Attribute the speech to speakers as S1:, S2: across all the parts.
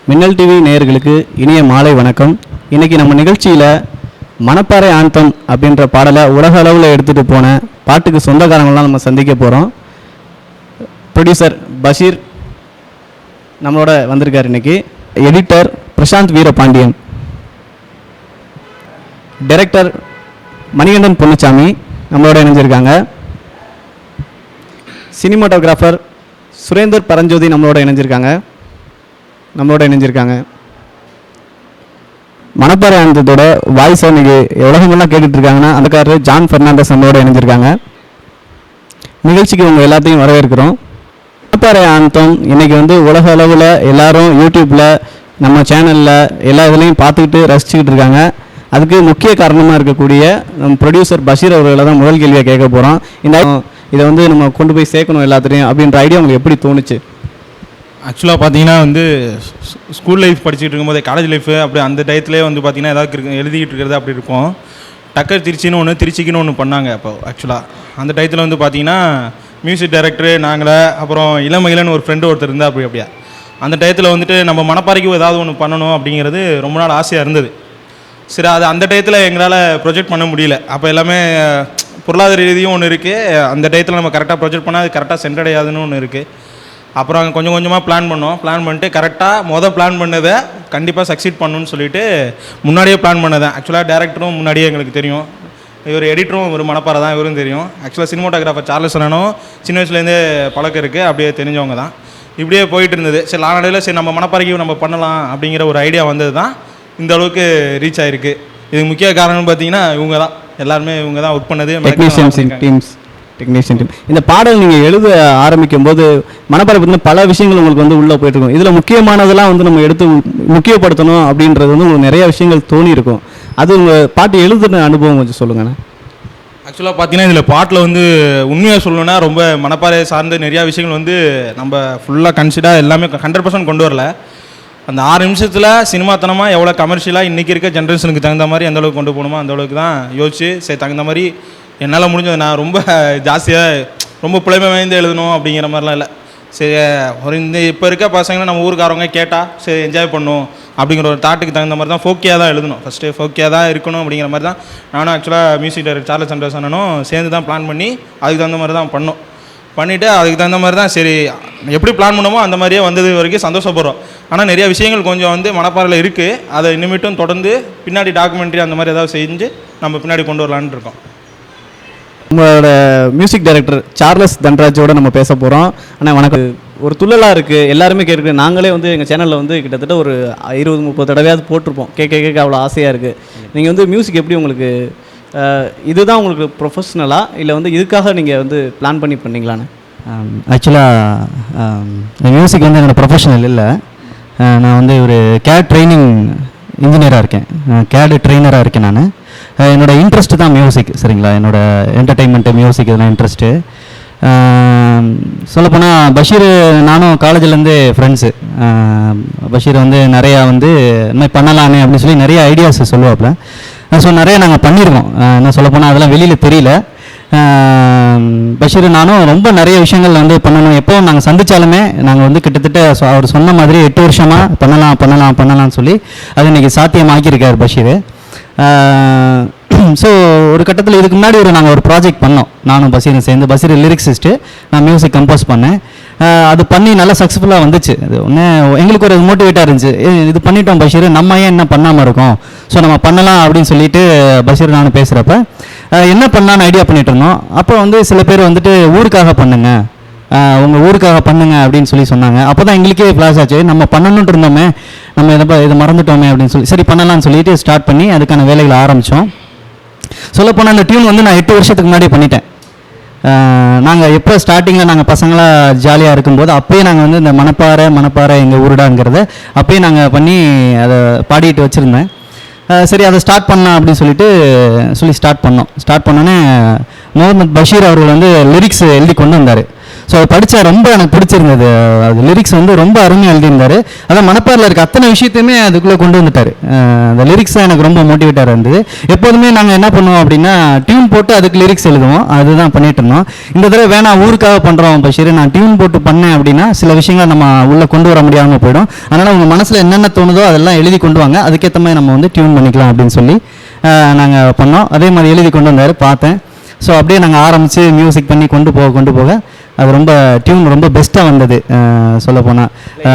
S1: மின்னல் டிவி நேயர்களுக்கு இனிய மாலை வணக்கம். இன்றைக்கி நம்ம நிகழ்ச்சியில் மணப்பாறை ஆந்தம் அப்படின்ற பாடலை உலக அளவில் எடுத்துகிட்டு போன பாட்டுக்கு சொந்தக்காரங்களாம் நம்ம சந்திக்க போகிறோம். ப்ரொடியூசர் பஷீர் நம்மளோட வந்திருக்கார். இன்றைக்கி எடிட்டர் பிரசாந்த் வீரபாண்டியன், டைரக்டர் மணிகண்டன் பொன்னுச்சாமி நம்மளோட இணைஞ்சிருக்காங்க. சினிமாட்டோகிராஃபர் சுரேந்தர் பரஞ்சோதி நம்மளோட இணைஞ்சிருக்காங்க. மணப்பாறை ஆனந்தத்தோட வாய்ஸை இன்றைக்கி உலகமெல்லாம் கேட்டுட்டு இருக்காங்கன்னா அதுக்காரர் ஜான் ஃபெர்னாண்டஸ் நம்மளோட இணைஞ்சிருக்காங்க. நிகழ்ச்சிக்கு உங்கள் எல்லாத்தையும் வரவேற்கிறோம். மணப்பாறை ஆனந்தம் இன்றைக்கி உலக அளவில் எல்லாரும் யூடியூப்பில் நம்ம சேனலில் எல்லா இதுலேயும் பார்த்துக்கிட்டு ரசிச்சுக்கிட்டு இருக்காங்க. அதுக்கு முக்கிய காரணமாக இருக்கக்கூடிய நம்ம ப்ரொடியூசர் பஷீர் அவர்களை தான் முதல் கேள்வியாக கேட்க போகிறோம். இதை நம்ம கொண்டு போய் சேர்க்கணும் எல்லாத்துலேயும் அப்படின்ற ஐடியா உங்களுக்கு எப்படி தோணுச்சு?
S2: ஆக்சுவலாக பார்த்தீங்கன்னா ஸ்கூல் லைஃப் படிச்சுட்டு இருக்கும்போது காலேஜ் லைஃபு அப்படி அந்த டயத்துலேயே பார்த்தீங்கன்னா ஏதாவது எழுதிக்கிட்டு இருக்கிறது அப்படி இருக்கும். டக்கர் திருச்சின்னு ஒன்று, திருச்சிக்குன்னு ஒன்று பண்ணாங்க. அப்போ ஆக்சுவலாக அந்த டயத்தில் பார்த்தீங்கன்னா மியூசிக் டைரக்டரு நாங்களே, அப்புறம் இளமகிலன்னு ஒரு ஃப்ரெண்டு ஒருத்தர் இருந்தால் அப்படியா அந்த டயத்தில் நம்ம மணப்பாறைக்கு ஏதாவது ஒன்று பண்ணணும் அப்படிங்கிறது ரொம்ப நாள் ஆசையாக இருந்தது. சரி, அது அந்த டயத்தில் எங்களால் ப்ரொஜெக்ட் பண்ண முடியல. அப்போ எல்லாமே பொருளாதார ரீதியும் ஒன்று இருக்குது. அந்த டயத்தில் நம்ம கரெக்டாக ப்ரொஜெக்ட் பண்ணால் அது கரெக்டாக சென்றடையாதுன்னு ஒன்று இருக்குது. அப்புறம் கொஞ்சம் கொஞ்சமாக பிளான் பண்ணிட்டு கரெக்டாக பிளான் பண்ணதை கண்டிப்பாக சக்சீட் பண்ணணும்னு சொல்லிட்டு முன்னாடியே பிளான் பண்ணதேன். ஆக்சுவலாக டேரக்டரும் முன்னாடியே எங்களுக்கு தெரியும், இவர் எடிட்டரும் ஒரு மணப்பாறை தான், இவரும் தெரியும். ஆக்சுவலாக சினிமாட்டோகிராஃபர் சார்லஸ் அண்ணனும் சின்ன வயசுலேருந்தே பழக்கம் இருக்குது, அப்படியே தெரிஞ்சவங்க தான். இப்படியே போயிட்டு இருந்தது. சரி, நாளடைவில் சரி நம்ம மணப்பாறைக்கு நம்ம பண்ணலாம் அப்படிங்கிற ஒரு ஐடியா வந்தது தான் இந்த அளவுக்கு ரீச் ஆகிருக்கு. இதுக்கு முக்கிய காரணம்னு பார்த்தீங்கன்னா இவங்க தான், எல்லாருமே இவங்க தான் ஒர்க் பண்ணது.
S1: Technician team. இந்த பாடல் நீங்கள் எழுத ஆரம்பிக்கும் போது மணப்பாறை பற்றின பல விஷயங்கள் உங்களுக்கு உள்ளே போயிட்டுருக்கும். இதில் முக்கியமானதெல்லாம் நம்ம எடுத்து முக்கியப்படுத்தணும் அப்படின்றது உங்களுக்கு நிறைய விஷயங்கள் தோணி இருக்கும். அது உங்கள் பாட்டு எழுதுன அனுபவம் கொஞ்சம் சொல்லுங்கண்ணா.
S2: ஆக்சுவலாக பார்த்தீங்கன்னா இதில் பாட்டில் உண்மையாக சொல்லணுன்னா ரொம்ப மணப்பாறை சார்ந்த நிறையா விஷயங்கள் நம்ம ஃபுல்லாக கன்சிடாக எல்லாமே 100% கொண்டு வரல. அந்த 6 நிமிஷத்தில் சினிமாத்தனமாக எவ்வளோ கமர்ஷியலாக இன்றைக்கி இருக்க ஜென்ரேஷனுக்கு தகுந்த மாதிரி எந்த அளவுக்கு கொண்டு போகணுமோ அந்த அளவுக்கு தான் யோசிச்சு சரி தகுந்த மாதிரி என்னால் முடிஞ்சது. நான் ரொம்ப ஜாஸ்தியாக ரொம்ப புலமை வாய்ந்து எழுதணும் அப்படிங்கிற மாதிரிலாம் இல்லை. சரி, ஒரு இப்போ இருக்க பசங்கன்னா நம்ம ஊருக்காரவங்க கேட்டால் சரி என்ஜாய் பண்ணணும் அப்படிங்கிற ஒரு தாட்டுக்கு தகுந்த மாதிரி தான் ஃபோக்கியாக தான் எழுதணும். ஃபஸ்ட்டு ஃபோக்கியாக தான் இருக்கணும் அப்படிங்கிற மாதிரி தான் நானும் ஆக்சுவலாக மியூசிக் டைரக்டர் சார்லஸ் சந்திரஸ் அண்ணனும் சேர்ந்து தான் பிளான் பண்ணி அதுக்கு தகுந்த மாதிரி தான் பண்ணிவிட்டு அதுக்கு தகுந்த மாதிரி தான் சரி எப்படி பிளான் பண்ணமோ அந்த மாதிரியே வந்தது வரைக்கும் சந்தோஷப்படுறோம். ஆனால் நிறைய விஷயங்கள் கொஞ்சம் மணப்பாறையில் இருக்குது. அதை இனிமேட்டும் தொடர்ந்து பின்னாடி டாக்குமெண்ட்ரி அந்த மாதிரி ஏதாவது செஞ்சு நம்ம பின்னாடி கொண்டு வரலான்னு இருக்கோம்.
S1: உங்களோட மியூசிக் டைரக்டர் சார்லஸ் தன்ராஜோட நம்ம பேச போகிறோம். ஆனால் வணக்கம். ஒரு துள்ளலாக இருக்குது, எல்லாருமே கேட்குறது. நாங்களே எங்கள் சேனலில் கிட்டத்தட்ட ஒரு 20-30 தடவையாவது போட்டிருப்போம். கேட்க அவ்வளோ ஆசையாக இருக்குது. நீங்கள் மியூசிக் எப்படி உங்களுக்கு இதுதான் உங்களுக்கு ப்ரொஃபஷ்னலாக இல்லை இதுக்காக நீங்கள் பிளான் பண்ணி பண்ணீங்களான்னு?
S3: ஆக்சுவலாக மியூசிக் என்னோடய ப்ரொஃபஷனல் இல்லை. நான் ஒரு கேட் ட்ரைனிங் இன்ஜினியராக இருக்கேன், கேடு ட்ரெயினராக இருக்கேன். நான் என்னோடய இன்ட்ரெஸ்ட்டு தான் மியூசிக். சரிங்களா, என்னோடய என்டர்டெயின்மெண்ட்டு மியூசிக் இதெல்லாம் இன்ட்ரெஸ்ட்டு. சொல்லப்போனால் பஷீர் நானும் காலேஜ்லேருந்து ஃப்ரெண்ட்ஸு. பஷீர் நிறையா இந்த மாதிரி பண்ணலான்னு அப்படின்னு சொல்லி நிறைய ஐடியாஸ் சொல்லுவாப்புல. ஸோ நிறைய நாங்கள் பண்ணியிருக்கோம். என்ன சொல்லப்போனால் அதெல்லாம் வெளியில் தெரியல. பஷீர் நானும் ரொம்ப நிறைய விஷயங்கள் பண்ணணும். எப்போவும் நாங்கள் சந்தித்தாலுமே நாங்கள் கிட்டத்தட்ட அவர் சொன்ன மாதிரி 8 வருஷமாக பண்ணலாம்னு சொல்லி அது இன்றைக்கி சாத்தியமாக்கியிருக்கார் பஷீர். ஸோ ஒரு கட்டத்தில் இதுக்கு முன்னாடி நாங்கள் ஒரு ப்ராஜெக்ட் பண்ணோம், நானும் பஷீரும் சேர்ந்து. பஷீர் லிரிக்ஸிஸ்ட்டு, நான் மியூசிக் கம்போஸ் பண்ணேன். அது பண்ணி நல்லா சக்ஸஸ்ஃபுல்லாக வந்துச்சு. அது ஒன்று எங்களுக்கு ஒரு மோட்டிவேட்டாக இருந்துச்சு. இது பண்ணிட்டோம் பஷீர், நம்ம ஏன் என்ன பண்ணாமல் இருக்கோம், ஸோ நம்ம பண்ணலாம் அப்படின்னு சொல்லிட்டு பஷீர் நானும் பேசுகிறப்ப என்ன பண்ணலான்னு ஐடியா பண்ணிட்டு இருந்தோம். அப்போ சில பேர் ஊருக்காக பண்ணுங்க, உங்கள் ஊருக்காக பண்ணுங்க அப்படின்னு சொல்லி சொன்னாங்க. அப்போ தான் எங்களுக்கே ஃப்ளாஷ் ஆச்சு, நம்ம பண்ணணுன்ட்டு இருந்தோமே, நம்ம இதை மறந்துட்டோமே அப்படின்னு சொல்லி சரி பண்ணலான்னு சொல்லிட்டு ஸ்டார்ட் பண்ணி அதுக்கான வேலைகளை ஆரம்பித்தோம். சொல்லப்போனால் அந்த டியூன் நான் 8 வருஷத்துக்கு முன்னாடி பண்ணிட்டேன். நாங்கள் எப்போ ஸ்டார்டிங்கில் நாங்கள் பசங்களாக ஜாலியாக இருக்கும்போது அப்போயே நாங்கள் இந்த மணப்பாறை எங்கள் ஊருடாங்கிறத அப்போயே நாங்கள் பண்ணி அதை பாடிட்டு வச்சுருந்தேன். சரி, அதை ஸ்டார்ட் பண்ணலாம் அப்படின்னு சொல்லி ஸ்டார்ட் பண்ணோன்னே முகமது பஷீர் அவர்கள் வந்து லிரிக்ஸ் எழுதி கொண்டு வந்தார். ஸோ அதை படித்தா ரொம்ப எனக்கு பிடிச்சிருந்தது. அது லிரிக்ஸ் வந்து ரொம்ப அருமையாக எழுதியிருந்தார். அதான் மனப்பாரில் இருக்க அத்தனை விஷயத்தையுமே அதுக்குள்ளே கொண்டு வந்துட்டார். அந்த லிரிக்ஸ் தான் எனக்கு ரொம்ப மோட்டிவேட்டாக இருந்தது. எப்போதுமே நாங்கள் என்ன பண்ணுவோம் அப்படின்னா டியூன் போட்டு அதுக்கு லிரிக்ஸ் எழுதுவோம், அதுதான் பண்ணிட்டு இருந்தோம். இந்த தடவை வேணாம் ஊருக்காக பண்ணுறோம் பஷீர், நான் டியூன் போட்டு பண்ணேன் அப்படின்னா சில விஷயங்களை நம்ம உள்ளே கொண்டு வர முடியாமல் போயிடும். அதனால் உங்கள் மனசில் என்னென்ன தோணுதோ அதெல்லாம் எழுதி கொண்டு வாங்க, அதுக்கேற்ற மாதிரி நம்ம வந்து டியூன் பண்ணிக்கலாம் அப்படின்னு சொல்லி நாங்கள் பண்ணோம். அதே மாதிரி எழுதி கொண்டு வந்தார், பார்த்தேன். ஸோ அப்படியே நாங்கள் ஆரம்பித்து மியூசிக் பண்ணி கொண்டு போக அது ரொம்ப டியூன் ரொம்ப பெஸ்ட்டாக வந்தது. சொல்லப்போனால்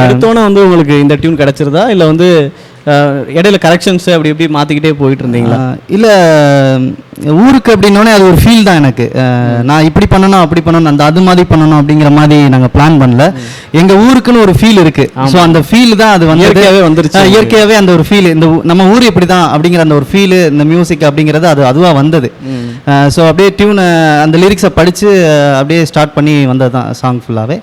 S1: எடுத்தோன்னே வந்து உங்களுக்கு இந்த டியூன் கிடச்சிருதா, இல்லை வந்து இடையில கரெக்ஷன்ஸ் அப்படி எப்படி மாற்றிக்கிட்டே போயிட்டு இருந்தீங்களா?
S3: இல்லை, ஊருக்கு அப்படின்னோடனே அது ஒரு ஃபீல் தான் எனக்கு. நான் இப்படி பண்ணணும் அப்படி பண்ணணும் அந்த அது மாதிரி பண்ணணும் அப்படிங்கிற மாதிரி நாங்கள் பிளான் பண்ணல. எங்கள் ஊருக்குன்னு ஒரு ஃபீல் இருக்குது. ஸோ அந்த ஃபீல் தான் அது வந்து
S1: இயற்கையாகவே வந்துருச்சு.
S3: இயற்கையாகவே அந்த ஒரு ஃபீல், இந்த நம்ம ஊர் இப்படி தான் அப்படிங்கிற அந்த ஒரு ஃபீலு, இந்த மியூசிக் அப்படிங்கிறது அதுவாக வந்தது. ஸோ அப்படியே டியூனை அந்த லிரிக்ஸை படித்து அப்படியே ஸ்டார்ட் பண்ணி வந்தது தான் சாங் ஃபுல்லாகவே.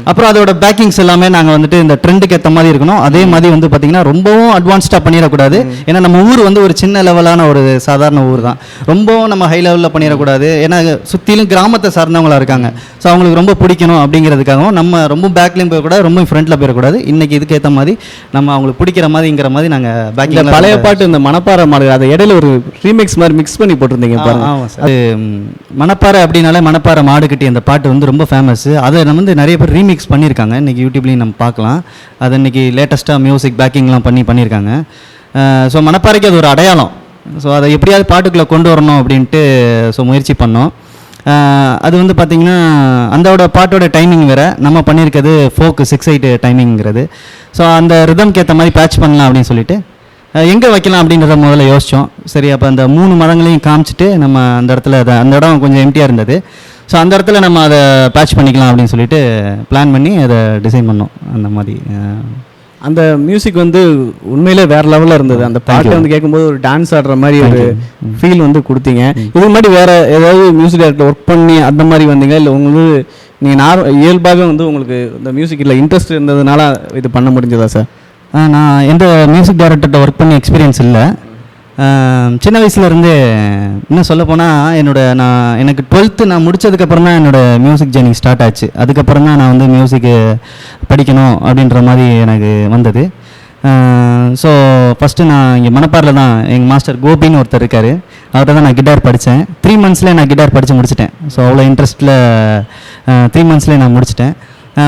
S3: அப்புறம் அதோட பேக்கிங்ஸ் எல்லாமே நாங்கள் வந்துட்டு இந்த ட்ரெண்டுக்கு ஏற்ற மாதிரி இருக்கணும். அதே மாதிரி வந்து பார்த்திங்கன்னா ரொம்பவும் அட்வான்ஸ்டாக பண்ணிடக்கூடாது. ஏன்னா நம்ம ஊர் வந்து ஒரு சின்ன லெவலான ஒரு சாதாரண ஊர் தான். ரொம்பவும் நம்ம ஹை லெவலில் பண்ணிடக்கூடாது. ஏன்னா சுற்றிலும் கிராமத்தை சார்ந்தவங்களா இருக்காங்க. ஸோ அவங்களுக்கு ரொம்ப பிடிக்கணும் அப்படிங்கிறதுக்காகவும் நம்ம ரொம்ப பேக்லேயும் போயிடக்கூடாது, ரொம்ப ஃப்ரண்ட்டில் போயிடக்கூடாது. இன்றைக்கி இதுக்கு ஏற்ற மாதிரி நம்ம அவங்களுக்கு பிடிக்கிற மாதிரிங்கிற மாதிரி நாங்கள் பேக்கிங்
S1: பழைய பாட்டு இந்த மணப்பாறை மாடு அதை இடையில ஒரு ரீமிக்ஸ் மாதிரி மிக்ஸ் பண்ணி போட்டிருந்தீங்க பாருங்க.
S3: ஆமாம் சார். அது மணப்பாறை அப்படின்னாலே மணப்பாறை மாடு கட்டி அந்த பாட்டு வந்து ரொம்ப ஃபேமஸ். அதை நம்ம வந்து நிறைய பேர் ரீமிக்ஸ் பண்ணியிருக்காங்க. இன்றைக்கி யூடியூப்லேயும் நம்ம பார்க்கலாம். அது இன்றைக்கி லேட்டஸ்ட்டாக மியூசிக் பேக்கிங்லாம் பண்ணியிருக்காங்க. ஸோ மணப்பாறைக்கு அது ஒரு அடையாளம். ஸோ அதை எப்படியாவது பாட்டுக்குள்ளே கொண்டு வரணும் அப்படின்ட்டு முயற்சி பண்ணோம். அது வந்து பார்த்திங்கன்னா அந்தோட பாட்டோட டைமிங் வேறு, நம்ம பண்ணியிருக்கிறது ஃபோக்கு 6/8 டைமிங்கிறது. ஸோ அந்த ரிதம்க்கு ஏற்ற மாதிரி பேட்ச் பண்ணலாம் அப்படின்னு சொல்லிட்டு எங்கே வைக்கலாம் அப்படின்றத முதல்ல யோசித்தோம். சரி, அப்போ அந்த 3 மரங்களையும் காமிச்சிட்டு நம்ம அந்த இடத்துல அந்த இடம் கொஞ்சம் எம்டியாக இருந்தது. ஸோ அந்த இடத்துல நம்ம அதை பேட்ச் பண்ணிக்கலாம் அப்படின்னு சொல்லிட்டு பிளான் பண்ணி அதை டிசைன் பண்ணோம். அந்த மாதிரி
S1: அந்த மியூசிக் வந்து உண்மையிலே வேற லெவலில் இருந்தது. அந்த பாட்டை வந்து கேட்கும்போது ஒரு டான்ஸ் ஆடுற மாதிரி ஒரு ஃபீல் வந்து கொடுத்தீங்க. இது மாதிரி வேற ஏதாவது மியூசிக் டேரக்டர் ஒர்க் பண்ணி அந்த மாதிரி வந்தீங்க, இல்லை உங்களுக்கு நீங்கள் இயல்பாகவே வந்து உங்களுக்கு இந்த மியூசிக்கில் இன்ட்ரெஸ்ட் இருந்ததுனால இது பண்ண முடிஞ்சதா சார்?
S3: நான் எந்த மியூசிக் டைரக்டர்கிட்ட ஒர்க் பண்ணி எக்ஸ்பீரியன்ஸ் இல்லை. சின்ன வயசுலேருந்தே இன்னும் சொல்லப்போனால் எனக்கு 12th நான் முடித்ததுக்கப்புறம் தான் என்னோடய மியூசிக் ஜேர்னி ஸ்டார்ட் ஆச்சு. அதுக்கப்புறம் தான் நான் வந்து மியூசிக்கு படிக்கணும் அப்படின்ற மாதிரி எனக்கு வந்தது. ஸோ ஃபஸ்ட்டு நான் இங்கே மணப்பாறையில் தான் எங்கள் மாஸ்டர் கோபின்னு ஒருத்தர் இருக்கார், அவர்கிட்ட தான் நான் கிட்டார் படித்தேன். 3 monthsலேயே நான் கிட்டார் படித்து முடிச்சிட்டேன். ஸோ அவ்வளோ இன்ட்ரெஸ்ட்டில் 3 monthsலேயே நான் முடிச்சிட்டேன்.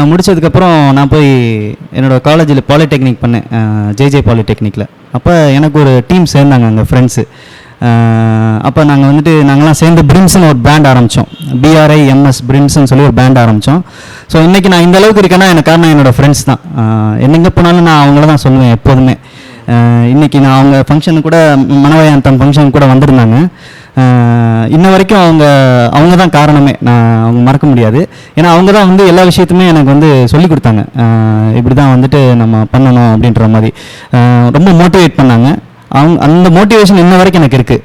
S3: முடித்ததுக்கப்புறம் நான் போய் என்னோடய காலேஜில் பாலிடெக்னிக் பண்ணேன், ஜேஜே பாலிடெக்னிக்கில். அப்போ எனக்கு ஒரு டீம் சேர்ந்தாங்க அங்கே ஃப்ரெண்ட்ஸு. அப்போ நாங்கள்லாம் சேர்ந்து பிரிம்ஸ்னு ஒரு பேண்ட் ஆரம்பித்தோம். BRIMS பிரிம்ஸ்ன்னு சொல்லி ஒரு பேண்ட் ஆரம்பித்தோம். ஸோ இன்றைக்கி நான் இந்த அளவுக்கு இருக்கேன்னா எனக்கு காரணம் என்னோடய ஃப்ரெண்ட்ஸ் தான். எங்கே போனாலும் நான் அவங்கள தான் சொல்லுவேன் எப்போதுமே. இன்றைக்கி நான் அவங்க ஃபங்க்ஷனுக்கு கூட மனவயாந்தம் ஃபங்க்ஷனுக்கு கூட வந்திருந்தாங்க. இன்ன வரைக்கும் அவங்க தான் காரணமே, நான் அவங்க மறக்க முடியாது. ஏன்னா அவங்க தான் வந்து எல்லா விஷயத்துமே எனக்கு வந்து சொல்லி கொடுத்தாங்க. இப்படி தான் வந்துட்டு நம்ம பண்ணணும் அப்படின்ற மாதிரி ரொம்ப மோட்டிவேட் பண்ணாங்க. அந்த மோட்டிவேஷன் இன்ன வரைக்கும் எனக்கு இருக்குது.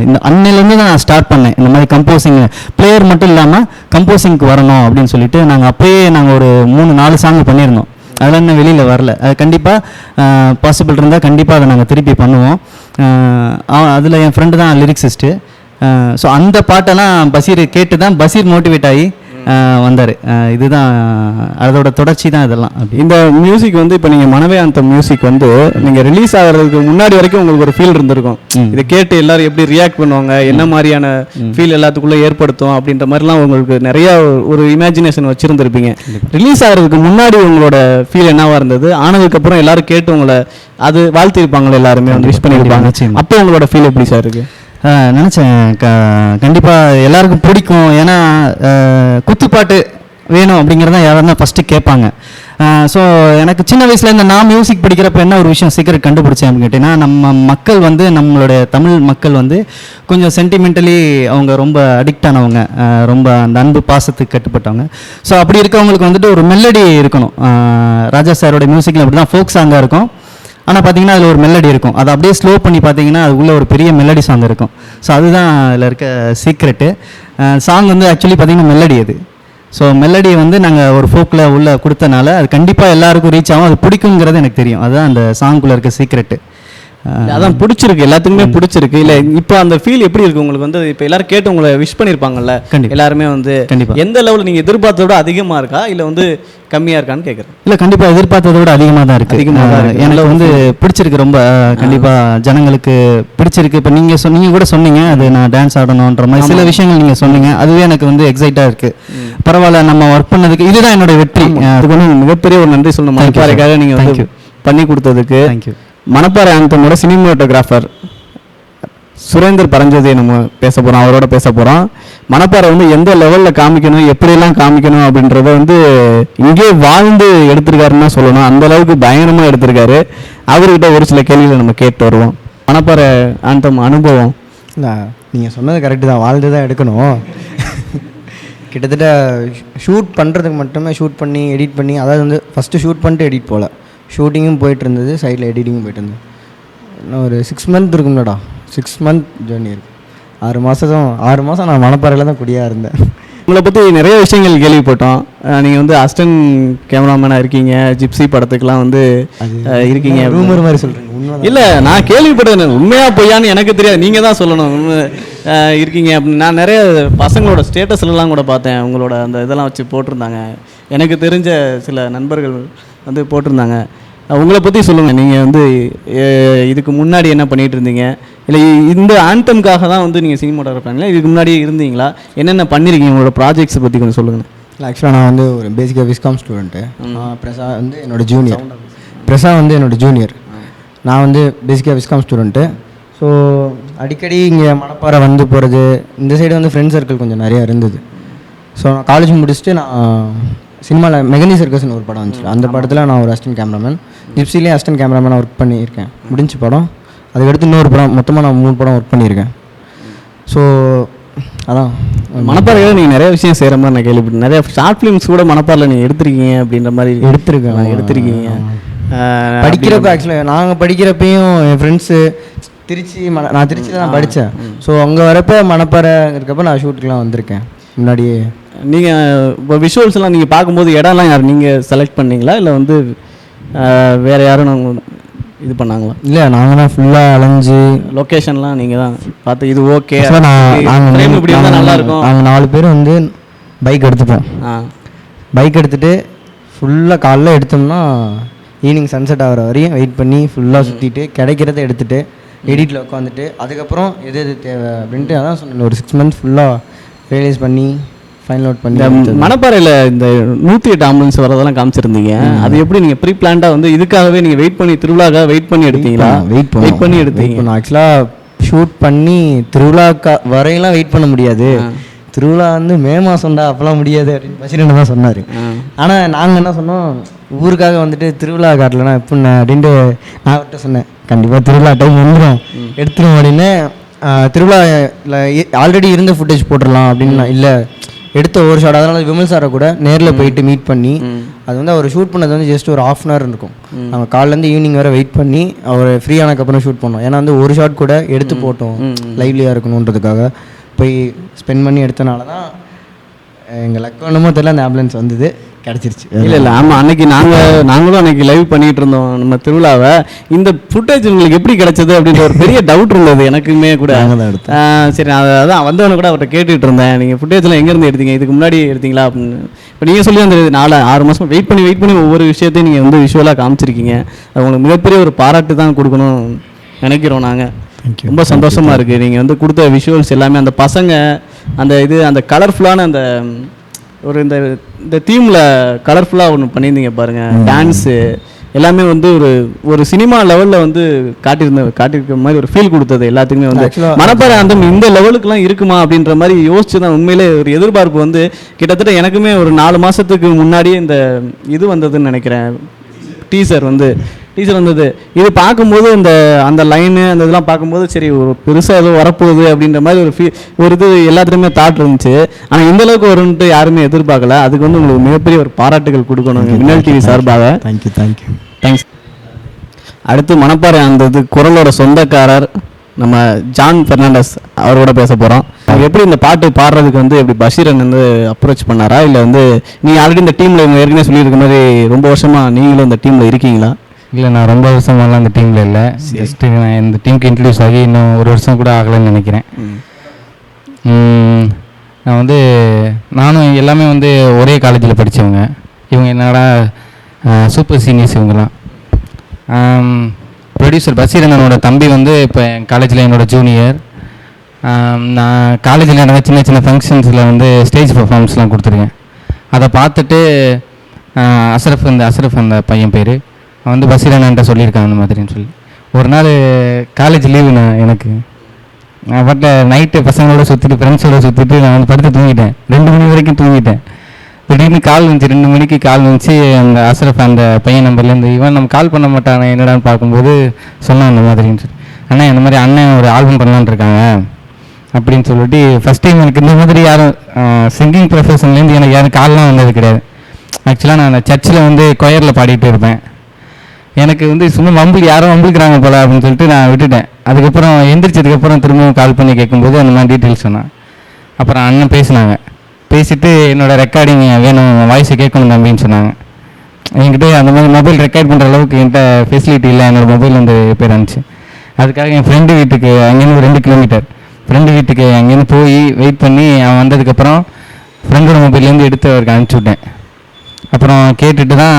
S3: இந்த அன்னையிலேருந்து தான் நான் ஸ்டார்ட் பண்ணேன் இந்த மாதிரி கம்போசிங். பிளேயர் மட்டும் இல்லாமல் கம்போசிங்க்கு வரணும் அப்படின்னு சொல்லிட்டு நாங்கள் ஒரு 3-4 சாங் பண்ணியிருந்தோம். அதெல்லாம் இன்னும் வெளியில் வரல. அது கண்டிப்பாக பாசிபிள் இருந்தால் கண்டிப்பாக அதை நாங்கள் திருப்பி பண்ணுவோம். அதில் என் ஃப்ரெண்டு தான் லிரிக்ஸிஸ்ட்டு. ஸோ அந்த பாட்டெல்லாம் பஷீர் கேட்டு தான் பஷீர் மோட்டிவேட் ஆகி வந்தார். இதுதான் அதோட தொடர்ச்சி தான் இதெல்லாம்.
S1: இந்த மியூசிக் வந்து இப்போ நீங்கள் மனவேந்தம் மியூசிக் வந்து நீங்கள் ரிலீஸ் ஆகிறதுக்கு முன்னாடி வரைக்கும் உங்களுக்கு ஒரு ஃபீல் இருந்திருக்கும். இதை கேட்டு எல்லாரும் எப்படி ரியாக்ட் பண்ணுவாங்க, என்ன மாதிரியான ஃபீல் எல்லாத்துக்குள்ளே ஏற்படுத்தும் அப்படின்ற மாதிரிலாம் உங்களுக்கு நிறையா ஒரு இமேஜினேஷன் வச்சுருந்துருப்பீங்க. ரிலீஸ் ஆகிறதுக்கு முன்னாடி உங்களோட ஃபீல் என்னவாக இருந்தது? ஆனதுக்கப்புறம் எல்லாரும் கேட்டு உங்களை அது வாழ்த்திருப்பாங்களே, எல்லாருமே வந்து விஷ் பண்ணியிருப்பாங்க. அப்போ உங்களோட ஃபீல் எப்படி சார் இருக்குது?
S3: நினச்சேன் கண்டிப்பாக எல்லாருக்கும் பிடிக்கும். ஏன்னா குத்துப்பாட்டு வேணும் அப்படிங்கிறத யாரும் தான் ஃபஸ்ட்டு கேட்பாங்க. ஸோ எனக்கு சின்ன வயசுலேருந்து நான் மியூசிக் படிக்கிறப்ப என்ன ஒரு விஷயம் சீக்கிரம் கண்டுபிடிச்சேன் அப்படின்னு கேட்டிங்கன்னா, நம்ம மக்கள் வந்து நம்மளுடைய தமிழ் மக்கள் வந்து கொஞ்சம் சென்டிமெண்டலி அவங்க ரொம்ப அடிக்ட் ஆனவங்க, ரொம்ப அந்த அன்பு பாசத்துக்கு கட்டுப்பட்டவங்க. ஸோ அப்படி இருக்கவங்களுக்கு வந்துட்டு ஒரு மெலடி இருக்கணும். ராஜா சாரோட மியூசிக்கில் அப்படி தான் ஃபோக் சாங்காக இருக்கும். ஆனால் பார்த்தீங்கன்னா அதில் ஒரு மெலடி இருக்கும். அதை அப்படியே ஸ்லோ பண்ணி பார்த்தீங்கன்னா அதுக்குள்ளே ஒரு பெரிய மெலடி சாங் இருக்கும். ஸோ அதுதான் அதில் இருக்க சீக்ரெட்டு. சாங் வந்து ஆக்சுவலி பார்த்தீங்கன்னா மெலடி அது. ஸோ மெலடியை வந்து நாங்கள் ஒரு ஃபோக்கில் உள்ளே கொடுத்தனால அது கண்டிப்பாக எல்லாருக்கும் ரீச் ஆகும், அது பிடிக்குங்கிறது எனக்கு தெரியும். அதுதான் அந்த சாங்குள்ளே இருக்க சீக்ரெட்டு.
S1: அதான் பிடிச்சிருக்கு, எல்லாத்துக்குமே பிடிச்சிருக்கு. இல்லை இப்போ அந்த ஃபீல் எப்படி இருக்கு உங்களுக்கு? வந்து இப்போ எல்லாரும் கேட்டு உங்களை விஷ் பண்ணியிருப்பாங்கல்ல, எல்லாருமே வந்து
S3: கண்டிப்பாக
S1: எந்த லெவலில் நீங்கள் எதிர்பார்த்ததை விட அதிகமாக இருக்கா இல்லை வந்து கம்மியாக இருக்கான்னு கேட்குறேன்.
S3: இல்லை கண்டிப்பாக எதிர்பார்த்ததை விட அதிகமாக தான் இருக்குது.
S1: அதிகமாக தான் இருக்குது.
S3: எனக்கு வந்து பிடிச்சிருக்கு ரொம்ப. கண்டிப்பாக ஜனங்களுக்கு பிடிச்சிருக்கு. இப்போ நீங்கள் கூட சொன்னீங்க அது நான் டான்ஸ் ஆடணுன்ற மாதிரி சில விஷயங்கள் நீங்கள் சொன்னீங்க. அதுவே எனக்கு வந்து எக்ஸைட்டாக இருக்குது. பரவாயில்ல, நம்ம ஒர்க் பண்ணதுக்கு இதுதான் என்னோட வெற்றி.
S1: அதுக்கு வந்து மிகப்பெரிய ஒரு நன்றி சொல்லணும் மணப்பாறைக்காக நீங்கள் வந்து பண்ணி கொடுத்ததுக்கு.
S3: தேங்க்யூ.
S1: மணப்பாறை ஆந்தமோட சினிமாட்டோகிராஃபர் சுரேந்தர் பரஞ்சோதியை நம்ம பேச போகிறோம், அவரோட பேச போகிறோம். மணப்பாறை வந்து எந்த லெவலில் காமிக்கணும், எப்படியெல்லாம் காமிக்கணும் அப்படின்றத வந்து இங்கே வாழ்ந்து எடுத்திருக்காருன்னு சொல்லணும். அந்த அளவுக்கு பயங்கரமாக எடுத்திருக்காரு. அவர்கிட்ட ஒரு சில கேள்விகளை நம்ம கேட்டு வருவோம். மணப்பாறை ஆந்தம் அனுபவம்.
S4: இல்லை, நீங்கள் சொன்னது கரெக்டு தான், வாழ்ந்து தான் எடுக்கணும். கிட்டத்தட்ட ஷூட் பண்ணுறதுக்கு மட்டுமே ஷூட் பண்ணி எடிட் பண்ணி, அதாவது வந்து ஃபஸ்ட்டு ஷூட் பண்ணிட்டு எடிட் போகல, ஷூட்டிங்கும் போயிட்டு இருந்தது, சைடில் எடிட்டிங்கும் போயிட்டு இருந்தது. இன்னும் ஒரு 6 மந்த் இருக்கும்லடா, 6 மந்த் ஜேர்னி இருக்குது. 6 மாதம் நான் மணப்பாறையில் தான் குடியாக இருந்தேன்.
S1: உங்களை பற்றி நிறைய விஷயங்கள் கேள்விப்பட்டோம். நீங்கள் வந்து அசிஸ்டன்ட் கேமராமேனாக இருக்கீங்க, ஜிப்சி படத்துக்கெலாம் வந்து இருக்கீங்க.
S4: ரூமர் மாதிரி சொல்கிறீங்க, உண்மை
S1: இல்லை, நான் கேள்விப்பட்டது உண்மையாக பொய்யான்னு எனக்கு தெரியாது, நீங்கள் தான் சொல்லணும். இருக்கீங்க அப்படின்னு நான் நிறைய பசங்களோட ஸ்டேட்டஸ்லாம் கூட பார்த்தேன். உங்களோட அந்த இதெல்லாம் வச்சு போட்டிருந்தாங்க. எனக்கு தெரிஞ்ச சில நண்பர்கள் வந்து போட்டிருந்தாங்க. உங்களை பற்றி சொல்லுங்கள். நீங்கள் வந்து இதுக்கு முன்னாடி என்ன பண்ணிகிட்டு இருந்தீங்க? இல்லை இந்த ஆண்டம்காக தான் வந்து நீங்கள் சினிமாட்டோகிராஃபர் பண்ணீங்களா, இதுக்கு முன்னாடி இருந்தீங்களா? என்னென்ன பண்ணியிருக்கீங்க? உங்களோட ப்ராஜெக்ட்ஸை பற்றி கொஞ்சம் சொல்லுங்கள்.
S4: இல்லை, ஆக்சுவலாக நான் வந்து ஒரு பேசிக்காக விஸ்காம் ஸ்டூடெண்ட்டு. பிரசா வந்து என்னோடய ஜூனியர். பிரசா வந்து என்னோடய ஜூனியர். நான் வந்து பேசிக்காக விஸ்காம் ஸ்டூடெண்ட்டு. ஸோ அடிக்கடி இங்கே மணப்பாறை வந்து போகிறது, இந்த சைடு வந்து ஃப்ரெண்ட் சர்க்கிள் கொஞ்சம் நிறையா இருந்தது. ஸோ நான் காலேஜ் முடிச்சுட்டு நான் சினிமாவில் மெகனி சர்க்கஸ்னு ஒரு படம் வந்துச்சு. அந்த படத்தில் நான் ஒரு அசிஸ்டன்ட் கேமராமேன், ஜிப்சிலேயே அசிஸ்டன்ட் கேமராமேனாக ஒர்க் பண்ணியிருக்கேன். முடிஞ்ச படம். அதுக்கடுத்து இன்னொரு படம், மொத்தமாக நான் 3 படம் ஒர்க் பண்ணியிருக்கேன். ஸோ அதான்
S1: மணப்பாறையில் நீங்கள் நிறைய விஷயம் செய்கிற மாதிரி நான் கேள்விப்பட்டேன். நிறைய ஷார்ட் ஃபிலிம்ஸ் கூட மணப்பாறையில் நீங்கள் எடுத்திருக்கீங்க அப்படின்ற மாதிரி எடுத்திருக்கீங்க.
S4: படிக்கிறப்ப ஆக்சுவலாக நாங்கள் படிக்கிறப்பையும் என் ஃப்ரெண்ட்ஸு நான் திருச்சியில் தான் படித்தேன். ஸோ அங்கே வரப்போ மணப்பாறை இருக்கப்போ நான் ஷூட்டுக்கெலாம் வந்திருக்கேன் முன்னாடியே.
S1: நீங்கள் இப்போ விஷுவல்ஸ்லாம் நீங்கள் பார்க்கும்போது இடம்லாம் யார் நீங்கள் செலக்ட் பண்ணீங்களா, இல்லை வந்து வேறு யாரும் நாங்கள் இது பண்ணாங்களா?
S4: இல்லை, நாங்கள் தான் ஃபுல்லாக அலைஞ்சு
S1: லொக்கேஷன்லாம் நீங்கள் தான் பார்த்து இது ஓகே
S4: நாங்கள்
S1: இப்படி இருந்தால் நல்லாயிருக்கும்.
S4: நாங்கள் 4 பேர் வந்து பைக் எடுத்துப்போம். பைக் எடுத்துகிட்டு ஃபுல்லாக காலைல எடுத்தோம்னா ஈவினிங் சன்செட் ஆகிற வரையும் வெயிட் பண்ணி ஃபுல்லாக சுற்றிட்டு கிடைக்கிறத எடுத்துகிட்டு எடிட்டில் உட்காந்துட்டு அதுக்கப்புறம் எது எது தேவை அப்படின்ட்டு அதான் சொன்னேன். ஒரு 6 மந்த் ஃபுல்லாக ரியலைஸ் பண்ணி ஃபைனல் அவுட் பண்ணி.
S1: மணப்பாறையில் இந்த 108 ஆம்புலன்ஸ் வரதெல்லாம் காமிச்சிருந்தீங்க. அது எப்படி நீங்கள் ப்ரீ பிளான்டாக வந்து இதுக்காகவே நீங்கள் வெயிட் பண்ணி திருவிழாக்காக வெயிட் பண்ணி எடுத்தீங்களா? வெயிட் பண்ணி எடுத்தீங்க.
S4: நான் ஆக்சுவலாக ஷூட் பண்ணி திருவிழாக்கா வரையெல்லாம் வெயிட் பண்ண முடியாது. திருவிழா வந்து மே மாதம்டா, அப்போலாம் முடியாது அப்படின்னு பசிரன் தான் சொன்னார். ஆனால் நாங்கள் என்ன சொன்னோம், ஊருக்காக வந்துட்டு திருவிழா காட்டலன்னா எப்படின்னா அப்படின்ட்டு நான் அவர்கிட்ட சொன்னேன், கண்டிப்பாக திருவிழா டைம் வந்துடும் எடுத்துடும் அப்படின்னு. திருவிழாவில் ஆல்ரெடி இருந்த ஃபுட்டேஜ் போட்டுடலாம் அப்படின்னு. இல்லை, எடுத்த ஒரு ஷாட். அதனால் விமல் சாரை கூட நேரில் போயிட்டு மீட் பண்ணி அது வந்து அவர் ஷூட் பண்ணது வந்து ஜஸ்ட் ஒரு 1/2 hour இருக்கும். நாங்கள் காலையிலேருந்து ஈவினிங் வரை வெயிட் பண்ணி அவர் ஃப்ரீ ஆனதுக்கப்புறம் ஷூட் பண்ணோம். ஏன்னா வந்து ஒரு ஷாட் கூட எடுத்து போட்டோம் லைவ்லியாக இருக்கணுன்றதுக்காக போய் ஸ்பெண்ட் பண்ணி எடுத்தனால தான் எங்கள் லக் ஒன்றுமோ தெரியல அந்த ஆம்புலன்ஸ் வந்தது, கிடச்சிருச்சு.
S1: இல்லை ஆமாம், அன்னைக்கு நாங்களும் அன்னைக்கு லைவ் பண்ணிகிட்டு இருந்தோம் நம்ம திருவிழாவை. இந்த ஃபுட்டேஜ் உங்களுக்கு எப்படி கிடைச்சது அப்படின்ற ஒரு பெரிய டவுட் இருந்தது எனக்குமே கூட. சரி, அதான் வந்தவனை கூட அவர்கிட்ட கேட்டுட்டு இருந்தேன், நீங்கள் ஃபுட்டேஜ்லாம் எங்கேருந்து எடுத்தீங்க, இதுக்கு முன்னாடி எடுத்தீங்களா அப்படின்னு. இப்போ நீங்கள் சொல்லி அந்த 4-6 மாதம் வெயிட் பண்ணி ஒவ்வொரு விஷயத்தையும் நீங்கள் வந்து விஷுவலாக காமிச்சிருக்கீங்க. அது உங்களுக்கு மிகப்பெரிய ஒரு பாராட்டு தான் கொடுக்கணும் நினைக்கிறோம் நாங்கள். ரொம்ப சந்தோஷமாக இருக்குது. நீங்கள் வந்து கொடுத்த விஷுவல்ஸ் எல்லாமே அந்த பசங்க அந்த கலர்ஃபுல்லான அந்த ஒரு இந்த தீமில் கலர்ஃபுல்லாக ஒன்று பண்ணியிருந்தீங்க பாருங்கள். டான்ஸு எல்லாமே வந்து ஒரு சினிமா லெவலில் வந்து காட்டியிருக்க மாதிரி ஒரு ஃபீல் கொடுத்தது எல்லாத்துக்குமே. வந்து மணப்பாறை அந்த இந்த லெவலுக்குலாம் இருக்குமா அப்படின்ற மாதிரி யோசிச்சு தான் உண்மையிலே ஒரு எதிர்பார்ப்பு வந்து கிட்டத்தட்ட எனக்குமே ஒரு 4 மாதத்துக்கு முன்னாடியே இந்த இது வந்ததுன்னு நினைக்கிறேன். டீசர் வந்தது. இது பார்க்கும்போது அந்த லைனு அந்த இதெல்லாம் பார்க்கும்போது சரி ஒரு பெருசாக ஏதோ வரப்போகுது அப்படின்ற மாதிரி ஒரு இது எல்லாத்துலேயுமே தாட் இருந்துச்சு. ஆனால் இந்தளவுக்கு வரும்ன்ட்டு யாருமே எதிர்பார்க்கல. அதுக்கு வந்து உங்களுக்கு மிகப்பெரிய ஒரு பாராட்டுகள் கொடுக்கணும் மின்னல் டிவி சார்பாக. தேங்க்ஸ். அடுத்து மணப்பாறை அந்த குரலோட சொந்தக்காரர் நம்ம ஜான் பெர்னாண்டஸ் அவரோட பேச போகிறோம். எப்படி இந்த பாட்டு பாடுறதுக்கு வந்து எப்படி பஷீரன் வந்து அப்ரோச் பண்ணாரா, இல்லை வந்து நீங்கள் ஆல்ரெடி இந்த டீமில் ஏற்கனவே சொல்லியிருக்க மாதிரி ரொம்ப வருஷமாக நீங்களும் இந்த டீமில் இருக்கீங்களா?
S5: இல்லை, நான் ரொம்ப வருஷமாலாம் அந்த டீமில் இல்லை. ஜஸ்ட்டு நான் இந்த டீமுக்கு இன்ட்ரடியூஸ் ஆகி இன்னும் ஒரு வருஷம் கூட ஆகலைன்னு நினைக்கிறேன். நான் வந்து நானும் எல்லாமே வந்து ஒரே காலேஜில் படித்தவங்க. இவங்க என்னடா சூப்பர் சீனியர்ஸ் இவங்கெல்லாம். ப்ரொடியூசர் பசீரண்ணனோட தம்பி வந்து இப்போ என் காலேஜில் என்னோடய ஜூனியர். நான் காலேஜில் நடந்த சின்ன சின்ன ஃபங்க்ஷன்ஸில் வந்து ஸ்டேஜ் பர்ஃபார்மன்ஸ்லாம் கொடுத்துருக்கேன். அதை பார்த்துட்டு அஸ்ரஃப் அந்த பையன் பேர், அவன் வந்து பசீரண்ணன்ட்ட சொல்லியிருக்கான் அந்த மாதிரின்னு சொல்லி. ஒரு நாள் காலேஜ் லீவு எனக்கு நான் பாட்டில் நைட்டு பசங்களோட சுற்றிட்டு ஃப்ரெண்ட்ஸோடு சுற்றிட்டு நான் வந்து படுத்து தூங்கிட்டேன். 2 மணி வரைக்கும் தூங்கிட்டேன். திடீர்னு கால் வந்துச்சு, 2 மணிக்கு கால் வந்துச்சு. அந்த அஸ்ரஃப் அந்த பையன் நம்பர்லேருந்து, இவன் நம்ம கால் பண்ண மாட்டானே என்னடான்னு பார்க்கும்போது சொன்னான் அந்த மாதிரின்னு சொல்லி. அண்ணா இந்த மாதிரி அண்ணன் ஒரு ஆல்பம் பண்ணலான்னு இருக்காங்க அப்படின்னு சொல்லிட்டு ஃபஸ்ட் டைம் எனக்கு இந்த மாதிரி யாரும் சிங்கிங் ப்ரொஃபஷன்லேருந்து எனக்கு யாரும் கால்லாம் வந்தது கிடையாது. ஆக்சுவலாக நான் அந்த சர்ச்சில் வந்து கொயரில் பாடிட்டு இருப்பேன். எனக்கு வந்து சும்மா யாரும் வம்புக்கிறாங்க போல அப்படின்னு சொல்லிட்டு நான் விட்டுட்டேன். அதுக்கப்புறம் எந்திரிச்சதுக்கப்புறம் திரும்பவும் கால் பண்ணி கேட்கும்போது அந்த மாதிரி டீட்டெயில்ஸ் சொன்னான். அப்புறம் அண்ணன் பேசினாங்க. பேசிவிட்டு என்னோடய ரெக்கார்டிங் வேணும், வாய்ஸை கேட்கணும் தம்பின்னு சொன்னாங்க. என்கிட்ட அந்த மாதிரி மொபைல் ரெக்கார்ட் பண்ணுற அளவுக்கு என்கிட்ட ஃபெசிலிட்டி இல்லை. என்னோடய மொபைல் வந்து பேர் இருந்துச்சு. அதுக்காக என் ஃப்ரெண்டு வீட்டுக்கு அங்கேருந்து ஒரு 2 கிலோமீட்டர் ஃப்ரெண்டு வீட்டுக்கு அங்கேருந்து போய் வெயிட் பண்ணி அவன் வந்ததுக்கப்புறம் ஃப்ரெண்டோட மொபைல்லேருந்து எடுத்து அவருக்கு அனுப்பிச்சி விட்டேன். அப்புறம் கேட்டுட்டு தான்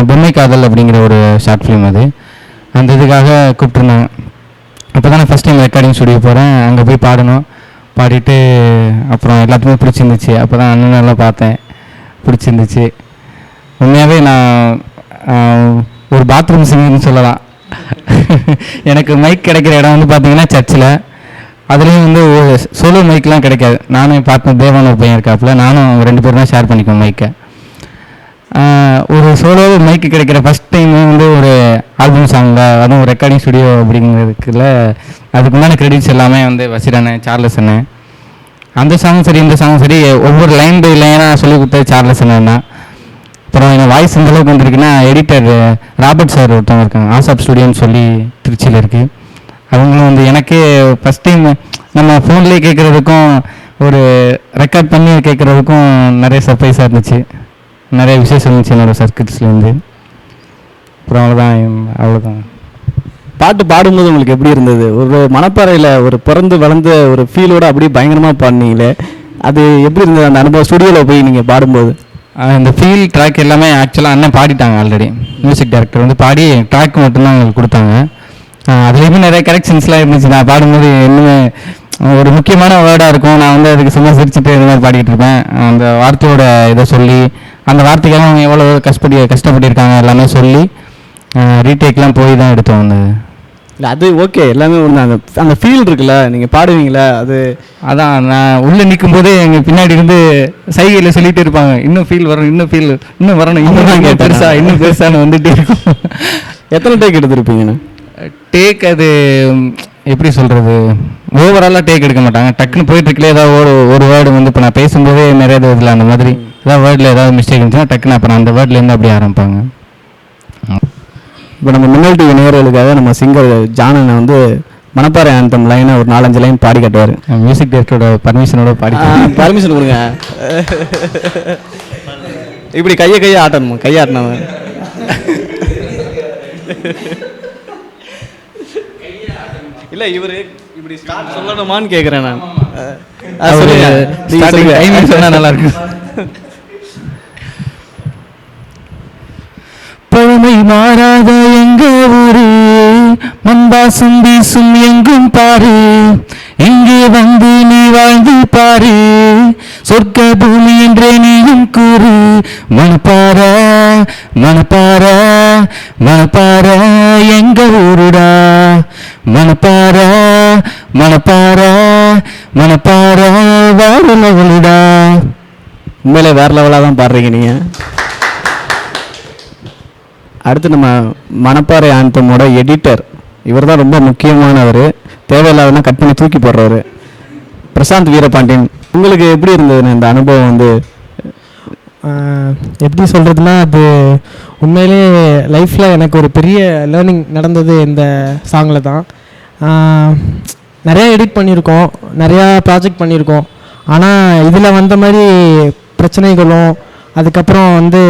S5: பொம்மை காதல் அப்படிங்கிற ஒரு ஷார்ட் ஃபிலிம் அது அந்த இதுக்காக கூப்பிட்டுருந்தாங்க. அப்போ தான் நான் ஃபஸ்ட் டைம் ரெக்கார்டிங் ஸ்டுடியோ போகிறேன். அங்கே போய் பாடணும். பாடிட்டு அப்புறம் எல்லாத்துக்குமே பிடிச்சிருந்துச்சு. அப்போ தான் அண்ணனெல்லாம் பார்த்தேன், பிடிச்சிருந்துச்சு. உண்மையாகவே நான் ஒரு பாத்ரூம் சிங்கர்னு சொல்லலாம். எனக்கு மைக் கிடைக்கிற இடம் வந்து பார்த்திங்கன்னா சர்ச்சில். அதுலேயும் வந்து சோலோ மைக்லாம் கிடைக்காது. நானும் பார்த்து தேவான பையன் இருக்காப்புல, நானும் 2 பேரும் தான் ஷேர் பண்ணிக்குவோம் மைக்கை. ஒரு சோலோ மைக்கு கிடைக்கிற ஃபஸ்ட் டைம் வந்து ஒரு ஆல்பம் சாங்கில், அதுவும் ரெக்கார்டிங் ஸ்டுடியோ அப்படிங்கிறதுக்குள்ள அதுக்குண்டான கிரெடிட்ஸ் எல்லாமே வந்து வசீரண்ணன், சார்லஸ் அண்ணன். அந்த சாங்கும் சரி இந்த சாங்கும் சரி ஒவ்வொரு லைன் பை லைனாக சொல்லி கொடுத்தது சார்லஸ் அண்ணன் தான். அப்புறம் என் வாய்ஸ் இந்த அளவுக்கு வந்துருக்குன்னா எடிட்டர் ராபர்ட் சார் ஒருத்தவங்க இருக்காங்க, ஆசாப் ஸ்டுடியோன்னு சொல்லி திருச்சியில் இருக்குது. அவங்களும் வந்து எனக்கே ஃபஸ்ட் டைம் நம்ம ஃபோன்லேயே கேட்குறதுக்கும் ஒரு ரெக்கார்ட் பண்ணி கேட்குறதுக்கும் நிறைய சர்ப்ரைஸாக இருந்துச்சு. நிறைய விசேஷம் இருந்துச்சு என்னோடய சர்க்கிட்ஸ்லேருந்து. அப்புறம் அவ்வளோதான்.
S1: பாட்டு பாடும்போது உங்களுக்கு எப்படி இருந்தது? ஒரு மணப்பாறையில் ஒரு பிறந்து வளர்ந்த ஒரு ஃபீலோடு அப்படியே பயங்கரமாக பாடினீங்களே, அது எப்படி இருந்தது அந்த அனுபவம் ஸ்டுடியோவில் போய் நீங்கள் பாடும்போது?
S5: இந்த ஃபீல் ட்ராக் எல்லாமே ஆக்சுவலாக அண்ணன் பாடிட்டாங்க. ஆல்ரெடி மியூசிக் டைரக்டர் வந்து பாடி ட்ராக் மட்டும்தான் எங்களுக்கு கொடுத்தாங்க. அதுலேயுமே நிறைய கரெக்ஷன்ஸ்லாம் இருந்துச்சு. நான் பாடும்போது இன்னுமே ஒரு முக்கியமான வேர்டாக இருக்கும். நான் வந்து அதுக்கு சும்மா சிரிச்சுட்டு இந்த மாதிரி பாடிக்கிட்டு இருப்பேன். அந்த வார்த்தையோட இதை சொல்லி அந்த வார்த்தைக்காக அவங்க எவ்வளோ கஷ்டப்பட்டிருக்காங்க எல்லாமே சொல்லி ரீடேக்லாம் போய் தான் எடுத்தோம். அந்த
S1: இல்லை அது ஓகே, எல்லாமே ஒன்று. அந்த ஃபீல் இருக்குல்ல, நீங்கள் பாடுவீங்களா அது?
S5: அதான் நான் உள்ளே நிற்கும் போதே எங்கள் பின்னாடி இருந்து சைகையில் சொல்லிகிட்டே இருப்பாங்க, இன்னும் ஃபீல் வரணும், இன்னும் வரணும், இன்னும் பெருசாக வந்துகிட்டே இருக்கும்.
S1: எத்தனை டேக் எடுத்துருப்பீங்கண்ணா?
S5: டேக் அது எப்படி சொல்கிறது, ஓவராலாக டேக் எடுக்க மாட்டாங்க. டக்குன்னு போயிட்டுருக்கல ஏதாவது ஒரு வேர்டு வந்து இப்போ நான் பேசும்போதே நிறைய இதில் அந்த மாதிரி ஏதாவது வேர்டில் ஏதாவது மிஸ்டேக் இருந்துச்சுன்னா டக்குன்னு அப்புறம் அந்த வேர்ட்லேருந்து அப்படியே ஆரம்பிப்பாங்க.
S1: இப்போ நம்ம மின்னல் டிவி நேயர்களுக்காக நம்ம சிங்கர் ஜானனை வந்து மணப்பாறை ஆந்தம் லைனை ஒரு 4-5 லைன் பாடி காட்டுவார்.
S5: மியூசிக் டைரக்டரோட பர்மிஷனோட பாடி.
S1: பர்மிஷன் கொடுங்க. இப்படி கையை ஆட்டணுமா? கையாட்டினவன் இல்லை, இவர் இப்படி ஸ்டார்ட் சொல்லணுமான்னு கேட்குறேன் நான்.
S5: சொன்னால் நல்லா இருக்கு. பழமை மாறாத எங்க ஊரு, மண்பாசம் வீசும் எங்கும் பாரு, இங்கே வந்து நீ வாழ்ந்து பாரு, சொர்க்க பூமி என்றே நீயும் கூறு. மணப்பாறை மணப்பாறை மணப்பாறை எங்க ஊருடா, மணப்பாறை மணப்பாறை மணப்பாறை வேற லெவலுடா.
S1: உண்மையிலே வேற லெவலாக தான் பாடுறீங்க நீங்கள். அடுத்து நம்ம மணப்பாறை ஆந்தமோட எடிட்டர், இவர் தான் ரொம்ப முக்கியமானவர். தேவையில்லாதனா கட் பண்ணி தூக்கி போடுறவர், பிரசாந்த் வீரபாண்டியன். உங்களுக்கு எப்படி இருந்ததுன்னு இந்த அனுபவம் வந்து?
S6: எப்படி சொல்கிறதுனா, அது உண்மையிலே லைஃப்பில் எனக்கு ஒரு பெரிய லேர்னிங் நடந்தது இந்த சாங்கில் தான். நிறையா எடிட் பண்ணியிருக்கோம், நிறையா ப்ராஜெக்ட் பண்ணியிருக்கோம். ஆனால் இதில் வந்த மாதிரி பிரச்சனைகளும் அதுக்கப்புறம் வந்து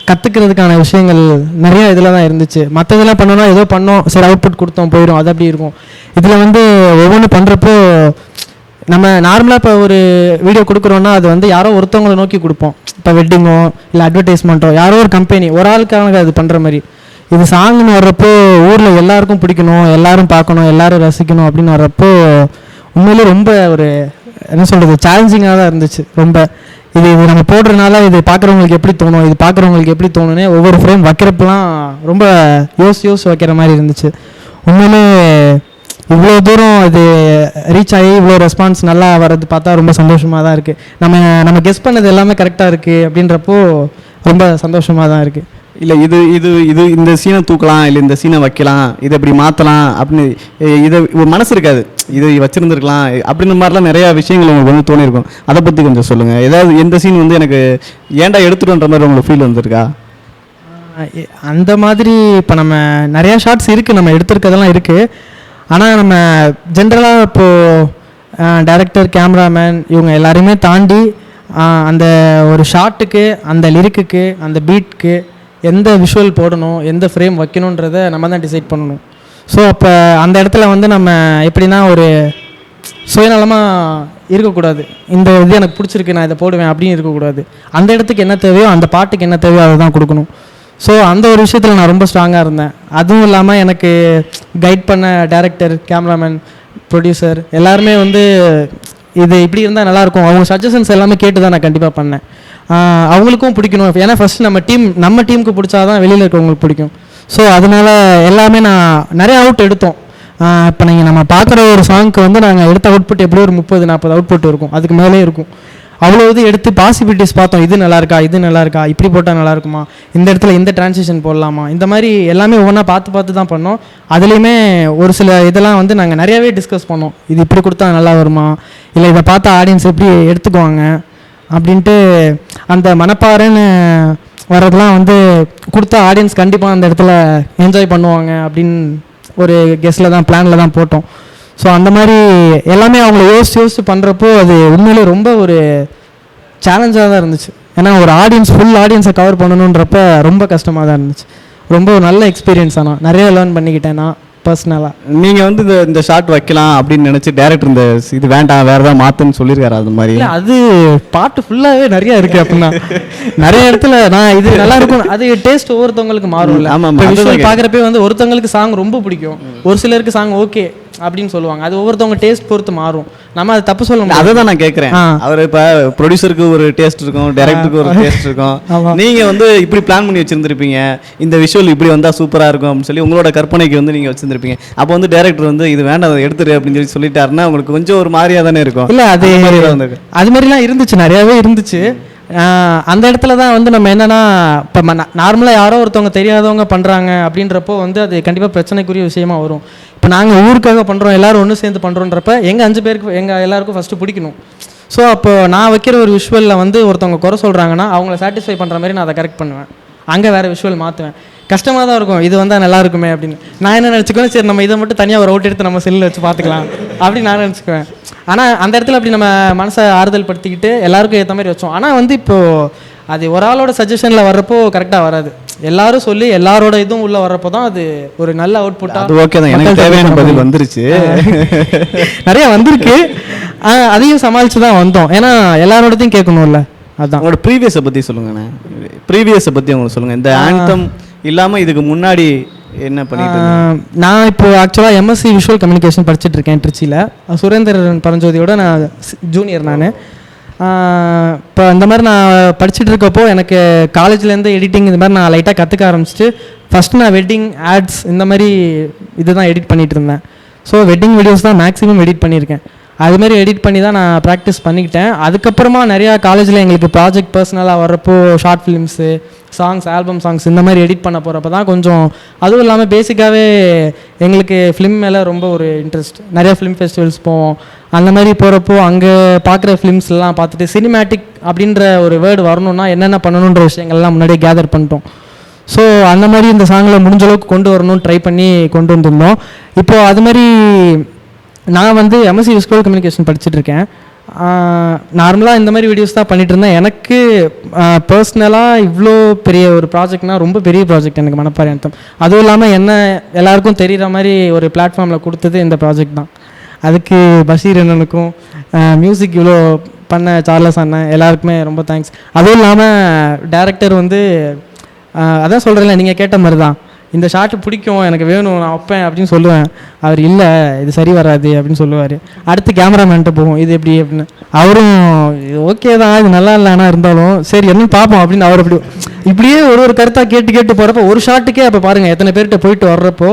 S6: கற்றுக்கிறதுக்கான விஷயங்கள் நிறைய இதில் தான் இருந்துச்சு. மற்ற இதெல்லாம் பண்ணோன்னா ஏதோ பண்ணோம், சரி அவுட்புட் கொடுத்தோம் போயிடும், அது அப்படி இருக்கும். இதில் வந்து ஒவ்வொன்று பண்ணுறப்போ நம்ம நார்மலாக இப்போ ஒரு வீடியோ கொடுக்குறோன்னா அது வந்து யாரோ ஒருத்தவங்களை நோக்கி கொடுப்போம். இப்போ வெட்டிங்கோ இல்லை அட்வர்டைஸ்மெண்ட்டோ யாரோ ஒரு கம்பெனி ஒரு ஆளுக்காக அது பண்ணுற மாதிரி. இது சாங்னு வர்றப்போ ஊரில் எல்லாருக்கும் பிடிக்கணும், எல்லாரும் பார்க்கணும், எல்லாரும் ரசிக்கணும் அப்படின்னு வர்றப்போ உண்மையிலே ரொம்ப ஒரு என்ன சொல்கிறது சேலஞ்சிங்காக தான் இருந்துச்சு. ரொம்ப இது நம்ம போடுறதுனால இது பார்க்குறவங்களுக்கு எப்படி தோணும், இது பார்க்குறவங்களுக்கு எப்படி தோணுன்னு ஒவ்வொரு ஃப்ரேம் வைக்கிறப்பெல்லாம் ரொம்ப யோசிச்சு வைக்கிற மாதிரி இருந்துச்சு. உண்மையிலே இவ்வளோ தூரம் இது ரீச் ஆகி இவ்வளோ ரெஸ்பான்ஸ் நல்லா வர்றது பார்த்தா ரொம்ப சந்தோஷமாக தான் இருக்குது. நம்ம கெஸ் பண்ணது எல்லாமே கரெக்டாக இருக்குது அப்படின்றப்போ ரொம்ப சந்தோஷமாக தான் இருக்குது.
S1: இல்லை இது இது இது இந்த சீனை தூக்கலாம், இல்லை இந்த சீனை வைக்கலாம், இதை இப்படி மாற்றலாம் அப்படின்னு இதை மனசு இருக்காது, இது வச்சுருந்துருக்கலாம் அப்படின்ற மாதிரிலாம் நிறையா விஷயங்கள் உங்களுக்கு வந்து தோணியிருக்கும். அதை பற்றி கொஞ்சம் சொல்லுங்கள். ஏதாவது எந்த சீன் வந்து எனக்கு ஏன்டா எடுத்துகிட்டுன்ற மாதிரி உங்களுக்கு ஃபீல் வந்திருக்கா?
S6: அந்த மாதிரி இப்போ நம்ம நிறையா ஷார்ட்ஸ் இருக்குது, நம்ம எடுத்துருக்கதெல்லாம் இருக்குது. ஆனால் நம்ம ஜென்ரலாக இப்போது டைரக்டர், கேமராமேன் இவங்க எல்லாரையுமே தாண்டி அந்த ஒரு ஷார்ட்டுக்கு, அந்த லிரிக்குக்கு, அந்த பீட்க்கு எந்த விஷுவல் போடணும், எந்த ஃப்ரேம் வைக்கணுன்றதை நம்ம தான் டிசைட் பண்ணணும். ஸோ அப்போ அந்த இடத்துல வந்து நம்ம எப்படின்னா ஒரு சுயநலமாக இருக்கக்கூடாது. இந்த இது எனக்கு பிடிச்சிருக்கு நான் இதை போடுவேன் அப்படின்னு இருக்கக்கூடாது. அந்த இடத்துக்கு என்ன தேவையோ, அந்த பாட்டுக்கு என்ன தேவையோ அதை தான் கொடுக்கணும். ஸோ அந்த ஒரு விஷயத்தில் நான் ரொம்ப ஸ்ட்ராங்காக இருந்தேன். அதுவும் இல்லாமல் எனக்கு கைட் பண்ண டைரக்டர், கேமராமேன், ப்ரொடியூசர் எல்லாருமே வந்து இது இப்படி இருந்தால் நல்லாயிருக்கும், அவங்க சஜஷன்ஸ் எல்லாமே கேட்டு தான் நான் கண்டிப்பாக பண்ணேன். அவங்களுக்கும் பிடிக்கணும். ஏன்னா ஃபஸ்ட்டு நம்ம டீமுக்கு பிடிச்சாதான் வெளியில் இருக்கவங்களுக்கு பிடிக்கும். ஸோ அதனால் எல்லாமே நான் நிறைய அவுட் எடுத்தோம். இப்போ நம்ம பார்க்குற ஒரு சாங்க்கு வந்து நாங்கள் எடுத்த அவுட்புட் எப்படியும் ஒரு 30-40 அவுட்புட் இருக்கும், அதுக்கு மேலே இருக்கும். அவ்வளோ இது எடுத்து பாசிபிலிட்டிஸ் பார்த்தோம். இது நல்லா இருக்கா, இப்படி போட்டால் நல்லா இருக்குமா, இந்த இடத்துல இந்த டிரான்சிஷன் போடலாமா, இந்த மாதிரி எல்லாமே ஒவ்வொன்றா பார்த்து தான் பண்ணோம். அதுலேயுமே ஒரு சில இதெல்லாம் வந்து நாங்கள் நிறையாவே டிஸ்கஸ் பண்ணோம். இது இப்படி கொடுத்தா நல்லா வருமா, இல்லை இதை பார்த்தா ஆடியன்ஸ் எப்படி எடுத்துக்குவாங்க அப்படின்ட்டு. அந்த மனப்பாறைன்னு வர்றதுலாம் வந்து கொடுத்தா ஆடியன்ஸ் கண்டிப்பாக அந்த இடத்துல என்ஜாய் பண்ணுவாங்க அப்படின்னு ஒரு பிளானில் தான் போட்டோம். ஸோ அந்த மாதிரி எல்லாமே அவங்கள யோசிச்சு பண்ணுறப்போ அது உண்மையிலே ரொம்ப ஒரு சேலஞ்சாக தான் இருந்துச்சு. ஏன்னா ஒரு ஃபுல் ஆடியன்ஸை கவர் பண்ணணுன்றப்ப ரொம்ப கஷ்டமாக தான் இருந்துச்சு. ரொம்ப ஒரு நல்ல எக்ஸ்பீரியன்ஸ். ஆனால் நிறைய லேர்ன் பண்ணிக்கிட்டேன் நான் பர்சனலாக.
S1: நீங்கள் வந்து இந்த ஷார்ட் வைக்கலாம் அப்படின்னு நினச்சி டேரக்டர் இந்த இது வேண்டாம் வேறு ஏதாவது மாற்றுன்னு சொல்லியிருக்காரு? அது மாதிரி
S6: இல்லை, அது பாட்டு ஃபுல்லாகவே நிறையா இருக்குது. அப்படின்னா நிறைய இடத்துல நான் இது நல்லா இருக்கும், அது டேஸ்ட் ஒவ்வொருத்தவங்களுக்கு மாறும். இல்லை விஷுவல் பார்க்குறப்பே வந்து ஒருத்தவங்களுக்கு சாங் ரொம்ப பிடிக்கும், ஒரு சிலருக்கு சாங் ஓகே அப்படின்னு சொல்லுவாங்க. அது ஒவ்வொருத்தவங்க டேஸ்ட் பொறுத்து மாறும். நம்ம அதை தப்பு சொல்ல முடியாது.
S1: அதை தான் நான் கேட்குறேன். அவர் இப்போ ப்ரொடியூசருக்கு ஒரு டேஸ்ட் இருக்கும், டைரக்டருக்கு ஒரு டேஸ்ட் இருக்கும். நீங்கள் வந்து இப்படி பிளான் பண்ணி வச்சுருந்துருப்பீங்க, இந்த விஷுவல் இப்படி வந்தால் சூப்பராக இருக்கும் அப்படின்னு சொல்லி உங்களோட கற்பனைக்கு வந்து நீங்கள் வச்சுருந்துருப்பீங்க. அப்போ வந்து டைரக்டர் வந்து இது வேண்டாம் அதை எடுத்துரு அப்படின்னு சொல்லி சொல்லிட்டாருன்னா உங்களுக்கு கொஞ்சம் ஒரு மாதிரியாக தானே இருக்கும்.
S6: இல்லை, அது மாதிரிலாம் இருந்துச்சு, நிறையாவே இருந்துச்சு. அந்த இடத்துல தான் வந்து நம்ம என்னென்னா இப்போ நார்மலாக யாரோ ஒருத்தவங்க தெரியாதவங்க பண்ணுறாங்க அப்படின்றப்போ வந்து அது கண்டிப்பாக பிரச்சனைக்குரிய விஷயமா வரும். இப்போ நாங்கள் ஊருக்காக பண்ணுறோம், எல்லோரும் ஒன்று சேர்ந்து பண்ணுறோன்றப்ப எங்கள் 5 பேருக்கு எல்லாருக்கும் ஃபஸ்ட்டு பிடிக்கணும். ஸோ அப்போ நான் வைக்கிற ஒரு விஷுவலில் வந்து ஒருத்தவங்க குறை சொல்கிறாங்கன்னா அவங்கள சாட்டிஸ்ஃபை பண்ணுற மாதிரி நான் அதை கரெக்ட் பண்ணுவேன். அங்கே வேறு விஷுவல் மாற்றுவேன். கஷ்டமாக தான் இருக்கும், இது வந்தால் நல்லா இருக்குமே அப்படின்னு. நான் என்ன நினச்சிக்குவேன், சரி நம்ம இதை மட்டும் தனியாக ஒரு அவுட் எடுத்து நம்ம செல்லில் வச்சு பார்த்துக்கலாம் அப்படின்னு நான் நினச்சிக்குவேன். ஆனால் அந்த இடத்துல அப்படி நம்ம மனசை ஆறுதல் படுத்திக்கிட்டு எல்லாருக்கும் ஏற்ற மாதிரி வச்சோம். ஆனால் வந்து இப்போது அது ஒரு ஆளோட சஜஷனில் வர்றப்போ கரெக்டாக வராது. எல்லாரும் சொல்லி எல்லாரோட இதுவும் உள்ளே வர்றப்போ தான் அது ஒரு நல்ல அவுட்புட்டாக.
S1: அது ஓகே தான், எனக்கு தேவையான பதில் வந்துருச்சு,
S6: நிறையா வந்திருக்கு. அதையும் சமாளித்து தான் வந்தோம். ஏன்னா எல்லாரோடதையும் கேட்கணும்ல. அதுதான்.
S1: உங்களோட ப்ரீவியஸை பற்றி சொல்லுங்கண்ணே. ப்ரீவியஸை பற்றி உங்களுக்கு சொல்லுங்கள். இந்த ஆந்தம் இல்லாமல் இதுக்கு முன்னாடி என்ன பண்ணிட்டு?
S6: நான் இப்போ ஆக்சுவலாக எம்எஸ்சி விஷுவல் கம்யூனிகேஷன் படிச்சுட்டு இருக்கேன் திருச்சியில். சுரேந்திரன் பரஞ்சோதியோட நான் ஜூனியர். நான் இப்போ இந்த மாதிரி நான் படிச்சுட்டு இருக்கப்போ எனக்கு காலேஜ்லேருந்து எடிட்டிங் இந்த மாதிரி நான் லைட்டாக கற்றுக்க ஆரம்பிச்சிட்டு ஃபஸ்ட்டு நான் வெட்டிங் ஆட்ஸ் இந்த மாதிரி இதுதான் எடிட் பண்ணிகிட்டு இருந்தேன். ஸோ வெட்டிங் வீடியோஸ் தான் மேக்ஸிமம் எடிட் பண்ணியிருக்கேன். அதுமாரி எடிட் பண்ணி தான் நான் ப்ராக்டிஸ் பண்ணிக்கிட்டேன். அதுக்கப்புறமா நிறையா காலேஜில் எங்களுக்கு ப்ராஜெக்ட் பர்சனலாக வர்றப்போ short films, songs, album songs இந்த மாதிரி எடிட் பண்ண போகிறப்ப தான் கொஞ்சம், அதுவும் இல்லாமல் பேசிக்காகவே எங்களுக்கு ஃபிலிம் மேலே ரொம்ப ஒரு இன்ட்ரெஸ்ட். நிறையா ஃபிலிம் ஃபெஸ்டிவல்ஸ் போவோம். அந்த மாதிரி போகிறப்போ அங்கே பார்க்குற ஃபிலிம்ஸ்லாம் பார்த்துட்டு சினிமேட்டிக் அப்படின்ற ஒரு வேர்டு வரணுன்னா என்னென்ன பண்ணணுன்ற விஷயங்கள்லாம் முன்னாடியே கேதர் பண்ணிட்டோம். ஸோ அந்த மாதிரி இந்த சாங்கில் முடிஞ்ச அளவுக்கு கொண்டு வரணும்னு ட்ரை பண்ணி கொண்டு வந்திருந்தோம். இப்போது அது மாதிரி நான் வந்து எம்எஸ்சி விஷுவல் கம்யூனிகேஷன் படிச்சுட்டு இருக்கேன். நார்மலாக இந்த மாதிரி வீடியோஸ் தான் பண்ணிகிட்டு இருந்தேன். எனக்கு பர்சனலாக இவ்வளோ பெரிய ஒரு ப்ராஜெக்ட்னால் ரொம்ப பெரிய ப்ராஜெக்ட் எனக்கு மணப்பாறை ஆந்தம். அதுவும் இல்லாமல் என்ன எல்லாருக்கும் தெரிகிற மாதிரி ஒரு பிளாட்ஃபார்மில் கொடுத்தது இந்த ப்ராஜெக்ட் தான். அதுக்கு பஷீர் அண்ணனுக்கும் மியூசிக் இவ்வளோ பண்ண சார்லஸ் அண்ணன் எல்லாருக்குமே ரொம்ப தேங்க்ஸ். அதுவும் இல்லாமல் டேரக்டர் வந்து அதான் சொல்கிறேன்ல, நீங்கள் கேட்ட மாதிரி தான், இந்த ஷாட்டு பிடிக்கும் எனக்கு வேணும் நான் வைப்பேன் அப்படின்னு சொல்லுவேன். அவர் இல்லை இது சரி வராது அப்படின்னு சொல்லுவார். அடுத்து கேமராமேன்ட்ட போவோம் இது எப்படி அப்படின்னு, அவரும் ஓகே தான் இது நல்லா இல்லைனா இருந்தாலும் சரி என்னன்னு பார்ப்போம் அப்படின்னு அவர் இப்படியே ஒரு கருத்தாக கேட்டு போகிறப்ப ஒரு ஷாட்டுக்கே அப்போ பாருங்கள் எத்தனை பேர்கிட்ட போயிட்டு வர்றப்போ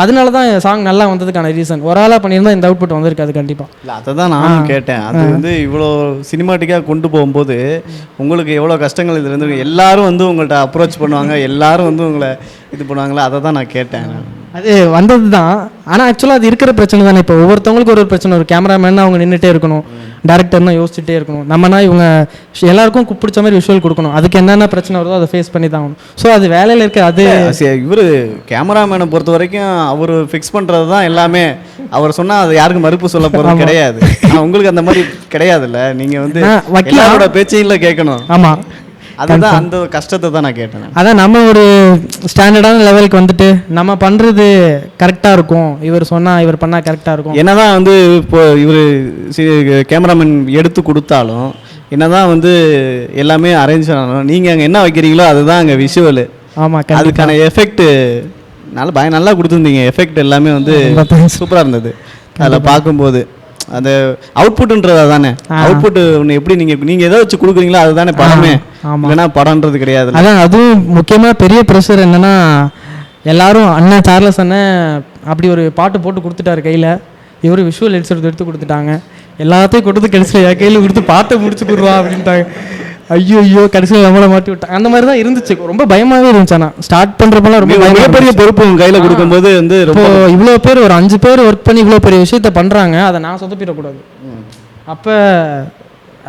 S6: அதனால தான் சாங் நல்லா வந்ததுக்கான ரீசன். ஒரு ஆளாக பண்ணியிருந்தால் இந்த அவுட்புட் வந்திருக்காது கண்டிப்பாக.
S1: இல்லை அதை தான் நானும் கேட்டேன். அது வந்து இவ்வளோ சினிமாட்டிக்காக கொண்டு போகும்போது உங்களுக்கு எவ்வளோ கஷ்டங்கள் இதில் இருந்து எல்லாரும் வந்து உங்கள்கிட்ட அப்ரோச் பண்ணுவாங்க, எல்லாரும் வந்து உங்களை இது பண்ணுவாங்களா, அதை தான் நான் கேட்டேன்.
S6: அது வந்தது தான். ஆனால் ஆக்சுவலாக அது இருக்கிற பிரச்சனை தானே. இப்போ ஒவ்வொருத்தவங்களுக்கு ஒரு பிரச்சனை. ஒரு கேமராமேன் அவங்க நின்றுட்டே இருக்கணும், டேரக்டர்னா யோசிச்சுட்டே இருக்கணும், நம்மனா இவங்க எல்லாருக்கும் பிடிச்ச மாதிரி விஷுவல் கொடுக்கணும். அதுக்கு என்னென்ன பிரச்சனை வருதோ அதை ஃபேஸ் பண்ணி தான் ஆகணும். ஸோ அது வேலையில் இருக்க அது
S1: இவர் கேமராமேனை பொறுத்த வரைக்கும் அவர் ஃபிக்ஸ் பண்ணுறது தான் எல்லாமே. அவர் சொன்னால் அது யாருக்கும் மறுப்பு சொல்ல போகிறது கிடையாது. உங்களுக்கு அந்த மாதிரி கிடையாதுல்ல, நீங்கள் வந்து வக்கீலோட பேச்சையில் கேட்கணும்.
S6: ஆமாம்,
S1: அதுதான் அந்த கஷ்டத்தை தான் நான் கேட்டேன்.
S6: அதான் நம்ம ஒரு ஸ்டாண்டர்டான லெவலுக்கு வந்துட்டு நம்ம பண்ணுறது கரெக்டாக இருக்கும், இவர் சொன்னால் இவர் பண்ணால் கரெக்டாக இருக்கும்.
S1: என்னதான் வந்து இப்போ இவர் கேமராமேன் எடுத்து கொடுத்தாலும் என்னதான் வந்து எல்லாமே அரேஞ்ச் பண்ணணும், நீங்கள் அங்கே என்ன வைக்கிறீங்களோ அதுதான் அங்கே விஷுவலு.
S6: ஆமாம்,
S1: அதுக்கான எஃபெக்ட் நல்லா கொடுத்துருந்தீங்க. எஃபெக்ட் எல்லாமே வந்து சூப்பராக இருந்தது. அதில் பார்க்கும்போது அந்த அவுட்புட்ன்றது தானே, அவுட்புட் ஒன்று எப்படி நீங்கள் எதை வச்சு கொடுக்குறீங்களோ அதுதானே படமே. இல்லைன்னா படம்ன்றது கிடையாது.
S6: அதான் அதுவும் முக்கியமாக பெரிய ப்ரெஷர் என்னென்னா, எல்லாரும் அண்ணன் சார்லஸ் அண்ணன் அப்படி ஒரு பாட்டு போட்டு கொடுத்துட்டாரு கையில், இவர் விஷுவல் எடுத்து கொடுத்துட்டாங்க. எல்லாத்தையும் கொடுத்து கடைசியில் என் கையில் கொடுத்து பாட்டை முடிச்சு கொடுவா அப்படின்ட்டாங்க. ஐயோ கடைசியில் நம்மளை மாட்டி விட்டாங்க. அந்த மாதிரி தான் இருந்துச்சு. ரொம்ப பயமாகவே இருந்துச்சு. ஆனால் ஸ்டார்ட் பண்ணுறப்பெல்லாம் ரொம்ப
S1: மிகப்பெரிய பொறுப்பு உங்கள் கையில் கொடுக்கும்போது வந்து
S6: இப்போ இவ்வளோ பேர் ஒரு 5 பேர் ஒர்க் பண்ணி இவ்வளோ பெரிய விஷயத்த பண்ணுறாங்க, அதை நான் சொதப்பிடக்கூடாது. அப்போ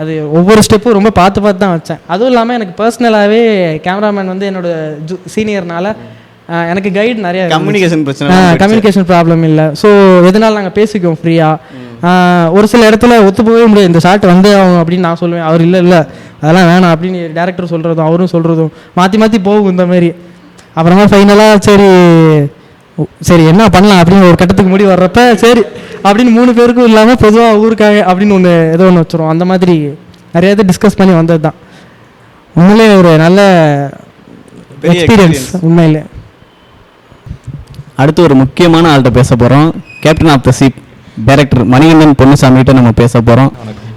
S6: அது ஒவ்வொரு ஸ்டெப்பும் ரொம்ப பார்த்து தான் வச்சேன். அதுவும் இல்லாமல் எனக்கு பர்சனலாகவே கேமராமேன் வந்து என்னோட சீனியர்னால எனக்கு கைடு நிறைய கம்யூனிகேஷன் ப்ராப்ளம் இல்லை. ஸோ எதனால நாங்கள் பேசிக்குவோம் ஃப்ரீயாக. ஒரு சில இடத்துல ஒத்து போகவே முடியாது, இந்த ஷாட் வந்து ஆகும் அப்படின்னு நான் சொல்லுவேன். அவர் இல்லை அதெல்லாம் வேணாம் அப்படின்னு டேரக்டர் சொல்கிறதும் அவரும் சொல்கிறதும் மாற்றி போகும் இந்த மாதிரி. அப்புறமா ஃபைனலாக சரி என்ன பண்ணலாம் அப்படின்னு ஒரு கட்டத்துக்கு முடிவு வர்றப்ப சரி அப்படின்னு 3 பேருக்கும் இல்லாமல் பொதுவாக ஊருக்காக அப்படின்னு ஏதோ ஒன்று வச்சுருவோம். அந்த மாதிரி நிறைய இது டிஸ்கஸ் பண்ணி வந்தது தான். உண்மையிலே ஒரு நல்ல எக்ஸ்பீரியன்ஸ் உண்மையிலே.
S1: அடுத்து ஒரு முக்கியமான ஆள்கிட்ட பேச போகிறோம். Captain of the ship director Manikandan பொன்னுசாமிகிட்ட நம்ம பேச போகிறோம்.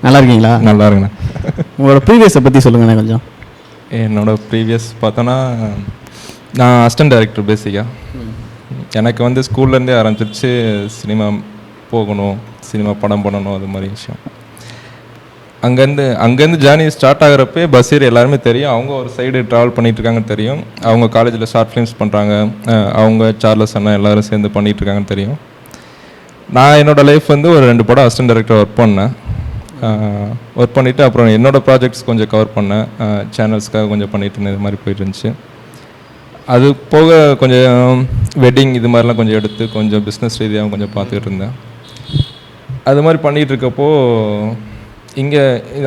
S1: நல்லா இருக்கீங்களா?
S7: நல்லா இருக்குண்ணா.
S1: உங்களோட ப்ரீவியஸை பற்றி சொல்லுங்கண்ணே கொஞ்சம்.
S7: என்னோட ப்ரீவியஸ் பார்த்தோன்னா நான் அசிஸ்டன்ட் டைரக்டர் பேசிக்காக. எனக்கு வந்து ஸ்கூல்லேருந்தே ஆரம்பிச்சிருச்சு சினிமா போகணும், சினிமா படம் பண்ணணும், அது மாதிரி விஷயம். அங்கேருந்து ஜேர்னி ஸ்டார்ட் ஆகிறப்பே பஷீர் எல்லாருமே தெரியும். அவங்க ஒரு சைடு ட்ராவல் பண்ணிகிட்ருக்காங்கன்னு தெரியும். அவங்க காலேஜில் ஷார்ட் ஃபிலிம்ஸ் பண்ணுறாங்க, அவங்க சார்லஸ் அண்ணா எல்லோரும் சேர்ந்து பண்ணிகிட்ருக்காங்கன்னு தெரியும். நான் என்னோடய லைஃப் வந்து ஒரு 2 படம் அசிஸ்டன்ட் டைரக்டர் ஒர்க் பண்ணேன். ஒர்க் பண்ணிவிட்டு அப்புறம் என்னோடய ப்ராஜெக்ட்ஸ் கொஞ்சம் கவர் பண்ணேன், சேனல்ஸ்க்காக கொஞ்சம் பண்ணிட்டு இருந்தேன். இது மாதிரி போயிட்டு இருந்துச்சு. அது போக கொஞ்சம் வெட்டிங் இது மாதிரிலாம் கொஞ்சம் எடுத்து கொஞ்சம் பிஸ்னஸ் ரீதியாக கொஞ்சம் பார்த்துக்கிட்டு இருந்தேன். அது மாதிரி பண்ணிகிட்டு இருக்கப்போ இங்கே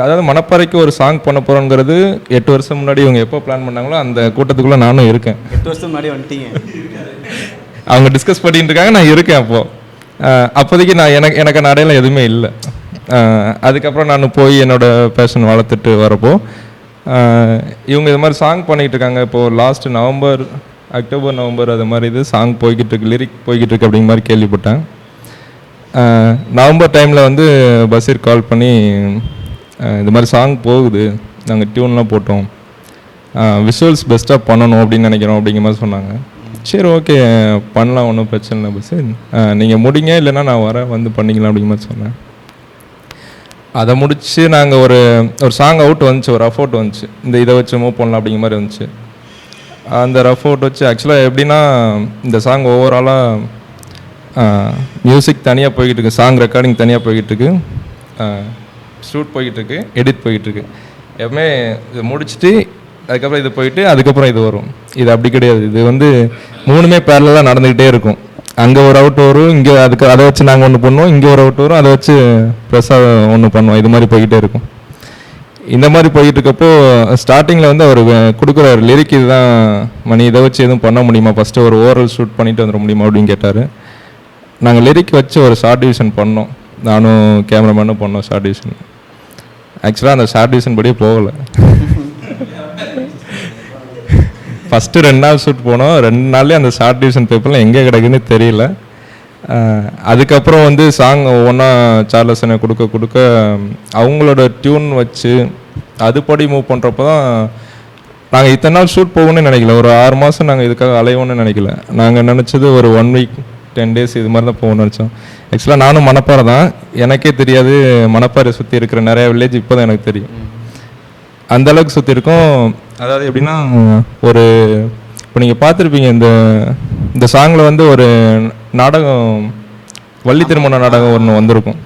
S7: அதாவது மணப்பாறைக்கு ஒரு சாங் பண்ண போகிறோங்கிறது 8 வருஷம் முன்னாடி இவங்க எப்போ பிளான் பண்ணாங்களோ அந்த கூட்டத்துக்குள்ளே நானும் இருக்கேன்.
S1: 8 வருஷம் முன்னாடி வந்துட்டீங்க.
S7: அவங்க டிஸ்கஸ் பண்ணிட்டு இருக்காங்க, நான் இருக்கேன். அப்போதைக்கு நான் எனக்கு அடையாளம் எதுவுமே இல்லை. அதுக்கப்புறம் நான் போய் என்னோடய பேஷன் வளர்த்துட்டு வரப்போ இவங்க இது மாதிரி சாங் பண்ணிகிட்டு இருக்காங்க. இப்போது லாஸ்ட்டு அக்டோபர் நவம்பர் அது மாதிரி இது சாங் போய்கிட்டு இருக்கு, லிரிக் போய்கிட்டு இருக்கு அப்படிங்கிற மாதிரி கேள்விப்பட்டேன். நவம்பர் டைமில் வந்து பஷீர் கால் பண்ணி இது மாதிரி சாங் போகுது, நாங்கள் டியூன்லாம் போட்டோம், விஷுவல்ஸ் பெஸ்ட்டாக பண்ணணும் அப்படின்னு நினைக்கிறோம் அப்படிங்கிற மாதிரி சொன்னாங்க. சரி ஓகே பண்ணலாம், ஒன்றும் பிரச்சனை இல்லை பஷீர், நீங்கள் முடிங்க இல்லைன்னா நான் வந்து பண்ணிக்கலாம் அப்படிங்கிற மாதிரி சொன்னேன். அதை முடித்து நாங்கள் ஒரு சாங் அவுட் வந்துச்சு, ஒரு ரஃப் அவுட் வந்துச்சு, இதை வச்சு மூவ் பண்ணலாம் அப்படிங்கிற மாதிரி வந்துச்சு. அந்த ரஃப் அவுட் வச்சு ஆக்சுவலாக எப்படின்னா இந்த சாங் ஓவராலாக மியூசிக் தனியாக போய்கிட்டு இருக்கு, சாங் ரெக்கார்டிங் தனியாக போய்கிட்டு இருக்கு, ஷூட் போய்கிட்டு இருக்கு, எடிட் போய்கிட்டு இருக்கு. எப்பவுமே இதை முடிச்சுட்டு அதுக்கப்புறம் இது போயிட்டு அதுக்கப்புறம் இது வரும். இது அப்படி கிடையாது. இது வந்து 3மே பேரலாக நடந்துக்கிட்டே இருக்கும். அங்கே ஒரு அவுட் வரும், இங்கே அதுக்கு அதை வச்சு நாங்கள் ஒன்று பண்ணுவோம், இங்கே ஒரு அவுட் வரும், அதை வச்சு ப்ரெஸ்ஸாக ஒன்று பண்ணுவோம். இது மாதிரி போய்கிட்டே இருக்கும். இந்த மாதிரி போயிட்டு இருக்கப்போ ஸ்டார்டிங்கில் வந்து அவர் கொடுக்குற ஒரு லிரிக் இதுதான் மணி, இதை வச்சு எதுவும் பண்ண முடியுமா, ஃபஸ்ட்டு ஒரு ஓரல் ஷூட் பண்ணிட்டு வந்துட முடியுமா அப்படின்னு கேட்டார். நாங்கள் லிரிக் வச்சு ஒரு ஷார்ட் டிவிஷன் பண்ணோம், நானும் கேமராமேனும் பண்ணோம் ஷார்ட் டிவிஷன். ஆக்சுவலாக அந்த ஷார்ட் டிவிஷன் படியே போகலை. ஃபஸ்ட்டு 2 நாள் ஷூட் போனோம், 2 நாள்லேயே அந்த ஷார்ட் டிவிஷன் பேப்பர்லாம் எங்கே கிடக்குன்னு தெரியல. அதுக்கப்புறம் வந்து சாங் ஒவ்வொன்றா சார்லஸனை கொடுக்க அவங்களோட டியூன் வச்சு அதுபடி மூவ் பண்ணுறப்போ தான் நாங்கள் இத்தனை நாள் ஷூட் போகணும்னு நினைக்கல. ஒரு 6 மாதம் நாங்கள் இதுக்காக அலைவோன்னு நினைக்கல. நாங்கள் நினச்சது ஒரு 1 வீக் 10 days இது மாதிரி தான் போகணும்னு நினச்சோம். ஆக்சுவலாக நானும் மணப்பாறை தான், எனக்கே தெரியாது மணப்பாறை சுற்றி இருக்கிற நிறையா வில்லேஜ் இப்போ தான் எனக்கு தெரியும். அந்தளவுக்கு சுற்றி இருக்கோம். அதாவது எப்படின்னா ஒரு இப்போ நீங்கள் பார்த்துருப்பீங்க இந்த சாங்கில் வந்து ஒரு நாடகம், வள்ளி திருமண நாடகம் ஒன்று வந்திருக்கும்.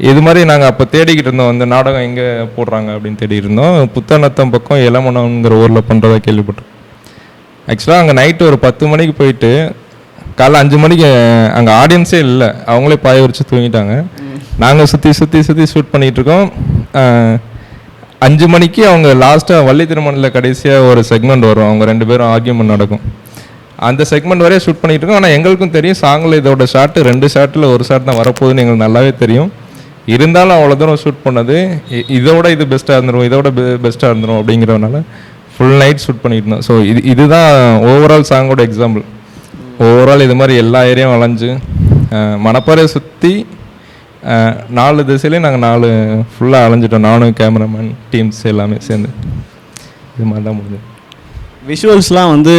S7: இது மாதிரி நாங்கள் அப்போ தேடிக்கிட்டு இருந்தோம், அந்த நாடகம் எங்கே போடுறாங்க அப்படின்னு தேடிக்கிட்டு இருந்தோம். புத்தநத்தம் பக்கம் இளமனங்கிற ஊரில் பண்ணுறதா கேள்விப்பட்டோம். ஆக்சுவலாக அங்கே நைட்டு ஒரு 10 மணிக்கு போயிட்டு காலைல 5 மணிக்கு அங்கே ஆடியன்ஸே இல்லை, அவங்களே பாய வச்சு தூங்கிட்டாங்க. நாங்கள் சுற்றி ஷூட் பண்ணிகிட்டு இருக்கோம். 5 மணிக்கு அவங்க லாஸ்ட்டாக வள்ளி திருமணில் கடைசியாக ஒரு செக்மெண்ட் வரும், அவங்க 2 பேரும் ஆர்கியூமெண்ட் நடக்கும். அந்த செக்மெண்ட் வரையே ஷூட் பண்ணிகிட்டு இருக்கோம். ஆனால் எங்களுக்கும் தெரியும் சாங்கில் இதோட ஷாட்டு 2 ஷாட்டில் 1 ஷாட் தான் வரப்போகுதுன்னு எங்களுக்கு நல்லாவே தெரியும். இருந்தாலும் அவ்வளோ தூரம் ஷூட் பண்ணது இதோட இது பெஸ்ட்டாக இருந்துடும், இதோட பெஸ்ட்டாக இருந்துடும் அப்படிங்கிறதுனால ஃபுல் நைட் ஷூட் பண்ணிட்டு இருந்தோம். ஸோ இதுதான் ஓவரால் சாங்கோட எக்ஸாம்பிள். ஓவரால் இது மாதிரி எல்லா ஏரியாவும் அலைஞ்சு மணப்பாறையை சுற்றி 4 திசையிலையும் நாங்கள் 4 ஃபுல்லாக அலைஞ்சிட்டோம். நானும் கேமராமேன் டீம்ஸ் எல்லாமே சேர்ந்து இது மாதிரி தான் முடிஞ்சது.
S1: விஷுவல்ஸ்லாம் வந்து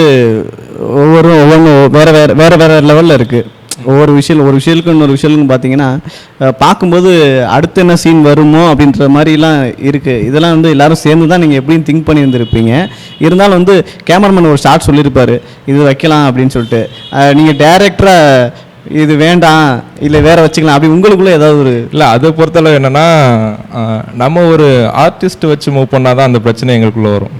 S1: ஒவ்வொன்று வேறு லெவலில் இருக்குது. ஒரு விஷயலுக்கு இன்னொரு விஷயலுக்கும் பார்த்தீங்கன்னா பார்க்கும்போது அடுத்து என்ன சீன் வருமோ அப்படின்ற மாதிரிலாம் இருக்குது. இதெல்லாம் வந்து எல்லோரும் சேர்ந்து தான் நீங்கள் எப்படின்னு திங்க் பண்ணியிருந்துருப்பீங்க. இருந்தாலும் வந்து கேமராமேன் ஒரு ஷார்ட் சொல்லியிருப்பார், இது வைக்கலாம் அப்படின்னு சொல்லிட்டு. நீங்கள் டேரக்டராக இது வேண்டாம் இல்லை வேறு வச்சுக்கலாம் அப்படி உங்களுக்குள்ளே ஏதாவது ஒரு
S7: இல்லை, அதை பொறுத்தளவு என்னென்னா நம்ம ஒரு ஆர்டிஸ்ட் வச்சு மூவ் பண்ணால் தான் அந்த பிரச்சனை எங்களுக்குள்ளே வரும்.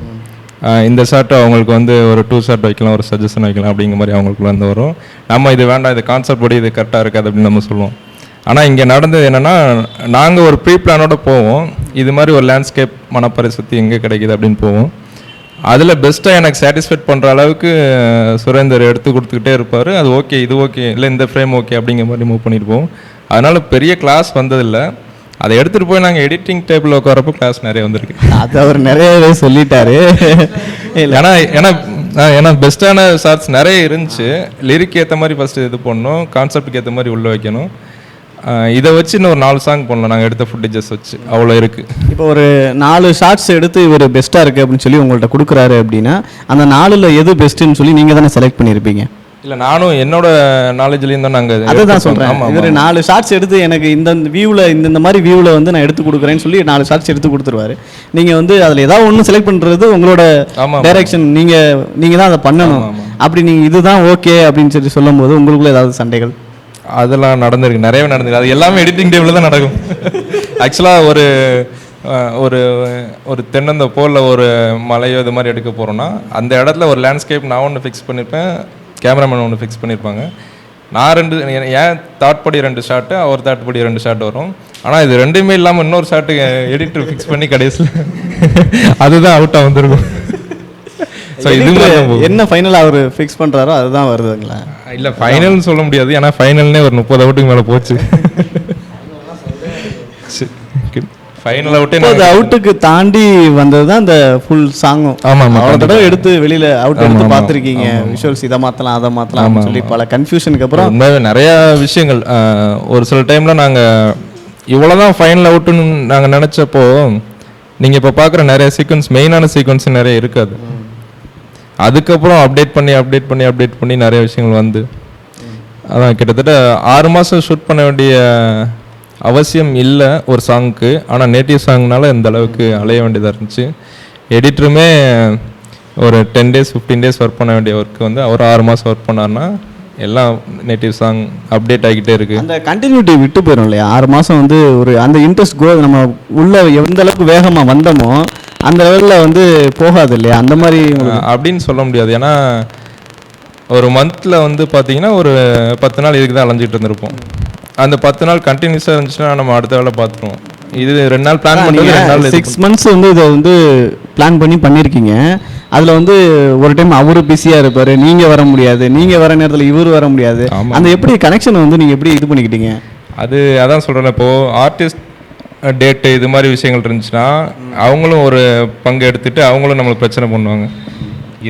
S7: இந்த ஷார்ட்டை அவங்களுக்கு வந்து ஒரு 2 ஷார்ட் வைக்கலாம், ஒரு சஜஷன் வைக்கலாம் அப்படிங்கிற மாதிரி அவங்களுக்குள்ள வந்து வரும். நம்ம இது வேண்டாம், இது கான்செப்ட் படி இது கரெக்டாக இருக்காது அப்படின்னு நம்ம சொல்லுவோம். ஆனால் இங்கே நடந்தது என்னென்னா நாங்கள் ஒரு ப்ரீ பிளானோட போவோம். இது மாதிரி ஒரு லேண்ட்ஸ்கேப் மணப்பாறை சுற்றி எங்கே கிடைக்கிது அப்படின்னு போவோம். அதில் பெஸ்ட்டாக எனக்கு சாட்டிஸ்ஃபைட் பண்ணுற அளவுக்கு சுரேந்தர் எடுத்து கொடுத்துக்கிட்டே இருப்பார். அது ஓகே, இது ஓகே, இல்லை இந்த ஃப்ரேம் ஓகே அப்படிங்கிற மாதிரி மூவ் பண்ணிட்டு போவோம். அதனால் பெரிய கிளாஸ் வந்ததில்லை. அதை எடுத்துகிட்டு போய் நாங்கள் எடிட்டிங் டேபிளில் உட்காரப்போ கிளாஸ் நிறைய வந்திருக்கு.
S1: அது அவர் நிறையவே சொல்லிட்டாரு.
S7: ஏன்னா பெஸ்ட்டான ஷார்ட்ஸ் நிறைய இருந்துச்சு. லிரிக் ஏற்ற மாதிரி ஃபஸ்ட்டு இது பண்ணணும், கான்செப்டுக்கு ஏற்ற மாதிரி உள்ளே வைக்கணும். இதை வச்சு இன்னும் ஒரு 4 சாங் பண்ணலாம் நாங்கள் எடுத்த ஃபுட்டேஜஸ் வச்சு. அவ்வளோ இருக்குது.
S1: இப்போ ஒரு 4 ஷார்ட்ஸ் எடுத்து இவர் பெஸ்ட்டாக இருக்குது அப்படின்னு சொல்லி உங்கள்கிட்ட கொடுக்குறாரு அப்படின்னா அந்த 4ல் எது பெஸ்ட்டுன்னு சொல்லி நீங்கள் தானே செலக்ட் பண்ணியிருப்பீங்க?
S7: இல்லை, நானும் என்னோட நாலேஜ்லேயும் தான் நாங்கள்
S1: அதை தான் சொல்கிறேன். இவர் 4 ஷார்ட்ஸ் எடுத்து எனக்கு இந்த வியூவில் இந்த மாதிரி வியூவில் வந்து நான் எடுத்து கொடுக்குறேன்னு சொல்லி 4 ஷார்ட்ஸ் எடுத்து கொடுத்துருவாரு. நீங்கள் வந்து அதில் ஏதாவது ஒன்று செலக்ட் பண்ணுறது உங்களோட டைரக்ஷன், நீங்கள் தான் அதை பண்ணணும். அப்படி நீங்கள் இதுதான் ஓகே அப்படின்னு சொல்லி சொல்லும் போது உங்களுக்குள்ள ஏதாவது சண்டைகள்
S7: அதெல்லாம் நடந்திருக்கு, நிறையவே நடந்திருக்கு. அது எல்லாமே எடிட்டிங் டேபிளில் தான் நடக்கும். ஆக்சுவலாக ஒரு ஒரு தென்னந்தோப்போ இல்லை ஒரு மலையோ இது மாதிரி எடுக்க போகிறோன்னா அந்த இடத்துல ஒரு லேண்ட்ஸ்கேப் நான் ஒன்று ஃபிக்ஸ் பண்ணியிருப்பேன், கேமராமேன் ஒன்று ஃபிக்ஸ் பண்ணியிருப்பாங்க. நான் ஏன் தாட் படி 2 ஷாட்டு, அவர் தாட் படி 2 ஷாட் வரும். ஆனால் இது ரெண்டுமே இல்லாமல் இன்னொரு ஷாட்டு எடிட்டர் ஃபிக்ஸ் பண்ணி கடைசியில் அதுதான் அவுட்டாக வந்துருக்கும். ஸோ இது
S1: என்ன ஃபைனலாக அவர் ஃபிக்ஸ் பண்ணுறாரோ அதுதான் வருதுங்களா?
S7: இல்லை, ஃபைனல்னு சொல்ல முடியாது. ஏன்னா ஃபைனல்னே ஒரு 30 அவுட்டுக்கு மேலே போச்சு. ஃபைனல்
S1: அவுட்டுக்கு தாண்டி வந்தது தான் இந்த ஃபுல் சாங்கும்.
S7: ஆமாம்,
S1: அவ்வளோ தடவை எடுத்து வெளியில் அவுட் எடுத்து பார்த்துருக்கீங்க. விஷுவல்ஸ் இதை மாற்றலாம் அதை மாற்றலாம் சொல்லி பல கன்ஃபியூஷனுக்கு அப்புறம்
S7: உண்மையாகவே நிறையா விஷயங்கள். ஒரு சில டைமில் நாங்கள் இவ்வளோதான் ஃபைனல் அவுட்டுன்னு நாங்கள் நினச்சப்போ நீங்கள் இப்போ பார்க்குற நிறைய சீக்வன்ஸ், மெயினான சீக்வன்ஸ் நிறைய இருக்காது. அதுக்கப்புறம் அப்டேட் பண்ணி நிறைய விஷயங்கள் வந்து அதான் கிட்டத்தட்ட 6 மாதம் ஷூட் பண்ண வேண்டிய அவசியம் இல்லை ஒரு சாங்க்கு. ஆனால் நேட்டிவ் சாங்னால இந்த அளவுக்கு அலைய வேண்டியதாக இருந்துச்சு. எடிட்டருமே ஒரு 10 days 15 days ஒர்க் பண்ண வேண்டிய ஒர்க்கு வந்து அவர் 6 மாதம் ஒர்க் பண்ணார்னா எல்லாம் நேட்டிவ் சாங் அப்டேட் ஆகிக்கிட்டே இருக்குது.
S1: அந்த கண்டினியூட்டி விட்டு போயிடும் இல்லையா? 6 மாதம் வந்து ஒரு அந்த இன்ட்ரெஸ்ட் நம்ம உள்ள எந்த அளவுக்கு வேகமாக வந்தோமோ அந்த லெவலில் வந்து போகாது இல்லையா? அந்த மாதிரி
S7: அப்படின்னு சொல்ல முடியாது. ஏன்னா ஒரு மந்தில் வந்து பார்த்தீங்கன்னா ஒரு 10 நாள் இதுக்கு தான் அலைஞ்சிட்டு இருந்திருப்போம். அந்த 10 நாள் கண்டினியூஸாக இருந்துச்சுன்னா நம்ம அடுத்த வேலை பார்த்துருவோம். இது 2 நாள் பிளான் பண்ணி 2 நாள்
S1: 6 months வந்து இதை வந்து பிளான் பண்ணியிருக்கீங்க. அதில் வந்து ஒரு டைம் அவரு பிஸியாக இருப்பார், நீங்கள் வர முடியாது, நீங்கள் வர நேரத்தில் இவர் வர முடியாது. அந்த எப்படி கனெக்ஷன் வந்து நீங்கள் எப்படி இது பண்ணிக்கிட்டீங்க?
S7: அதான் சொல்கிறேன். இப்போது ஆர்டிஸ்ட் டேட்டு இது மாதிரி விஷயங்கள் இருந்துச்சுன்னா அவங்களும் ஒரு பங்கு எடுத்துகிட்டு அவங்களும் நம்மளுக்கு பிரச்சனை பண்ணுவாங்க.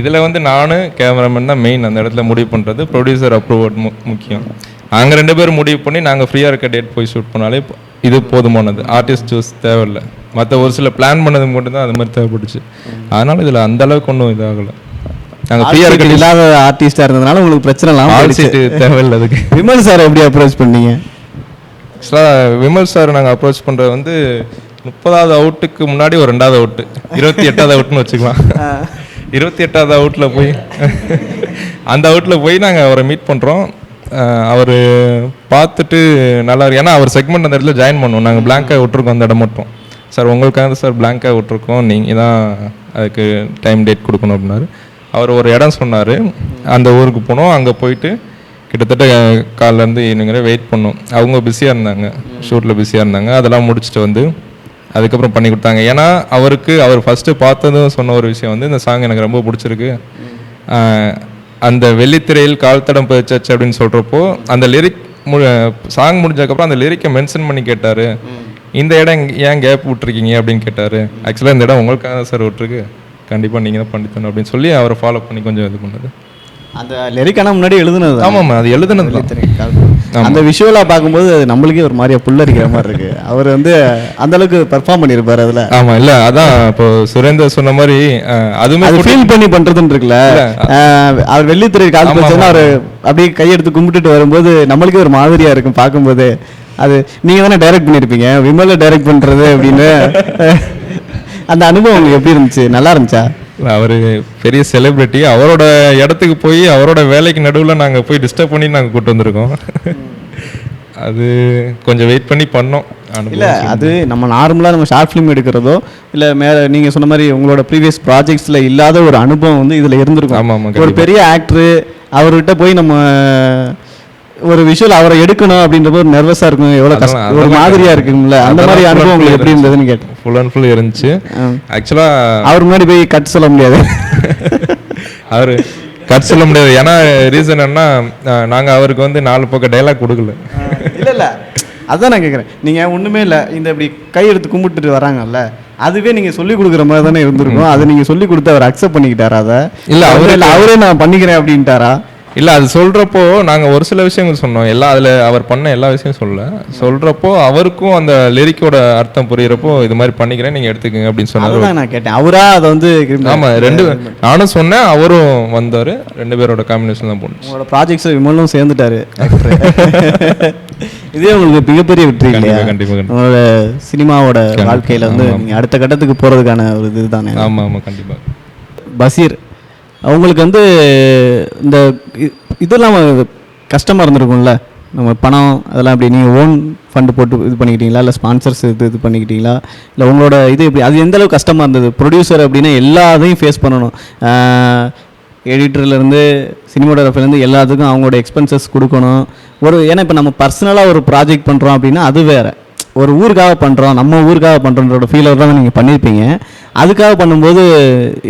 S7: இதில் வந்து நானும் கேமராமேன் தான் மெயின் அந்த இடத்துல முடிவு பண்ணுறது. ப்ரொடியூசர் அப்ரூவல் முக்கியம். நாங்கள் 2 பேரும் முடிவு பண்ணி நாங்கள் ஃப்ரீயாக இருக்க டேட் போய் ஷூட் பண்ணாலே இது போதுமானது. ஆர்டிஸ்ட் சூஸ் தேவையில்லை. மற்ற ஒரு சில பிளான் பண்ணது மட்டும்தான் அது மாதிரி தேவைப்பட்டுச்சு. அதனால் இதில் அந்தளவுக்கு ஒன்றும் இதாகலை. நாங்கள் ஃப்ரீயாக இருக்க
S1: இல்லாத ஆர்டிஸ்டாக இருந்ததுனால உங்களுக்கு பிரச்சனை இல்லாமல்
S7: ஆல் சீட்டு தேவையில்லை. அதுக்கு
S1: விமல் சார் எப்படி அப்ரோச் பண்ணீங்க?
S7: ஆக்சுவலாக விமல் சார் நாங்கள் அப்ரோச் பண்ணுறது வந்து 30வது அவுட்டுக்கு முன்னாடி ஒரு 2வது அவுட்டு, 28வது அவுட்னு வச்சுக்கலாம். 28வது அவுட்டில் போய் அந்த அவுட்டில் போய் நாங்கள் அவரை மீட் பண்ணுறோம். அவர் பார்த்துட்டு நல்லா ஏன்னா அவர் செக்மெண்ட் அந்த இடத்துல ஜாயின் பண்ணுவோம். நாங்கள் பிளாங்காக விட்ருக்கோம் அந்த இடம் மட்டும். சார் உங்களுக்காக தான் சார் பிளாங்காக விட்ருக்கோம், நீங்கள் தான் அதுக்கு டைம் டேட் கொடுக்கணும் அப்படின்னாரு. அவர் ஒரு இடம் சொன்னார், அந்த ஊருக்கு போனோம். அங்கே போயிட்டு கிட்டத்தட்ட காலிலேருந்து ஈவினிங் வரை வெயிட் பண்ணோம். அவங்க பிஸியாக இருந்தாங்க, ஷூட்டில் பிஸியாக இருந்தாங்க. அதெல்லாம் முடிச்சுட்டு வந்து அதுக்கப்புறம் பண்ணி கொடுத்தாங்க. ஏன்னா அவர் ஃபஸ்ட்டு பார்த்ததும் சொன்ன ஒரு விஷயம் வந்து இந்த சாங் எனக்கு ரொம்ப பிடிச்சிருக்கு, அந்த வெள்ளித்திரையில் கால் தடம் பதிச்சாச்சு அப்படின்னு சொல்கிறப்போ அந்த லிரிக் சாங் முடிஞ்சதுக்கப்புறம் அந்த லிரிக்கை மென்ஷன் பண்ணி கேட்டார். இந்த இடம் ஏன் கேப் விட்டுருக்கீங்க அப்படின்னு கேட்டார். ஆக்சுவலாக இந்த இடம் உங்களுக்காக தான் சார் விட்டுருக்கு, கண்டிப்பாக நீங்கள் தான் பண்ணித்தரணும் அப்படின்னு சொல்லி அவரை ஃபாலோ பண்ணி கொஞ்சம் இது பண்ணது.
S1: அந்த லிரிக்கான முன்னாடி எழுதுனது?
S7: ஆமாம், அது எழுதுனது.
S1: அந்த விஷுவலாக பார்க்கும்போது அது நம்மளுக்கே ஒரு மாதிரியா புல்லரிக்கிற மாதிரி இருக்கு. அவர் வந்து அந்த அளவுக்கு பெர்ஃபார்ம் பண்ணியிருப்பார் அதில்.
S7: ஆமாம், இல்லை அதான் இப்போ சுரேந்தர் சொன்ன மாதிரி அதுவுமே
S1: ஃபீல் பண்ணி பண்ணுறதுன்னு இருக்குல்ல. அவர் வெள்ளித்திரை கால் வச்சோன்னா அவர் அப்படியே கையெடுத்து கும்பிட்டுட்டு வரும்போது நம்மளுக்கே ஒரு மாதிரியா இருக்கும் பார்க்கும்போது. அது நீங்கள் தானே டைரக்ட் பண்ணியிருப்பீங்க, விமலை டைரக்ட் பண்ணுறது அப்படின்னு. அந்த அனுபவம் உங்களுக்கு எப்படி இருந்துச்சு? நல்லா இருந்துச்சா?
S7: அவர் பெரிய செலிப்ரிட்டி, அவரோட இடத்துக்கு போய் அவரோட வேலைக்கு நடுவில் நாங்கள் போய் டிஸ்டர்ப் பண்ணி நாங்கள் கூப்பிட்டு வந்திருக்கோம். அது கொஞ்சம் வெயிட் பண்ணி பண்ணோம்.
S1: இல்லை, அது நம்ம நார்மலாக நம்ம ஷார்ட் ஃபிலிம் எடுக்கிறதோ இல்லை மேலே நீங்கள் சொன்ன மாதிரி உங்களோட ப்ரீவியஸ் ப்ராஜெக்ட்ஸில் இல்லாத ஒரு அனுபவம் வந்து இதில் இருந்திருக்கும்.
S7: ஆமாம்,
S1: ஒரு பெரிய ஆக்டரு அவர்கிட்ட போய் நம்ம ஒரு விஷுவல் அவரை எடுக்கணும் அப்படின்றப்ப ஒரு நர்வஸாக இருக்கும், எவ்வளோ கஷ்டம், ஒரு மாதிரியாக இருக்குங்கள. அந்த மாதிரி அனுபவம் உங்களுக்கு எப்படி இருந்ததுன்னு கேட்டேன்.
S7: ஃபுல் அண்ட் ஃபுல் இருந்துச்சு. ஆக்சுவலாக
S1: அவர் முன்னாடி போய் கட் சொல்ல முடியாது.
S7: அவர் கட் சொல்ல முடியாது. ஏன்னா ரீசன் என்ன, நாங்கள் அவருக்கு வந்து 4 பக்கம் டைலாக் கொடுக்கல.
S1: இல்லை அதான் நான் கேட்குறேன். நீங்கள் ஒன்றுமே இல்லை, இந்த இப்படி கை எடுத்து கும்பிட்டுட்டு வராங்கல்ல, அதுவே நீங்கள் சொல்லிக் கொடுக்குற மாதிரி தானே இருந்திருக்கும். அதை நீங்கள் சொல்லி கொடுத்து அவர் அக்செப்ட் பண்ணிக்கிட்டாரா? அதை இல்லை அவரே நான் பண்ணிக்கிறேன் அப்படின்ட்டாரா?
S7: இல்லை, அது சொல்கிறப்போ நாங்கள் ஒரு சில விஷயங்கள் சொன்னோம். அதில் அவர் பண்ண எல்லா விஷயம் சொல்கிறப்போ அவருக்கும் அந்த லிரிக்கோட அர்த்தம் புரிகிறப்போ இது மாதிரி பண்ணிக்கிறேன், நீங்கள் எடுத்துக்கங்க அப்படின்னு சொன்னார்.
S1: நான் கேட்டேன், அவரா அதை வந்து?
S7: ஆமாம், நானும் சொன்னேன், அவரும் வந்தார். 2 பேரோட காம்பினேஷன் தான் போச்சு.
S1: உங்களோட ப்ராஜெக்ட்ஸில் விமலும் சேர்ந்துட்டாரு. இதே உங்களுக்கு மிகப்பெரிய வெற்றி இல்லையா?
S7: கண்டிப்பாக
S1: உங்களோட சினிமாவோட வாழ்க்கையில் வந்து நீங்கள் அடுத்த கட்டத்துக்கு போகிறதுக்கான ஒரு இது தானே?
S7: ஆமாம், கண்டிப்பாக.
S1: பஷீர், அவங்களுக்கு வந்து இந்த இதெல்லாம் கஷ்டமாக இருந்திருக்கும்ல, நம்ம பணம் அதெல்லாம் அப்படி நீங்கள் ஓன் ஃபண்டு போட்டு இது பண்ணிக்கிட்டீங்களா, இல்லை ஸ்பான்சர்ஸ் இது பண்ணிக்கிட்டீங்களா, இல்லை உங்களோட இது எப்படி, அது எந்த அளவுக்கு கஷ்டமாக இருந்தது? ப்ரொடியூசர் அப்படின்னா எல்லாத்தையும் ஃபேஸ் பண்ணணும், எடிட்டர்லேருந்து சினிமாட்டோகிராஃபிலேருந்து எல்லாத்துக்கும் அவங்களோட எக்ஸ்பென்சஸ் கொடுக்கணும். ஏன்னா இப்போ நம்ம பர்சனலாக ஒரு ப்ராஜெக்ட் பண்ணுறோம் அப்படின்னா அது வேறு, ஒரு ஊருக்காக பண்ணுறோம், நம்ம ஊருக்காக பண்ணுறோன்ற ஃபீலர் தான் நீங்கள் பண்ணியிருப்பீங்க. அதுக்காக பண்ணும்போது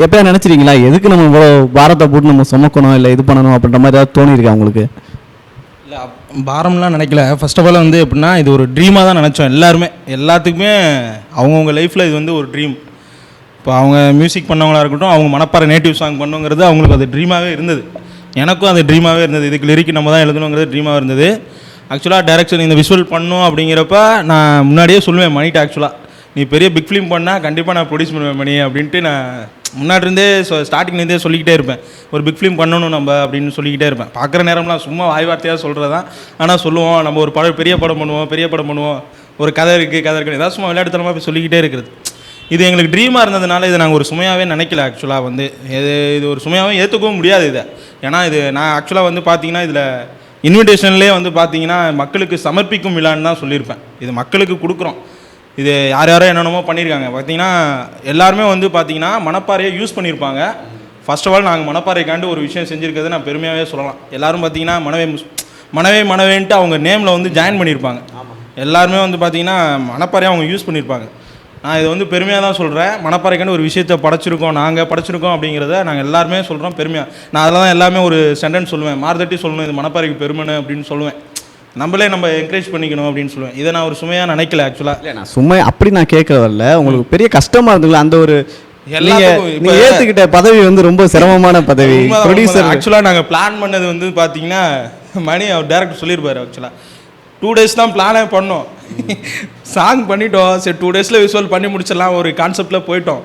S1: எப்போ நினச்சிருக்கீங்களா எதுக்கு நம்ம இவ்வளோ பாரத்தை போட்டு நம்ம சுமக்கணும் இல்லை இது பண்ணணும் அப்படின்ற மாதிரி ஏதாவது தோணியிருக்கா உங்களுக்கு?
S2: இல்லை, பாரம்லாம் நினைக்கல. ஃபர்ஸ்ட் ஆஃப் ஆல் வந்து எப்படின்னா இது ஒரு ட்ரீமாக தான் நினச்சோம் எல்லாத்துக்குமே. அவங்கவுங்க லைஃப்பில் இது வந்து ஒரு ட்ரீம். இப்போ அவங்க மியூசிக் பண்ணவங்களா இருக்கட்டும், அவங்க மனப்பாறை நேட்டிவ் சாங் பண்ணுங்கிறது அவங்களுக்கு அது ட்ரீமாகவே இருந்தது. எனக்கும் அது ட்ரீமாகவே இருந்தது. இதுக்கு லிரிக் நம்ம தான் எழுதணுங்கிறது ட்ரீமாக இருந்தது. ஆக்சுவலாக டைரக்ஷன் இந்த விஷுவல் பண்ணும் அப்படிங்கிறப்ப நான் முன்னாடியே சொல்லுவேன் மணிட்டு, ஆக்சுவலாக நீ பெரிய பிக் ஃபிலிம் பண்ணால் கண்டிப்பாக நான் ப்ரொடியூஸ் பண்ணுவேன் மணி அப்படின்ட்டு நான் முன்னாடிருந்தே ஸ்டார்டிங்லேருந்தே சொல்லிக்கிட்டே இருப்பேன். ஒரு பிக் ஃபிலிம் பண்ணணும் நம்ம அப்படின்னு சொல்லிக்கிட்டே இருப்பேன். பார்க்குற நேரம்லாம் சும்மா வாய் வார்த்தையாக சொல்கிறது தான். ஆனால் சொல்லுவோம் நம்ம ஒரு பெரிய படம் பண்ணுவோம், ஒரு கதை இருக்குது ஏதாவது சும்மா விளையாட்டுத்தனமாக போய் சொல்லிக்கிட்டே இருக்கிறது. இது எங்களுக்கு ட்ரீமாக இருந்ததுனால இதை நாங்கள் ஒரு சுமையாகவே நினைக்கல. ஆக்சுவலாக வந்து இது ஒரு சுமையாகவே ஏற்றுக்கவும் முடியாது இதை. ஏன்னா இது நான் ஆக்சுவலாக வந்து பார்த்தீங்கன்னா இதில் இன்விடேஷன்லேயே வந்து பார்த்தீங்கன்னா மக்களுக்கு சமர்ப்பிக்கும் விழான்னு தான் சொல்லியிருப்பேன். இது மக்களுக்கு கொடுக்குறோம். இது யாரோ என்னென்னமோ பண்ணியிருக்காங்க. பார்த்தீங்கன்னா எல்லாருமே வந்து பார்த்தீங்கன்னா மணப்பாறையை யூஸ் பண்ணியிருப்பாங்க, ஃபர்ஸ்ட் ஆஃப் ஆல் நாங்கள் மணப்பாறைக்காண்டு ஒரு விஷயம் செஞ்சுருக்கிறத நான் பெருமையாகவே சொல்லலாம். எல்லோரும் பார்த்தீங்கன்னா மணவேன்ட்டு அவங்க நேமில் வந்து ஜாயின் பண்ணியிருப்பாங்க. எல்லாருமே வந்து பார்த்தீங்கன்னா மணப்பாறையை அவங்க யூஸ் பண்ணியிருப்பாங்க. நான் இதை வந்து பெருமையாக தான் சொல்கிறேன். மணப்பாறைக்காண்டு ஒரு விஷயத்தை நாங்கள் படைச்சிருக்கோம் அப்படிங்கிறத நாங்கள் எல்லாருமே சொல்கிறோம் பெருமையாக. நான் அதெல்லாம் தான் எல்லாமே ஒரு சென்டென்ஸ் சொல்லுவேன், மார்தட்டி சொல்லணும், இது மணப்பாறைக்கு பெருமைன்னு அப்படின்னு சொல்லுவேன். நம்ம என்கரேஜ் பண்ணிக்கணும் அப்படின்னு சொல்லுவேன். இதை நான் ஒரு சுமையாக நினைக்கல ஆக்சுவலாக.
S1: இல்லை, நான் சும்மா அப்படி நான் கேட்க வரல. உங்களுக்கு பெரிய கஷ்டமாக இருந்துங்களா அந்த ஒரு
S2: எல்லாத்துக்கும்
S1: ஏற்றுக்கிட்ட பதவி வந்து ரொம்ப சிரமமான பதவி. ப்ரொடியூசர்
S2: ஆக்சுவலாக நாங்கள் பிளான் பண்ணது வந்து பார்த்தீங்கன்னா மணி அவர் டேரக்டர் சொல்லியிருப்பார். ஆக்சுவலாக 2 days தான் பிளானே பண்ணோம். சாங் பண்ணிட்டோம், சரி 2 days விசுவல் பண்ணி முடிச்சிடலாம் ஒரு கான்செப்டில் போயிட்டோம்.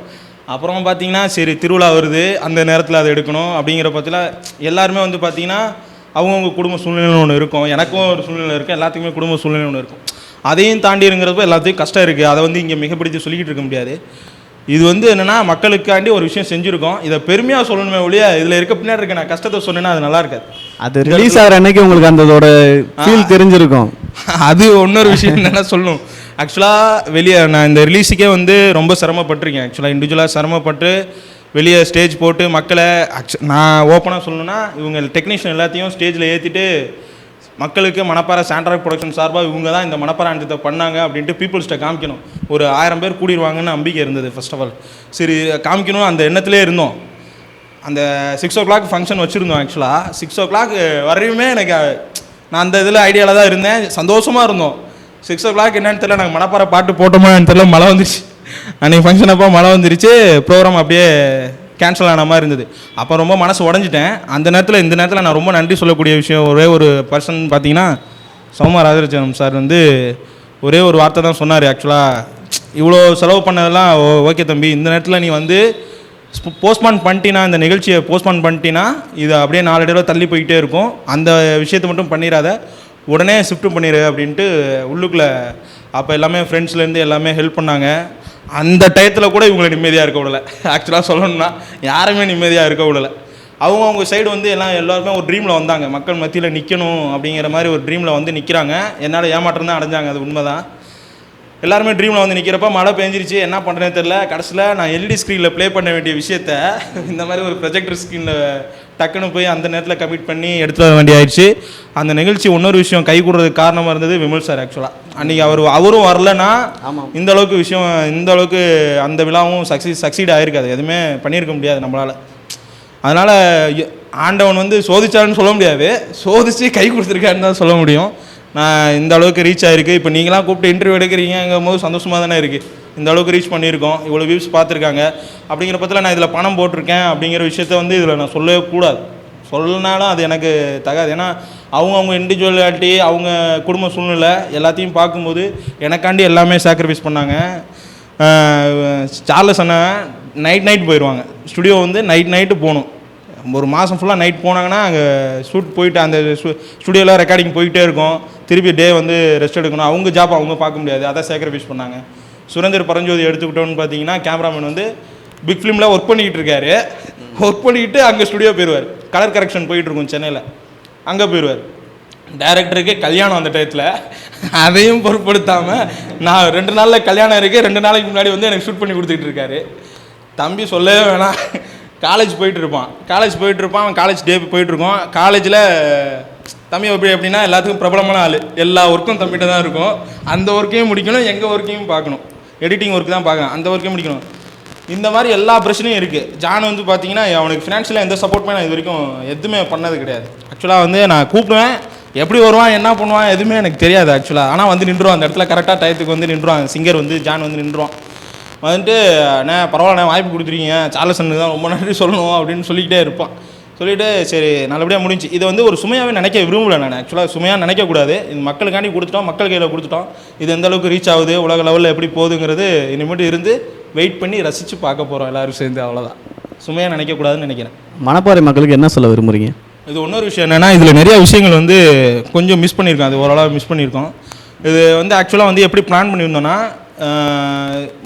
S2: அப்புறம் பார்த்தீங்கன்னா சரி திருவிழா வருது, அந்த நேரத்தில் அதை எடுக்கணும் அப்படிங்கிற பட்சத்தில் எல்லாருமே வந்து பார்த்தீங்கன்னா அவங்கவுங்க குடும்ப சூழ்நிலை ஒன்று இருக்கும், எனக்கும் ஒரு சூழ்நிலை இருக்கும், எல்லாத்துக்குமே குடும்ப சூழ்நிலை ஒன்று இருக்கும். அதையும் தாண்டிங்கிறப்ப எல்லாத்தையும் கஷ்டம் இருக்குது. அதை வந்து இங்கே மிகப்படுத்தி சொல்லிக்கிட்டு இருக்க முடியாது. இது வந்து என்னென்னா மக்களுக்காண்டி ஒரு விஷயம் செஞ்சுருக்கோம். இதை பெருமையாக சொல்லணுமே ஒழிய இதில் இருக்க பின்னாடி இருக்க நான் கஷ்டத்தை சொன்னேன்னா அது நல்லா இருக்காது.
S1: அது ரிலீஸ் ஆகிற அன்னைக்கு உங்களுக்கு அதோட ஃபீல் தெரிஞ்சிருக்கும்.
S2: அது இன்னொரு விஷயம் என்னென்னா சொல்லணும். ஆக்சுவலாக வெளியே நான் இந்த ரிலீஸுக்கே வந்து ரொம்ப சிரமப்பட்டிருக்கேன். ஆக்சுவலாக இண்டிவிஜுவலாக சிரமப்பட்டு வெளியே ஸ்டேஜ் போட்டு மக்களை நான் ஓப்பனாக சொல்லணுன்னா இவங்க டெக்னீஷியன் எல்லாத்தையும் ஸ்டேஜில் ஏற்றிட்டு மக்களுக்கு மணப்பாறை சாண்ட்ராக் ப்ரொடக்ஷன் சார்பாக இவங்க தான் இந்த மணப்பாறை ஆண்டத்தை பண்ணாங்க அப்படின்ட்டு பீப்புள்ஸ்ட்டை காமிக்கணும். ஒரு 1000 பேர் கூடிடுவாங்கன்னு நம்பிக்கை இருந்தது. ஃபர்ஸ்ட் ஆஃப் ஆல் சரி காமிக்கணும் அந்த எண்ணத்திலே இருந்தோம். அந்த 6 o'clock ஃபங்க்ஷன் வச்சுருந்தோம். ஆக்சுவலாக 6 o'clock வரையுமே எனக்கு நான் அந்த இதில் ஐடியாவில் தான் இருந்தேன், சந்தோஷமாக இருந்தோம். 6 o'clock என்னன்னு தெரியல, நாங்கள் மணப்பாறை பாட்டு போட்டோமான்னு தெரியல, மழை வந்துருச்சு. அன்றைக்கி ஃபங்க்ஷன் அப்போ மழை வந்துருச்சு, ப்ரோக்ராம் அப்படியே கேன்சல் ஆன மாதிரி இருந்தது. அப்போ ரொம்ப மனசு உடஞ்சிட்டேன். அந்த நேரத்தில் இந்த நேரத்தில் நான் ரொம்ப நன்றி சொல்லக்கூடிய விஷயம் ஒரே ஒரு பர்சன் பார்த்தீங்கன்னா சௌமா ராஜராஜன் சார் வந்து ஒரே ஒரு வார்த்தை தான் சொன்னார். ஆக்சுவலாக இவ்வளோ செலவு பண்ணதெல்லாம் ஓகே தம்பி, இந்த நேரத்தில் நீ வந்து போஸ்ட்பான் பண்ணிட்டீனா, இந்த நிகழ்ச்சியை போஸ்ட்பான் பண்ணிட்டீனா இது அப்படியே 4 தடவை தள்ளி போய்கிட்டே இருக்கும், அந்த விஷயத்தை மட்டும் பண்ணிடாத, உடனே ஷிஃப்ட் பண்ணிடு அப்படின்ட்டு உள்ளுக்குள்ளே. அப்போ எல்லாமே ஃப்ரெண்ட்ஸ்லேருந்து எல்லாமே ஹெல்ப் பண்ணாங்க. அந்த டயத்தில் கூட இவங்களை நிம்மதியாக இருக்க விடலை. ஆக்சுவலாக சொல்லணும்னா யாருமே நிம்மதியாக இருக்க விடலை. அவங்க சைடு வந்து எல்லாருமே ஒரு ட்ரீமில் வந்தாங்க, மக்கள் மத்தியில் நிற்கணும் அப்படிங்கிற மாதிரி ஒரு ட்ரீமில் வந்து நிற்கிறாங்க. என்னால் ஏமாற்றம் தான் அடைஞ்சாங்க, அது உண்மை தான். எல்லாருமே ட்ரீமில் வந்து நிற்கிறப்ப மழை பெஞ்சிருச்சு, என்ன பண்ணுறேன்னு தெரில. கடைசியில் நான் எல்இடி ஸ்க்ரீனில் ப்ளே பண்ண வேண்டிய விஷயத்த இந்த மாதிரி ஒரு ப்ரொஜெக்டர் ஸ்க்ரீனில் டக்குன்னு போய் அந்த நேரத்தில் கமிட் பண்ணி எடுத்துகிட்டு வர வேண்டிய ஆயிடுச்சு. அந்த நிகழ்ச்சி இன்னொரு விஷயம் கை கூடுறதுக்கு காரணமாக இருந்தது விமல் சார். ஆக்சுவலாக அன்றைக்கி அவரும் வரலன்னா இந்த அளவுக்கு அந்த விழாவும் சக்சீட் ஆகிருக்காது, எதுவுமே பண்ணியிருக்க முடியாது நம்மளால். அதனால் ஆண்டவன் வந்து சோதிச்சாருன்னு சொல்ல முடியாது, சோதிச்சு கை கொடுத்துருக்காருன்னு தான் சொல்ல முடியும். நான் இந்த அளவுக்கு ரீச் ஆகிருக்கு. இப்போ நீங்களாம் கூப்பிட்டு இன்டர்வியூ எடுக்கிறீங்கும் போது சந்தோஷமாக தானே இருக்குது. இந்த அளவுக்கு ரீச் பண்ணியிருக்கோம், இவ்வளோ வியூஸ் பார்த்துருக்காங்க அப்படிங்கிற பட்சத்தில் நான் இதில் பணம் போட்டிருக்கேன் அப்படிங்கிற விஷயத்த வந்து இதில் நான் சொல்லவே கூடாது. சொல்லனாலும் அது எனக்கு தகாது. ஏன்னா அவங்க இண்டிவிஜுவலாலிட்டி, அவங்க குடும்ப சூழ்நிலை எல்லாத்தையும் பார்க்கும்போது எனக்காண்டி எல்லாமே சாக்ரிஃபைஸ் பண்ணாங்க. சார்லஸ் அண்ணன் நைட் போயிடுவாங்க ஸ்டுடியோ, வந்து நைட்டு போகணும். ஒரு மாதம் ஃபுல்லாக நைட் போனாங்கன்னா அங்கே ஷூட் போயிட்டு அந்த ஸ்டுடியோவில் ரெக்கார்டிங் போயிட்டே இருக்கும். திருப்பி டே வந்து ரெஸ்ட் எடுக்கணும். அவங்க ஜாப் அவங்க பார்க்க முடியாது, அதை சாக்ரிஃபைஸ் பண்ணாங்க. சுரேந்தர் பரஞ்சோதி எடுத்துக்கிட்டோன்னு பார்த்தீங்கன்னா கேமராமேன் வந்து பிக் ஃபிலிமில் ஒர்க் பண்ணிக்கிட்டு இருக்காரு. ஒர்க் பண்ணிக்கிட்டு அங்கே ஸ்டுடியோ போயிடுவார். கலர் கரெக்ஷன் போயிட்டுருக்கும் சென்னையில், அங்கே போயிடுவார். டைரக்டருக்கு கல்யாணம் அந்த டயத்தில், அதையும் பொருட்படுத்தாமல் நான் 2 நாளில் கல்யாணம் இருக்குது, 2 நாளைக்கு முன்னாடி வந்து எனக்கு ஷூட் பண்ணி கொடுத்துக்கிட்டு இருக்காரு. தம்பி சொல்லவே வேணாம். காலேஜ் போயிட்டுருப்பான், காலேஜ் டே போயிட்டுருக்கோம். காலேஜில் தம்பி எப்படின்னா எல்லாத்துக்கும் பிரபலமான ஆள், எல்லா ஒர்க்கும் தம்பிகிட்ட தான் இருக்கும். அந்த ஒர்க்கையும் முடிக்கணும், எங்கள் ஒர்க்கையும் பார்க்கணும், எடிட்டிங் ஒர்க்கு தான் பார்க்கணும், அந்த ஒர்க்கையும் முடிக்கணும். இந்த மாதிரி எல்லா பிரச்சனையும் இருக்குது. ஜான் வந்து பார்த்தீங்கன்னா அவனுக்கு ஃபினான்ஷியலாக எந்த சப்போர்ட்டுமே நான் இது வரைக்கும் எதுவுமே பண்ணது கிடையாது. ஆக்சுவலாக வந்து நான் கூப்பிடுவேன், எப்படி வருவான் என்ன பண்ணுவான் எதுவுமே எனக்கு தெரியாது ஆக்சுவலாக. ஆனால் வந்து நின்றுவான் அந்த இடத்துல, கரெக்டாக டயத்துக்கு வந்து நின்றுவான். சிங்கர் வந்து ஜான் வந்து நின்றுவான். வந்துட்டு அண்ணே பரவாயில்ல வாய்ப்பு கொடுத்துருக்கீங்க, சார்லஸ் அண்ணனுக்கு தான் ரொம்ப நன்றி சொல்லணும் அப்படின்னு சொல்லிக்கிட்டே இருப்பான். சொல்லிவிட்டு சரி நல்லபடியாக முடிஞ்சு. இதை வந்து ஒரு சுமையாகவே நினைக்க விரும்பலை நான். ஆக்சுவலாக சுமையாக நினைக்கக்கூடாது. இது மக்களுக்காண்டி கொடுத்துட்டோம், மக்கள் கையில் கொடுத்துட்டோம். இது எந்த அளவுக்கு ரீச் ஆகுது, உலக லெவலில் எப்படி போகுதுங்கிறது இனிமேட்டு இருந்து வெயிட் பண்ணி ரசித்து பார்க்க போகிறோம் எல்லோரும் சேர்ந்து. அவ்வளோதான், சுமையாக நினைக்கக்கூடாதுன்னு நினைக்கிறேன்.
S1: மணப்பாறை மக்களுக்கு என்ன சொல்ல விரும்புகிறீங்க?
S2: இது இன்னொரு விஷயம் என்னென்னா, இதில் நிறையா விஷயங்கள் வந்து கொஞ்சம் மிஸ் பண்ணியிருக்கோம். அது ஓரளவு மிஸ் பண்ணியிருக்கோம். இது வந்து ஆக்சுவலாக வந்து எப்படி பிளான் பண்ணியிருந்தோன்னா,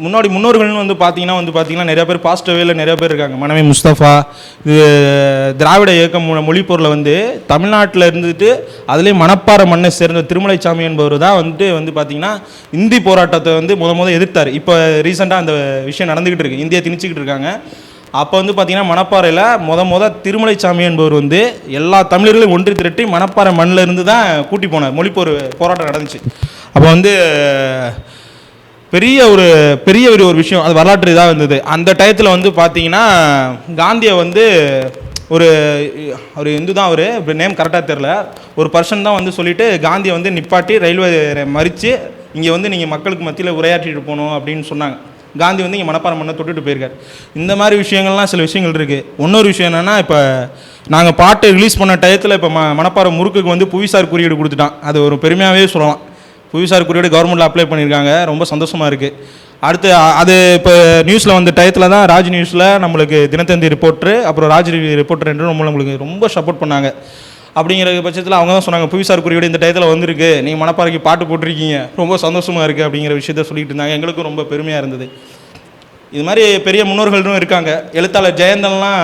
S2: முன்னோர்கள்னு வந்து பார்த்தீங்கன்னா நிறைய பேர் பாசிட்டிவ் வேல நிறைய பேர் இருக்காங்க. மனைவி முஸ்தபா, இது திராவிட இயக்கம் மொழிப்பொருளை வந்து தமிழ்நாட்டில் இருந்துட்டு அதுலேயும் மணப்பாறை மண்ணை சேர்ந்த திருமலைச்சாமி என்பவர் தான் வந்து பார்த்தீங்கன்னா இந்தி போராட்டத்தை வந்து முத எதிர்த்தார். இப்போ ரீசெண்டாக அந்த விஷயம் நடந்துக்கிட்டு இருக்கு, இந்தியா திணிச்சிக்கிட்டு இருக்காங்க. அப்போ வந்து பார்த்திங்கன்னா மணப்பாறையில் முத திருமலைச்சாமி என்பவர் வந்து எல்லா தமிழர்களையும் ஒன்று திரட்டி மணப்பாறை மண்ணில் இருந்து தான் கூட்டி போனார். மொழிப்போர் போராட்டம் நடந்துச்சு. அப்போ வந்து பெரிய ஒரு விஷயம், அது வரலாற்று இதாக இருந்தது. அந்த டயத்தில் வந்து பார்த்திங்கன்னா காந்தியை வந்து ஒரு இந்து தான், அவர் இப்போ நேம் கரெக்டாக தெரில, ஒரு பர்சன் தான் வந்து சொல்லிவிட்டு காந்தியை வந்து நிப்பாட்டி ரயில்வே மறித்து இங்கே வந்து நீங்கள் மக்களுக்கு மத்தியில் உரையாற்றிட்டு போகணும் அப்படின்னு சொன்னாங்க. காந்தி வந்து இங்கே மணப்பாறை மண்ணை தொட்டுட்டு போயிருக்காரு. இந்த மாதிரி விஷயங்கள்லாம் சில விஷயங்கள் இருக்குது. இன்னொரு விஷயம் என்னென்னா, இப்போ நாங்கள் பாட்டு ரிலீஸ் பண்ண டயத்தில் இப்போ மணப்பாறை முறுக்குக்கு வந்து புவிசார் குறியீடு கொடுத்துட்டான். அது ஒரு பெருமையாகவே சொல்லலாம். புவிசார் குறியீடு கவர்மெண்ட்டில் அப்ளை பண்ணியிருக்காங்க. ரொம்ப சந்தோஷமாக இருக்குது. அடுத்து அது இப்போ நியூஸில் வந்த டயத்தில் தான் ராஜ் நியூஸில் நம்மளுக்கு தினத்தந்தி ரிப்போர்ட்ரு அப்புறம் ராஜ் ரிப்போர்ட்டர் என்று நம்மளுக்கு ரொம்ப சப்போர்ட் பண்ணாங்க. அப்படிங்கிற பட்சத்தில் அவங்க தான் சொன்னாங்க, புவிசார் குறியீடு இந்த டயத்தில் வந்திருக்கு, நீங்கள் மணப்பாறைக்கு பாட்டு போட்டிருக்கீங்க, ரொம்ப சந்தோஷமாக இருக்குது அப்படிங்கிற விஷயத்த சொல்லிட்டு இருந்தாங்க. எங்களுக்கும் ரொம்ப பெருமையாக இருந்தது. இது மாதிரி பெரிய முன்னோர்களும் இருக்காங்க. எழுத்தாளர் ஜெயந்தன்லாம்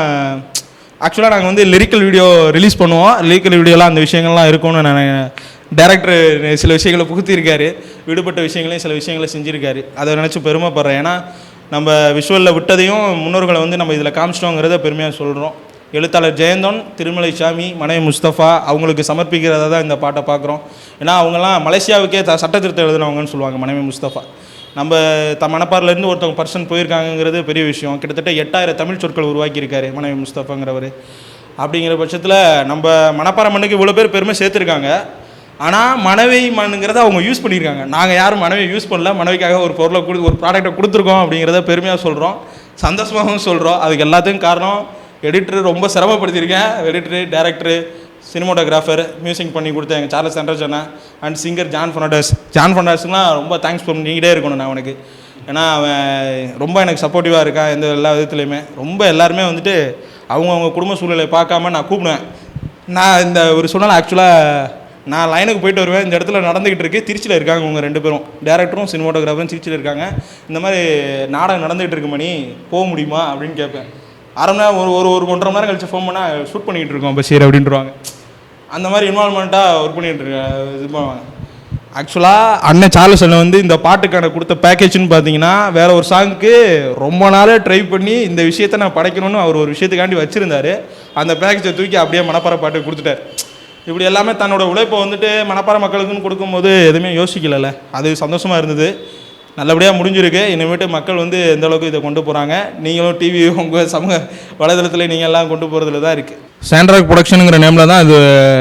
S2: ஆக்சுவலாக நாங்கள் வந்து லிரிக்கல் வீடியோ ரிலீஸ் பண்ணுவோம். லிரிக்கல் வீடியோலாம் அந்த விஷயங்கள்லாம் இருக்கும்னு நான் டைரக்டர் சில விஷயங்களை புகுத்தியிருக்காரு. விடுபட்ட விஷயங்களையும் சில விஷயங்களை செஞ்சுருக்காரு. அதை நினச்சி பெருமைப்படுறேன். ஏன்னா நம்ம விஷுவலில் விட்டதையும் முன்னோர்களை வந்து நம்ம இதில் காமிச்சிட்டோங்கிறத பெருமையாக சொல்கிறோம். எழுத்தாளர் ஜெயந்தன், திருமலைச்சாமி, மனைவி முஸ்தபா அவங்களுக்கு சமர்ப்பிக்கிறதா தான் இந்த பாட்டை பார்க்குறோம். ஏன்னா அவங்கெல்லாம் மலேசியாவுக்கே சட்டத்திருத்தம் எழுதுனவங்கன்னு சொல்லுவாங்க. மனைவி முஸ்தபா நம்ம மணப்பாறையிலேருந்து ஒருத்தவங்க பர்சன் போயிருக்காங்கிறது பெரிய விஷயம். கிட்டத்தட்ட 8000 தமிழ் சொற்கள் உருவாக்கியிருக்காரு மனைவி முஸ்தபாங்கிறவர். அப்படிங்கிற பட்சத்தில் நம்ம மணப்பாறை மண்ணுக்கு இவ்வளோ பேர் பெருமை சேர்த்துருக்காங்க. ஆனால் மனைவி மண்ணுங்கிறத அவங்க யூஸ் பண்ணியிருக்காங்க. நாங்கள் யாரும் மனைவியை யூஸ் பண்ணல, மனைவிக்காக ஒரு பொருளை ஒரு ப்ராடக்டை கொடுத்துருக்கோம் அப்படிங்கிறத பெருமையாக சொல்கிறோம், சந்தோஷமாகவும் சொல்கிறோம். அதுக்கு எல்லாத்துக்கும் காரணம் எடிட்டர். ரொம்ப சிரமப்படுத்தியிருக்கேன். எடிட்டரு, டேரக்டரு, சினிமோட்டோகிராஃபர், மியூசிக் பண்ணி கொடுத்த எங்கள் சார்லஸ் சென்ட்ரஜனா அண்ட் சிங்கர் ஜான் ஃபெர்னாண்டஸ்க்குலாம் ரொம்ப தேங்க்ஸ் பண்ணிக்கிட்டே இருக்கணும் நான் அவனுக்கு. ஏன்னா அவன் ரொம்ப எனக்கு சப்போர்ட்டிவாக இருக்கான் எல்லா விதத்துலையுமே. ரொம்ப எல்லாருமே வந்துட்டு அவங்கவுங்க குடும்ப சூழ்நிலையை பார்க்காம நான் கூப்பிடுவேன். நான் இந்த ஒரு சொன்னால் ஆக்சுவலாக நான் லைனுக்கு போயிட்டு வருவேன். இந்த இடத்துல நடந்துக்கிட்டு இருக்கு, திருச்சியில் இருக்காங்க அவங்க 2 பேரும், டேரக்டரும் சினிமோட்டோகிராஃபரும் திருச்சியில் இருக்காங்க. இந்த மாதிரி நாடகம் நடந்துகிட்டு இருக்கு மணி, போக முடியுமா அப்படின்னு கேட்பேன். அரை மணி நேரம் ஒரு 1.5 மணி நேரம் கழிச்சு ஃபோன் பண்ணால் ஷூட் பண்ணிகிட்டு இருக்கோம் பஷீர் அப்படின்ட்டுருவாங்க. அந்த மாதிரி இன்வால்மெண்ட்டாக ஒர்க் பண்ணிகிட்டு இருக்கேன். இது பண்ணுவாங்க. ஆக்சுவலாக அண்ணன் சார்லஸ் அண்ணன் வந்து இந்த பாட்டுக்கான கொடுத்த பேக்கேஜ்னு பார்த்தீங்கன்னா வேறு ஒரு சாங்குக்கு ரொம்ப நாளாக ட்ரை பண்ணி இந்த விஷயத்தை நான் படைக்கணும்னு அவர் ஒரு விஷயத்துக்காண்டி வச்சுருந்தார். அந்த பேக்கேஜை தூக்கி அப்படியே மணப்பாறை பாட்டு கொடுத்துட்டார். இப்படி எல்லாமே தன்னோட உழைப்பை வந்துட்டு மணப்பாறை மக்களுக்குன்னு கொடுக்கும்போது எதுவுமே யோசிக்கலை. அது சந்தோஷமாக இருந்தது. நல்லபடியாக முடிஞ்சிருக்கு. இனிமேட்டு மக்கள் வந்து எந்த அளவுக்கு இதை கொண்டு போகிறாங்க, நீங்களும் டிவி உங்கள் சமூக வலைதளத்தில் நீங்கள் எல்லாம் கொண்டு போகிறதுல தான் இருக்குது. சாண்ட்ராக் ப்ரொடக்ஷனுங்கிற நேமில் தான் இது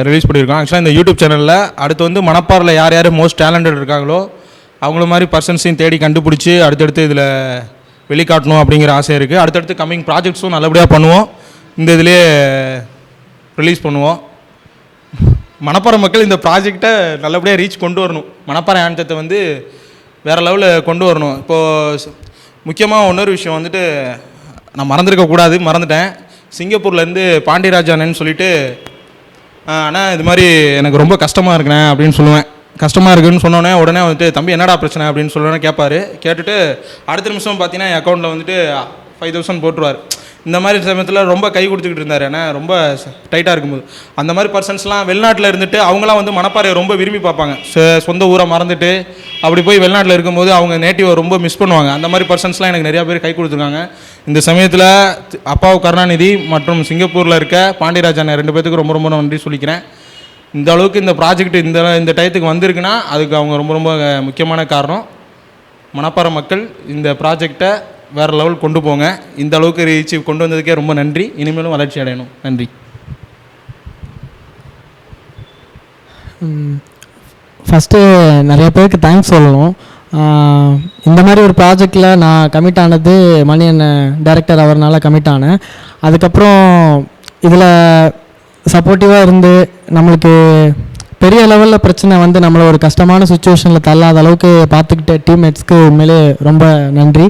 S2: ரிலீஸ் பண்ணியிருக்கோம். ஆக்சுவலாக இந்த யூடியூப் சேனலில் அடுத்து வந்து மணப்பாறையில் யார் யார் மோஸ்ட் டேலண்டட் இருக்காங்களோ அவங்கள மாதிரி பர்சன்ஸையும் தேடி கண்டுபிடிச்சி அடுத்தடுத்து இதில் வெளிக்காட்டணும் அப்படிங்கிற ஆசை இருக்குது. அடுத்தடுத்து கம்மிங் ப்ராஜெக்ட்ஸும் நல்லபடியாக பண்ணுவோம். இந்த இதிலே ரிலீஸ் பண்ணுவோம். மணப்பாறை மக்கள் இந்த ப்ராஜெக்டை நல்லபடியாக ரீச் கொண்டு வரணும். மணப்பாறை ஆனந்தத்தை வந்து வேறு லெவலில் கொண்டு வரணும். இப்போது முக்கியமாக இன்னொரு விஷயம் வந்துட்டு நான் மறந்துட்டேன். சிங்கப்பூர்லேருந்து பாண்டியராஜானன்னு சொல்லிட்டு, ஆனால் இது மாதிரி எனக்கு ரொம்ப கஷ்டமாக இருக்குண்ணே அப்படின்னு சொல்லுவேன். கஷ்டமாக இருக்குதுன்னு சொன்னோன்னே உடனே வந்துட்டு தம்பி என்னடா பிரச்சனை அப்படின்னு சொல்லணும்னு கேட்பார். கேட்டுட்டு அடுத்த நிமிஷம் பார்த்தீங்கன்னா என் அக்கௌண்ட்டில் வந்துட்டு 5000 போட்டுருவார். இந்த மாதிரி சமயத்தில் ரொம்ப கை கொடுத்துக்கிட்டு இருந்தார். ஏன்னா ரொம்ப டைட்டாக இருக்கும்போது அந்த மாதிரி பர்சன்ஸ்லாம் வெளிநாட்டில் இருந்துட்டு அவங்களாம் வந்து மணப்பாறையை ரொம்ப விரும்பி பார்ப்பாங்க. சொந்த ஊரை மறந்துட்டு அப்படி போய் வெளிநாட்டில் இருக்கும்போது அவங்க நேட்டிவை ரொம்ப மிஸ் பண்ணுவாங்க. அந்த மாதிரி பர்சன்ஸ்லாம் எனக்கு நிறையா பேர் கை கொடுத்துருக்காங்க. இந்த சமயத்தில் அப்பாவு கருணாநிதி மற்றும் சிங்கப்பூரில் இருக்க பாண்டியராஜன் 2 பேர்த்துக்கு ரொம்ப ரொம்ப நன்றி சொல்லிக்கிறேன். இந்த அளவுக்கு இந்த ப்ராஜெக்ட் இந்த டயத்துக்கு வந்திருக்குன்னா அதுக்கு அவங்க ரொம்ப ரொம்ப முக்கியமான காரணம். மணப்பாறை மக்கள் இந்த ப்ராஜெக்டை வேறு லெவல் கொண்டு போங்க. இந்த அளவுக்கு ரீச் கொண்டு வந்ததுக்கே ரொம்ப நன்றி. இனிமேலும் வளர்ச்சி அடையணும். நன்றி.
S6: ஃபஸ்ட்டு நிறைய பேருக்கு தேங்க்ஸ் சொல்லணும். இந்த மாதிரி ஒரு ப்ராஜெக்டில் நான் கமிட் ஆனது மணி அண்ணன் டைரக்டர் அவர்னால கமிட் ஆனேன். அதுக்கப்புறம் இதில் சப்போர்ட்டிவாக இருந்து நம்மளுக்கு பெரிய லெவலில் பிரச்சனை வந்து நம்மளை ஒரு கஷ்டமான சுச்சுவேஷனில் தள்ளாத அளவுக்கு பார்த்துக்கிட்ட டீம்மேட்ஸ்க்கு உண்மையிலே ரொம்ப நன்றி.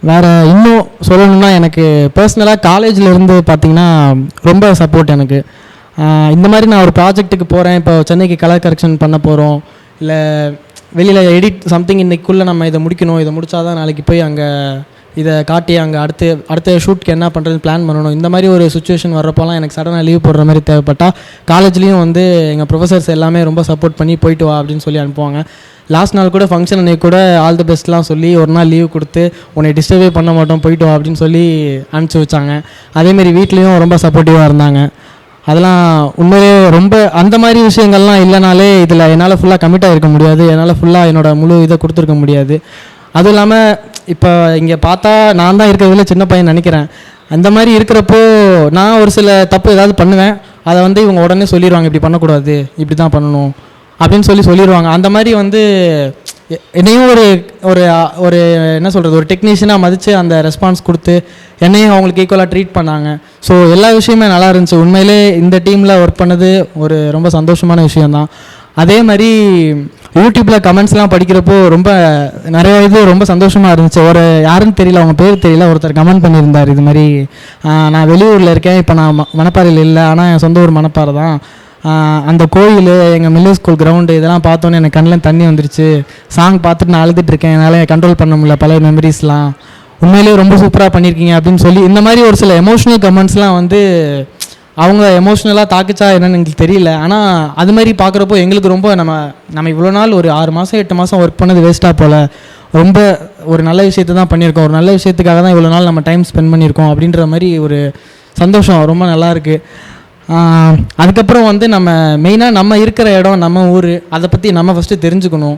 S6: வேறு இன்னும் சொல்லணும்னா எனக்கு பர்சனலாக காலேஜிலேருந்து பார்த்திங்கன்னா ரொம்ப சப்போர்ட் எனக்கு. இந்த மாதிரி நான் ஒரு ப்ராஜெக்ட்டுக்கு போகிறேன், இப்போ சென்னைக்கு கலர் கரெக்ஷன் பண்ண போகிறோம், இல்லை வெளியில் எடிட் சம்திங் இன்றைக்குள்ளே நம்ம இதை முடிக்கணும், இதை முடித்தா தான் நாளைக்கு போய் அங்கே இதை காட்டி அங்கே அடுத்த ஷூட்க்கு என்ன பண்ணுறது பிளான் பண்ணணும். இந்த மாதிரி ஒரு சுச்சுவேஷன் வர்றப்போலாம் எனக்கு சடனாக லீவ் போடுற மாதிரி தேவைப்பட்டால் காலேஜ்லேயும் வந்து எங்கள் ப்ரொஃபஸர்ஸ் எல்லாமே ரொம்ப சப்போர்ட் பண்ணி போயிட்டு வா அப்படின்னு சொல்லி அனுப்புவாங்க. லாஸ்ட் நாள் கூட ஃபங்க்ஷன் அன்றைக்கி கூட ஆல் தி பெஸ்ட்லாம் சொல்லி ஒரு நாள் லீவ் கொடுத்து உன்னை டிஸ்டர்பே பண்ண மாட்டோம் போயிட்டு வா அப்படின்னு சொல்லி அனுப்பிச்சி வச்சாங்க. அதேமாரி வீட்லேயும் ரொம்ப சப்போர்ட்டிவாக இருந்தாங்க. அதெல்லாம் உண்மையிலே ரொம்ப அந்த மாதிரி விஷயங்கள்லாம் இல்லைனாலே இதில் என்னால் ஃபுல்லாக கமிட்டாக இருக்க முடியாது, என்னால் ஃபுல்லாக என்னோடய முழு இதை கொடுத்துருக்க முடியாது. அதுவும் இல்லாமல் இப்போ இங்கே பார்த்தா நான் தான் இருக்கிறதுல சின்ன பையன் நினைக்கிறேன். அந்த மாதிரி இருக்கிறப்போ நான் ஒரு சில தப்பு ஏதாவது பண்ணுவேன், அதை வந்து இவங்க உடனே சொல்லிடுவாங்க இப்படி பண்ணக்கூடாது இப்படி தான் பண்ணணும் அப்படின்னு சொல்லிடுவாங்க. அந்த மாதிரி வந்து என்னையும் ஒரு ஒரு ஒரு என்ன சொல்கிறது ஒரு டெக்னீஷியனாக மதித்து அந்த ரெஸ்பான்ஸ் கொடுத்து என்னையும் அவங்களுக்கு ஈக்குவலாக ட்ரீட் பண்ணாங்க. ஸோ எல்லா விஷயமே நல்லா இருந்துச்சு. உண்மையிலே இந்த டீமில் ஒர்க் பண்ணது ஒரு ரொம்ப சந்தோஷமான விஷயந்தான். அதே மாதிரி யூடியூப்பில் கமெண்ட்ஸ்லாம் படிக்கிறப்போ ரொம்ப நிறைய இது ரொம்ப சந்தோஷமாக இருந்துச்சு. ஒரு யாருன்னு தெரியல, அவங்க பேர் தெரியல, ஒருத்தர் கமெண்ட் பண்ணியிருந்தார் இது மாதிரி நான் வெளியூரில் இருக்கேன், இப்போ நான் மணப்பாறையில் இல்லை, ஆனால் என் சொந்த ஊர் மணப்பாறை தான். அந்த கோயில் எங்கள் மில்லி ஸ்கூல் கிரவுண்டு இதெல்லாம் பார்த்தோன்னே எனக்கு கண்ணில் தண்ணி வந்துருச்சு. சாங் பார்த்துட்டு நான் அழுதுட்டுருக்கேன், என்னால் கண்ட்ரோல் பண்ண முடியல பழைய மெமரிஸ்லாம். உண்மையிலேயே ரொம்ப சூப்பராக பண்ணியிருக்கீங்க அப்படின்னு சொல்லி இந்த மாதிரி ஒரு சில எமோஷ்னல் கமெண்ட்ஸ்லாம் வந்து அவங்க எமோஷ்னலாக தாக்குச்சா என்னன்னு எங்களுக்கு தெரியல. ஆனால் அது மாதிரி பார்க்குறப்போ எங்களுக்கு ரொம்ப நம்ம இவ்வளோ நாள் ஒரு 6 மாதம் 8 மாதம் ஒர்க் பண்ணது வேஸ்ட்டாக போல், ரொம்ப ஒரு நல்ல விஷயத்தை தான் பண்ணியிருக்கோம், ஒரு நல்ல விஷயத்துக்காக தான் இவ்வளோ நாள் நம்ம டைம் ஸ்பெண்ட் பண்ணியிருக்கோம் அப்படின்ற மாதிரி ஒரு சந்தோஷம் ரொம்ப நல்லாயிருக்கு. அதுக்கப்புறம் வந்து நம்ம மெயினாக நம்ம இருக்கிற இடம் நம்ம ஊர், அதை பற்றி நம்ம ஃபஸ்ட்டு தெரிஞ்சுக்கணும்,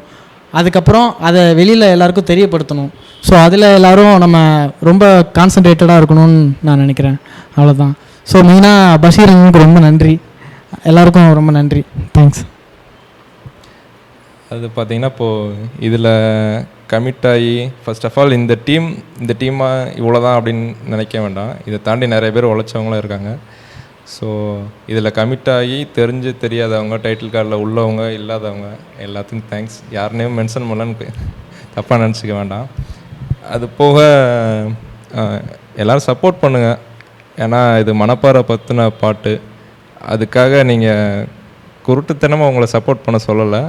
S6: அதுக்கப்புறம் அதை வெளியில் எல்லாருக்கும் தெரியப்படுத்தணும். ஸோ அதில் எல்லோரும் நம்ம ரொம்ப கான்சன்ட்ரேட்டடாக இருக்கணும்னு நான் நினைக்கிறேன். அவ்வளோதான். ஸோ மெயினாக பஷீர் அண்ணனுக்கு ரொம்ப நன்றி, எல்லாருக்கும் ரொம்ப நன்றி, தேங்க்ஸ்.
S7: அது பார்த்திங்கன்னா இப்போது இதில் கமிட் ஆகி ஃபர்ஸ்ட் ஆஃப் ஆல் இந்த டீமாக இவ்வளோ தான் அப்படின்னு நினைக்க வேண்டாம். இதை தாண்டி நிறைய பேர் உழைச்சவங்களும் இருக்காங்க. ஸோ இதில் கமிட் ஆகி தெரியாதவங்க, டைட்டில் கார்டில் உள்ளவங்க இல்லாதவங்க எல்லாத்துக்கும் தேங்க்ஸ். யாருனையும் மென்ஷன் பண்ணலன்னு தப்பாக நினச்சிக்க வேண்டாம். அது போக எல்லோரும் சப்போர்ட் பண்ணுங்கள். ஏன்னா இது மணப்பாறை பற்றின பாட்டு, அதுக்காக நீங்கள் குருட்டுத்தனமாக உங்களை சப்போர்ட் பண்ண சொல்லலை.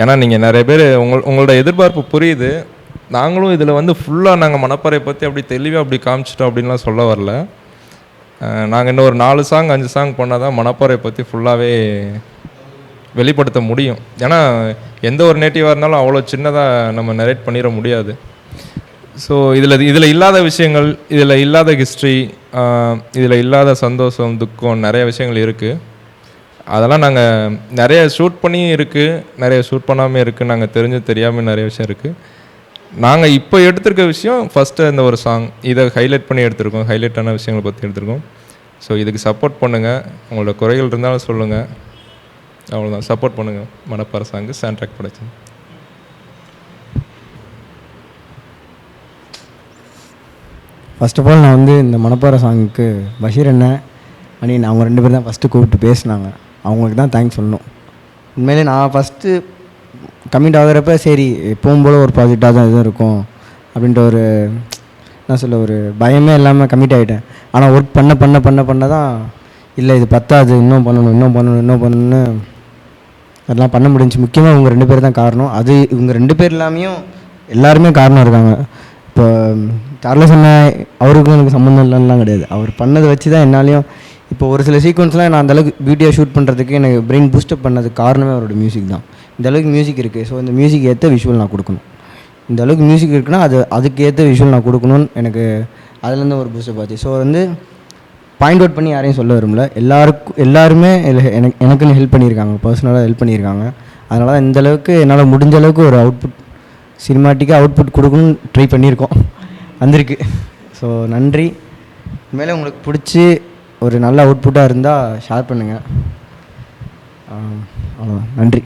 S7: ஏன்னா நீங்கள் நிறைய பேர் உங்களோட எதிர்பார்ப்பு புரியுது. நாங்களும் இதில் வந்து ஃபுல்லாக நாங்கள் மணப்பாறை பற்றி அப்படி தெளிவாக அப்படி காமிச்சிட்டோம் அப்படின்லாம் சொல்ல வரல. நாங்கள் இன்னும் ஒரு 4 சாங் 5 சாங் பண்ணால் தான் மணப்பாறை பற்றி ஃபுல்லாகவே வெளிப்படுத்த முடியும். ஏன்னா எந்த ஒரு நேட்டிவாக இருந்தாலும் அவ்வளோ சின்னதாக நம்ம நரேட் பண்ணிட முடியாது. ஸோ இதில் இல்லாத விஷயங்கள், இதில் இல்லாத ஹிஸ்ட்ரி, இதில் இல்லாத சந்தோஷம், துக்கம், நிறைய விஷயங்கள் இருக்குது. அதெல்லாம் நாங்கள் நிறைய ஷூட் பண்ணி இருக்குது, நிறைய ஷூட் பண்ணாமல் இருக்குது, நாங்கள் தெரியாமல் நிறைய விஷயம் இருக்குது. நாங்கள் இப்போ எடுத்திருக்க விஷயம் ஃபஸ்ட்டு இந்த ஒரு சாங், இதை ஹைலைட் பண்ணி எடுத்திருக்கோம், ஹைலைட்டான விஷயங்களை பற்றி எடுத்திருக்கோம். ஸோ இதுக்கு சப்போர்ட் பண்ணுங்கள், உங்களோட குறைகள் இருந்தாலும் சொல்லுங்கள், அவ்வளோதான். சப்போர்ட் பண்ணுங்கள். Manapparai song sandrock production.
S4: First of all நான் வந்து இந்த மணப்பாறை சாங்குக்கு பஷீர் அண்ணன் அண்ணன் அவங்க 2 பேர் தான் ஃபஸ்ட்டு கூப்பிட்டு பேசினாங்க. அவங்களுக்கு தான் தேங்க்ஸ் சொல்லணும். உண்மையிலே நான் ஃபஸ்ட்டு கமிட் ஆகிறப்ப சரி எப்பவும் போல் ஒரு ப்ராஜெக்டாக தான் எதுவும் இருக்கும் அப்படின்ற ஒரு என்ன சொல்ல ஒரு பயமே இல்லாமல் கமிட் ஆகிட்டேன். ஆனால் ஒர்க் பண்ண தான் இல்லை இது பத்தாது, இன்னும் பண்ணணும்னு அதெல்லாம் பண்ண முடிஞ்சு. முக்கியமாக இவங்க 2 பேர் தான் காரணம். அது இவங்க 2 பேர் இல்லாமையும் எல்லாருமே காரணம் இருக்காங்க. இப்போ சார்லஸ் அண்ணன் அவருக்கும் எனக்கு சம்மந்தம் இல்லைன்னா கிடையாது. அவர் பண்ணதை வச்சு தான் என்னாலையும் இப்போ ஒரு சில சீக்வன்ஸ்லாம் நான் அந்தளவுக்கு பியூட்டியாக ஷூட் பண்ணுறதுக்கு எனக்கு பிரெயின் பூஸ்டப் பண்ணதுக்கு காரணமே அவரோட மியூசிக் தான். இந்த அளவுக்கு மியூசிக் இருக்குது, ஸோ இந்த மியூசிக் ஏற்ற விஷுவல் நான் கொடுக்கணும். இந்த அளவுக்கு மியூசிக் இருக்குன்னா அதுக்கு ஏற்ற விஷுவல் நான் கொடுக்கணும்னு எனக்கு அதுலேருந்து ஒரு பூஸ்டப் ஆச்சு. ஸோ வந்து பாயிண்ட் அவுட் பண்ணி யாரையும் சொல்ல விரும்பல. எல்லாருமே எனக்குன்னு ஹெல்ப் பண்ணியிருக்காங்க, பர்சனலாக ஹெல்ப் பண்ணியிருக்காங்க. அதனால தான் இந்தளவுக்கு என்னால் முடிஞ்ச அளவுக்கு ஒரு அவுட்புட் சினிமாட்டிக்காக அவுட்புட் கொடுக்கணும்னு ட்ரை பண்ணியிருக்கோம், வந்திருக்கு. ஸோ நன்றி. மேலே உங்களுக்கு பிடிச்சி ஒரு நல்ல அவுட்புட்டாக இருந்தால் ஷேர் பண்ணுங்கள். அவ்வளோதான், நன்றி.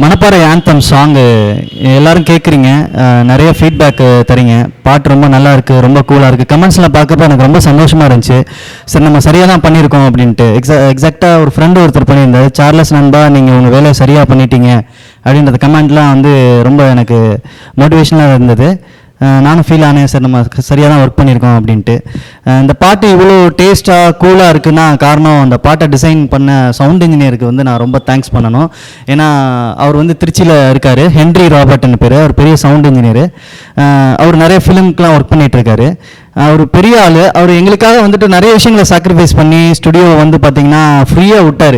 S3: மணப்பாறை ஆந்தம் சாங்கு எல்லோரும் கேட்குறீங்க, நிறைய ஃபீட்பேக் தரீங்க, பாட்டு ரொம்ப நல்லா இருக்குது, ரொம்ப கூலாக இருக்குது. கமெண்ட்ஸ்லாம் பார்க்கப்போ எனக்கு ரொம்ப சந்தோஷமாக இருந்துச்சு. சரி நம்ம சரியாக தான் பண்ணியிருக்கோம் அப்படின்ட்டு. எக்ஸாக்டாக ஒரு ஃப்ரெண்டு ஒருத்தர் பண்ணியிருந்தார், சார்லஸ் நண்பா நீங்கள் உங்கள் வேலையை சரியாக பண்ணிட்டீங்க அப்படின்றது கமெண்ட்லாம் வந்து ரொம்ப எனக்கு மோட்டிவேஷனாக இருந்தது. நானும் ஃபீல் ஆனேன் சார், நம்ம சரியாக தான் ஒர்க் பண்ணியிருக்கோம் அப்படின்ட்டு. இந்த பாட்டு இவ்வளோ டேஸ்ட்டாக கூலாக இருக்குன்னா காரணம் அந்த பாட்டை டிசைன் பண்ண சவுண்ட் இன்ஜினியருக்கு வந்து நான் ரொம்ப தேங்க்ஸ் பண்ணணும். ஏன்னா அவர் வந்து திருச்சியில் இருக்கார், ஹென்ரி ராபர்ட்னு பேர், அவர் பெரிய சவுண்ட் இன்ஜினியர். அவர் நிறைய ஃபிலிம்க்கெலாம் ஒர்க் பண்ணிகிட்ருக்காரு. அவர் பெரிய ஆள். அவர் எங்களுக்காக வந்துட்டு நிறைய விஷயங்களை சாக்ரிஃபைஸ் பண்ணி ஸ்டுடியோ வந்து பார்த்திங்கன்னா ஃப்ரீயாக விட்டார்.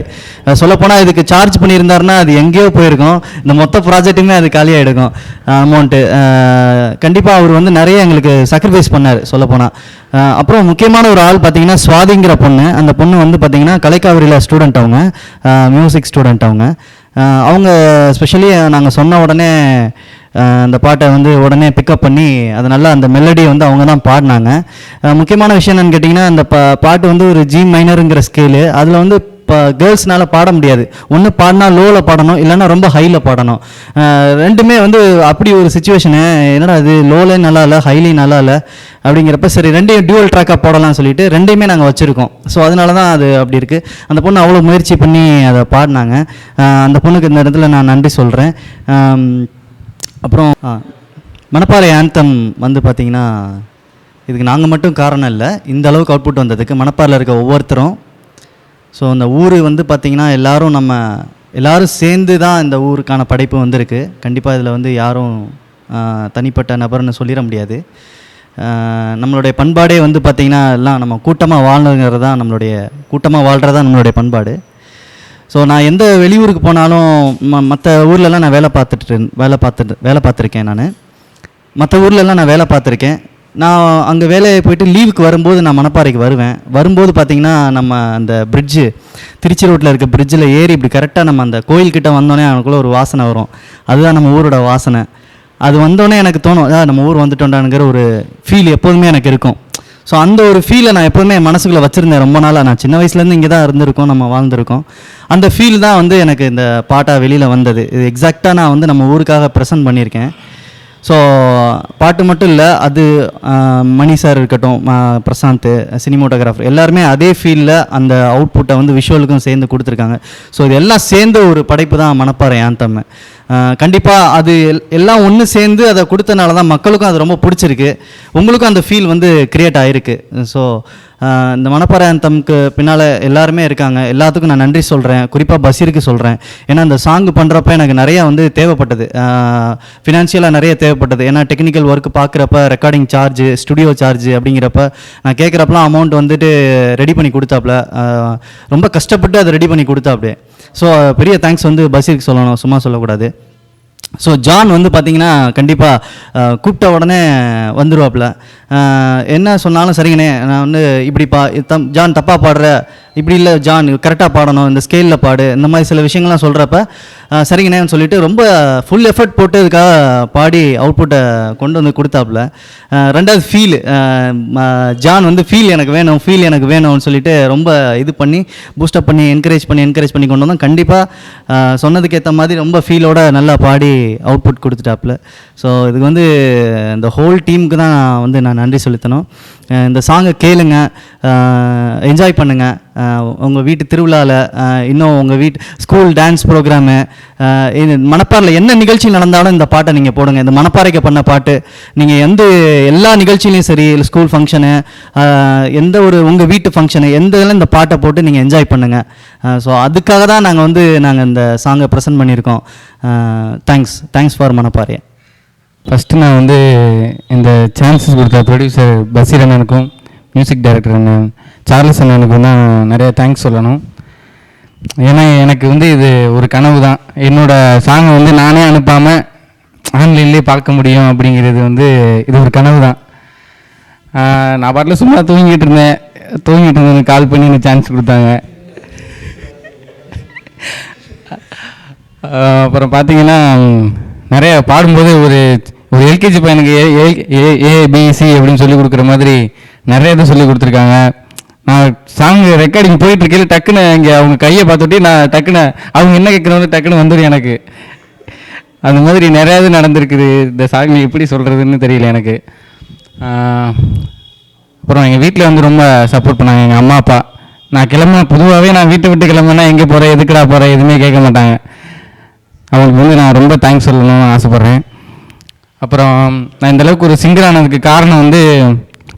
S3: சொல்லப்போனால் இதுக்கு சார்ஜ் பண்ணியிருந்தாருன்னா அது எங்கேயோ போயிருக்கும், இந்த மொத்த ப்ராஜெக்ட்டுமே அது காலியாகிடுக்கும் அமௌண்ட்டு. கண்டிப்பாக அவர் வந்து நிறைய எங்களுக்கு சாக்ரிஃபைஸ் பண்ணார் சொல்லப்போனால். அப்புறம் முக்கியமான ஒரு ஆள் பார்த்திங்கன்னா சுவாதிங்கிற பொண்ணு. அந்த பொண்ணு வந்து பார்த்திங்கன்னா கலைக்காவிரியில் ஸ்டூடெண்ட், அவங்க மியூசிக் ஸ்டூடெண்ட். அவங்க ஸ்பெஷலி நாங்கள் சொன்ன உடனே அந்த பாட்டை வந்து உடனே பிக்கப் பண்ணி அது நல்லா அந்த மெலடியை வந்து அவங்க தான் பாடினாங்க. முக்கியமான விஷயம் என்னென்னு கேட்டிங்கன்னா, அந்த பாட்டு வந்து ஒரு ஜி மைனருங்கிற ஸ்கேலு. அதில் வந்து இப்போ கேர்ள்ஸ்னால பாட முடியாது. ஒன்று பாடினா லோவில் பாடணும், இல்லைன்னா ரொம்ப ஹையில் பாடணும். ரெண்டுமே வந்து அப்படி ஒரு சுச்சுவேஷனு. என்னடா அது லோலையும் நல்லா இல்லை, ஹைலையும் நல்லா இல்லை அப்படிங்கிறப்ப சரி ரெண்டையும் டியூவல் ட்ராக்காக போடலாம்னு சொல்லிட்டு ரெண்டையுமே நாங்கள் வச்சுருக்கோம். ஸோ அதனால தான் அது அப்படி இருக்குது. அந்த பொண்ணு அவ்வளோ முயற்சி பண்ணி அதை பாடினாங்க. அந்த பொண்ணுக்கு இந்த இடத்துல நான் நன்றி சொல்கிறேன். அப்புறம் மணப்பாறை ஆந்தம் வந்து பார்த்திங்கன்னா இதுக்கு நாங்கள் மட்டும் காரணம் இல்லை, இந்த அளவுக்கு அவுட்புட் வந்ததுக்கு மணப்பாறையில் இருக்க ஒவ்வொருத்தரும். ஸோ அந்த ஊர் வந்து பார்த்திங்கன்னா எல்லோரும் சேர்ந்து தான் இந்த ஊருக்கான படைப்பு வந்திருக்கு. கண்டிப்பாக இதில் வந்து யாரும் தனிப்பட்ட நபர்னு சொல்லிட முடியாது. நம்மளுடைய பண்பாடே வந்து பார்த்திங்கன்னா எல்லாம் நம்ம கூட்டமாக வாழ்ந்துங்கிறது தான் கூட்டமாக வாழ்கிறது தான் நம்மளுடைய பண்பாடு. ஸோ நான் எந்த வெளியூருக்கு போனாலும் மற்ற ஊர்லெலாம் நான் வேலை பார்த்துருக்கேன். நான் மற்ற ஊர்லெலாம் நான் வேலை பார்த்துருக்கேன். நான் அங்கே வேலையை போயிட்டு லீவுக்கு வரும்போது நான் மணப்பாறைக்கு வரும்போது பார்த்திங்கன்னா நம்ம அந்த பிரிட்ஜு, திருச்சி ரோட்டில் இருக்க பிரிட்ஜில் ஏறி இப்படி கரெக்டாக நம்ம அந்த கோயில்கிட்ட வந்தோடனே அவனுக்குள்ளே ஒரு வாசனை வரும். அதுதான் நம்ம ஊரோட வாசனை. அது வந்தோடனே எனக்கு தோணும், நம்ம ஊர் வந்துட்டோண்டாங்கிற ஒரு ஃபீல் எப்போதுமே எனக்கு இருக்கும். ஸோ அந்த ஒரு ஃபீலை நான் எப்போதுமே என் மனசுக்குள்ளே வச்சுருந்தேன் ரொம்ப நாளாக. நான் சின்ன வயசுலேருந்து இங்கே தான் இருந்திருக்கோம், நம்ம வாழ்ந்துருக்கோம். அந்த ஃபீல் தான் வந்து எனக்கு இந்த பாட்டாக வெளியில் வந்தது. இது எக்ஸாக்டாக நான் வந்து நம்ம ஊருக்காக ப்ரெசென்ட் பண்ணியிருக்கேன். ஸோ பாட்டு மட்டும் இல்லை, அது மணி சார் இருக்கட்டும், பிரசாந்த் சினிமோட்டோகிராஃபர் எல்லாருமே அதே ஃபீல்டில் அந்த அவுட்புட்டை வந்து விஷுவலுக்கும் சேர்ந்து கொடுத்துருக்காங்க. ஸோ இது எல்லாம் சேர்ந்த ஒரு படைப்பு தான் மணப்பாறை ஆந்தம். கண்டிப்பாக அது எல்லாம் ஒன்று சேர்ந்து அதை கொடுத்தனால தான் மக்களுக்கும் அது ரொம்ப பிடிச்சிருக்கு, உங்களுக்கும் அந்த ஃபீல் வந்து க்ரியேட் ஆகிருக்கு. ஸோ இந்த மணப்பாறை ஆந்தம்க்கு பின்னால் எல்லாருமே இருக்காங்க. எல்லாத்துக்கும் நான் நன்றி சொல்கிறேன். குறிப்பாக பஷீருக்கு சொல்கிறேன். ஏன்னா அந்த சாங் பண்ணுறப்ப எனக்கு நிறையா வந்து தேவைப்பட்டது, ஃபினான்ஷியலாக நிறைய தேவைப்பட்டது. ஏன்னா டெக்னிக்கல் ஒர்க் பார்க்குறப்ப ரெக்கார்டிங் சார்ஜு, ஸ்டுடியோ சார்ஜு அப்படிங்கிறப்ப நான் கேட்குறப்பலாம் அமௌண்ட் வந்துட்டு ரெடி பண்ணி கொடுத்தாப்புல, ரொம்ப கஷ்டப்பட்டு அதை ரெடி பண்ணி கொடுத்தாப்புல. ஸோ பெரிய தேங்க்ஸ் வந்து பஷீருக்கு சொல்லணும், சும்மா சொல்லக்கூடாது. ஸோ ஜான் வந்து பார்த்திங்கன்னா கண்டிப்பாக கூப்பிட்ட உடனே வந்துடுவாப்புல. என்ன சொன்னாலும் சரிங்கண்ணே, நான் வந்து இப்படி ஜான் தப்பாக பாடுற, இப்படி இல்லை ஜான் கரெக்டாக பாடணும், இந்த ஸ்கேலில் பாடு, இந்த மாதிரி சில விஷயங்கள்லாம் சொல்கிறப்ப சரிங்கண்ணேன்னு சொல்லிட்டு ரொம்ப ஃபுல் எஃபர்ட் போட்டு இதுக்காக பாடி அவுட்புட்டை கொண்டு வந்து கொடுத்தாப்புல. ரெண்டாவது ஃபீல், ஜான் வந்து ஃபீல் எனக்கு வேணும்னு சொல்லிட்டு ரொம்ப இது பண்ணி பூஸ்டப் பண்ணி என்கரேஜ் பண்ணி கொண்டு வந்தோம். கண்டிப்பாக சொன்னதுக்கு ஏற்ற மாதிரி ரொம்ப ஃபீலோட நல்லா பாடி அவுட்புட் கொடுத்துட்டாப்புல. ஸோ இதுக்கு வந்து இந்த ஹோல் டீமுக்கு தான் வந்து நான் நன்றி செலுத்தணும். இந்த சாங்கை கேளுங்க, என்ஜாய் பண்ணுங்கள். உங்கள் வீட்டு திருவிழாவில், இன்னும் உங்கள் வீட்டு ஸ்கூல் டான்ஸ் ப்ரோக்ராமு, இது மணப்பாறையில் என்ன நிகழ்ச்சி நடந்தாலும் இந்த பாட்டை நீங்கள் போடுங்க. இந்த மணப்பாறைக்கு பண்ண பாட்டு நீங்கள் எல்லா நிகழ்ச்சியிலையும் சரி, இல்லை ஸ்கூல் ஃபங்க்ஷனு, எந்த ஒரு உங்கள் வீட்டு ஃபங்க்ஷனு, எந்த இதில் இந்த பாட்டை போட்டு நீங்கள் என்ஜாய் பண்ணுங்கள். ஸோ அதுக்காக தான் நாங்கள் இந்த சாங்கை ப்ரெசென்ட் பண்ணியிருக்கோம். Thanks for Manapparai.
S5: ஃபஸ்ட்டு நான் வந்து இந்த சான்சஸ் கொடுத்த ப்ரொடியூசர் பஷீர் அண்ணனுக்கும், மியூசிக் டைரக்டர் அண்ணன் சார்லஸ் அண்ணனுக்கும் தான் நிறைய தேங்க்ஸ் சொல்லணும். ஏன்னா எனக்கு வந்து இது ஒரு கனவு தான். என்னோடய சாங்கை வந்து நானே அனுப்பாமல் ஆன்லைன்லேயே பார்க்க முடியும் அப்படிங்கிறது வந்து இது ஒரு கனவு தான். நான் பாட்டில் சும்மா தூங்கிட்டு இருந்தேன், கால் பண்ணி எனக்கு சான்ஸ் கொடுத்தாங்க. அப்புறம் பார்த்தீங்கன்னா நிறைய பாடும்போது ஒரு எல்கேஜி பையனுக்கு ஏபிசி அப்படின்னு சொல்லி கொடுக்குற மாதிரி நிறைய இது சொல்லி கொடுத்துருக்காங்க. நான் சாங் ரெக்கார்டிங் போயிட்டுருக்கையில் டக்குன்னு இங்கே அவங்க கையை பார்த்துட்டு நான் டக்குன்னு அவங்க என்ன கேட்குறவங்க டக்குன்னு வந்துடும் எனக்கு. அந்த மாதிரி நிறையா இது நடந்திருக்குது. இந்த சாங் எப்படி சொல்கிறதுன்னு தெரியல எனக்கு. அப்புறம் எங்கள் வீட்டில் வந்து ரொம்ப சப்போர்ட் பண்ணாங்க எங்கள் அம்மா அப்பா. நான் பொதுவாகவே நான் வீட்டை விட்டு கிளம்புனா எங்கே போகிறேன், எதுக்குடா போகிறேன், எதுவுமே கேட்க மாட்டாங்க. அவங்களுக்கு வந்து நான் ரொம்ப தேங்க்ஸ் சொல்லணும்னு ஆசைப்பட்றேன். அப்புறம் நான் இந்தளவுக்கு ஒரு சிங்கர் ஆனதுக்கு காரணம் வந்து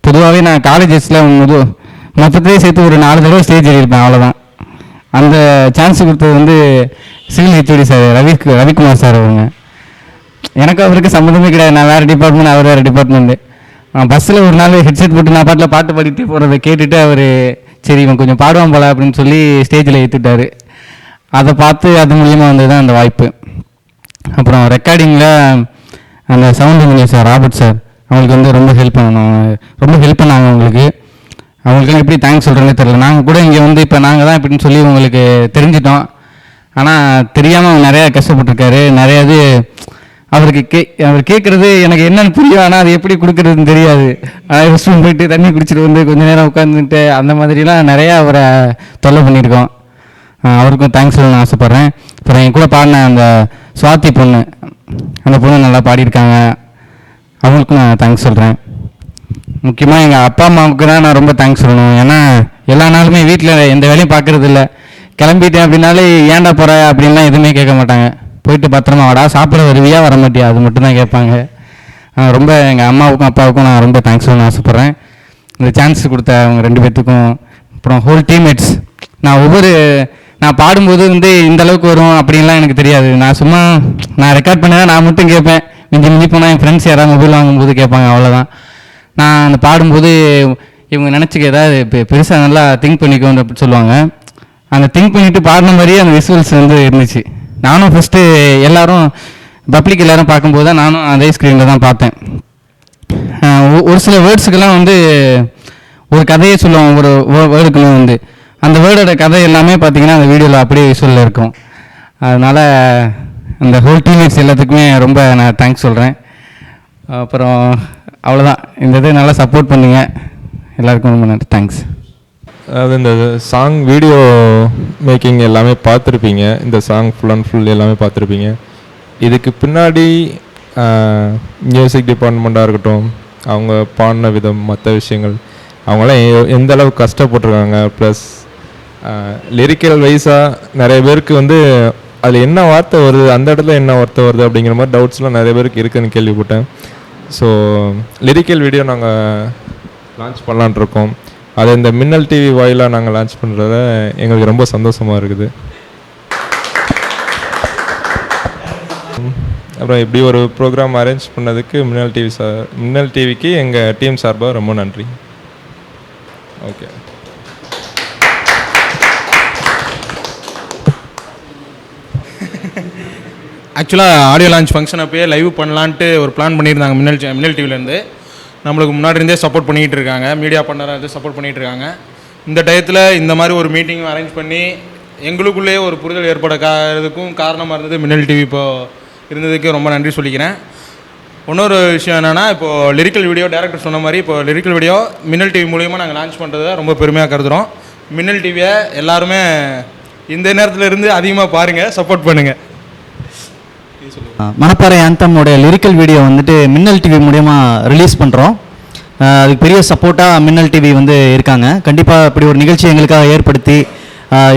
S5: பொதுவாகவே நான் காலேஜஸில் மொத்தத்தையே சேர்த்து ஒரு 4 தடவை ஸ்டேஜ் ஏறியிருப்பேன், அவ்வளோதான். அந்த சான்ஸ் கொடுத்தது வந்து civil HOD sir Ravikumar sir. அவங்க எனக்கு அவருக்கு சம்மந்தமே கிடையாது. நான் வேறு டிபார்ட்மெண்ட், அவர் வேறு டிபார்ட்மெண்ட்டு. பஸ்ஸில் ஒரு நாள் ஹெட்செட் போட்டு நான் பாட்டில் பாட்டு பாடிட்டே போகிறத கேட்டுட்டு அவர் சரி இவன் கொஞ்சம் பாடுவான் போல அப்படின்னு சொல்லி ஸ்டேஜில் ஏற்றிட்டார். அதை பார்த்து அது மூலியமாக வந்தது தான் அந்த வாய்ப்பு. அப்புறம் ரெக்கார்டிங்கில் அந்த sound engineer sir Robert sir அவங்களுக்கு வந்து ரொம்ப ஹெல்ப் பண்ணாங்க. அவங்களுக்கெல்லாம் எப்படி தேங்க்ஸ் சொல்கிறேன்னே தெரில. நாங்கள் கூட இங்கே வந்து இப்போ நாங்கள் தான் இப்படின்னு சொல்லி உங்களுக்கு தெரிஞ்சிட்டோம். ஆனால் தெரியாமல் அவர் நிறையா கஷ்டப்பட்டுருக்காரு. நிறையா இது அவர் கேட்குறது எனக்கு என்னென்னு புரியும், ஆனால் அது எப்படி கொடுக்குறதுன்னு தெரியாது. ரெஸ்ட் ரூம் போயிட்டு தண்ணி குடிச்சிட்டு வந்து கொஞ்சம் நேரம் உட்காந்துட்டு அந்த மாதிரிலாம் நிறையா அவரை தொல்லை பண்ணியிருக்கோம். அவருக்கும் தேங்க்ஸ் சொல்லணும்னு ஆசைப்பட்றேன். அப்புறம் என் கூட பாடின அந்த சுவாதி பொண்ணு, அந்த பொண்ணு நல்லா பாடியிருக்காங்க, அவங்களுக்கும் நான் தேங்க்ஸ் சொல்கிறேன். முக்கியமாக எங்கள் அப்பா அம்மாவுக்கு தான் நான் ரொம்ப தேங்க்ஸ் சொல்லணும். ஏன்னா எல்லா நாளுமே வீட்டில் எந்த வேலையும் பார்க்குறது இல்லை. கிளம்பிட்டேன் அப்படின்னாலே ஏன்டா போகிற அப்படின்லாம் எதுவுமே கேட்க மாட்டாங்க. போயிட்டு பத்திரமா வாடா, சாப்பிட வருவியா வர மாட்டியா, அது மட்டும் தான் கேட்பாங்க. ரொம்ப எங்கள் அம்மாவுக்கும் அப்பாவுக்கும் நான் ரொம்ப தேங்க்ஸ் சொல்லணும்னு ஆசைப்பட்றேன். இந்த சான்ஸ் கொடுத்த அவங்க 2 பேர்த்துக்கும். அப்புறம் ஹோல் டீம்மேட்ஸ். நான் பாடும்போது வந்து இந்த அளவுக்கு வரும் அப்படின்லாம் எனக்கு தெரியாது. நான் ரெக்கார்ட் பண்ணதான் நான் மட்டும் கேட்பேன். மிஞ்சி போனால் என் ஃப்ரெண்ட்ஸ் யாராவது மொபைல் வாங்கும்போது கேட்பாங்க, அவ்வளோதான். நான் அந்த பாடும்போது இவங்க நினச்சிக்க ஏதாவது பெருசாக நல்லா திங்க் பண்ணிக்கோன்னு அப்படி சொல்லுவாங்க. அந்த திங்க் பண்ணிவிட்டு பாடின மாதிரியே அந்த விசுவல்ஸ் வந்து இருந்துச்சு. நானும் ஃபஸ்ட்டு பப்ளிக் எல்லோரும் பார்க்கும்போது தான் நானும் அதே ஸ்க்ரீனில் தான் பார்த்தேன். ஒரு சில வேர்ட்ஸுக்கெல்லாம் வந்து ஒரு கதையே சொல்லுவோம். ஒரு வேர்டுக்குன்னு வந்து அந்த வேர்டோட கதை எல்லாமே பார்த்திங்கன்னா அந்த வீடியோவில் அப்படியே விசுவலில் இருக்கும். அதனால் அந்த ஹோல் டீம்மேட்ஸ் எல்லாத்துக்குமே ரொம்ப நான் தேங்க்ஸ் சொல்கிறேன். அப்புறம் அவ்வளோதான். இந்த இதை நல்லா சப்போர்ட் பண்ணுங்க. எல்லாருக்கும் ரொம்ப நன்றி, தேங்க்ஸ்.
S7: அதாவது இந்த சாங் வீடியோ மேக்கிங் எல்லாமே பார்த்துருப்பீங்க. இந்த சாங் ஃபுல் அண்ட் ஃபுல் எல்லாமே பார்த்துருப்பீங்க. இதுக்கு பின்னாடி மியூசிக் டிபார்ட்மெண்ட்டாக இருக்கட்டும், அவங்க பாடின விதம், மற்ற விஷயங்கள், அவங்களாம் எந்த அளவுக்கு கஷ்டப்பட்டுருக்காங்க. ப்ளஸ் லிரிக்கல் வைஸாக நிறைய பேருக்கு வந்து அதில் என்ன வார்த்தை வருது, அந்த இடத்துல என்ன வார்த்தை வருது அப்படிங்கிற மாதிரி டவுட்ஸ்லாம் நிறைய பேருக்கு இருக்குதுன்னு கேள்விப்பட்டேன். ஸோ லிரிக்கல் வீடியோ நாங்கள் லான்ச் பண்ணலான் இருக்கோம். அதை இந்த மின்னல் டிவி வாயிலாக நாங்கள் லான்ச் பண்ணுறத எங்களுக்கு ரொம்ப சந்தோஷமாக இருக்குது. அப்புறம் இப்படி ஒரு ப்ரோக்ராம் அரேஞ்ச் பண்ணதுக்கு மின்னல் டிவிக்கு எங்கள் டீம் சார்பாக ரொம்ப நன்றி. ஓகே.
S2: ஆக்சுவலாக ஆடியோ லான்ச் ஃபங்க்ஷன் அப்போயே லைவ் பண்ணலான்ட்டு ஒரு பிளான் பண்ணியிருந்தாங்க மின்னல் டிவிலேருந்து. நம்மளுக்கு முன்னாடி இருந்தே சப்போர்ட் பண்ணிகிட்டு இருக்காங்க, மீடியா பண்ணார வந்து சப்போர்ட் பண்ணிகிட்டு இருக்காங்க. இந்த டயத்தில் இந்த மாதிரி ஒரு மீட்டிங் அரேஞ்ச் பண்ணி எங்களுக்குள்ளேயே ஒரு புரிதல் ஏற்படுறதுக்கும் காரணமாக இருந்தது மின்னல் டிவி. இப்போது இருந்ததுக்கு ரொம்ப நன்றி சொல்லிக்கிறேன். இன்னொரு விஷயம் என்னென்னா, இப்போது லிரிக்கல் வீடியோ டேரக்டர் சொன்ன மாதிரி இப்போ லிரிக்கல் வீடியோ மின்னல் டிவி மூலிமா நாங்கள் லான்ச் பண்ணுறதை ரொம்ப பெருமையாக கருதுகிறோம். மின்னல் டிவியை எல்லாருமே இந்த நேரத்தில் இருந்து அதிகமாக பாருங்கள், சப்போர்ட் பண்ணுங்கள்.
S3: மணப்பாறை ஆந்தமோட லிரிக்கல் வீடியோ வந்துட்டு மின்னல் டிவி மூலமா ரிலீஸ் பண்ணுறோம். அதுக்கு பெரிய சப்போர்ட்டாக மின்னல் டிவி வந்து இருக்காங்க. கண்டிப்பாக இப்படி ஒரு நிகழ்ச்சி எங்களுக்காக ஏற்படுத்தி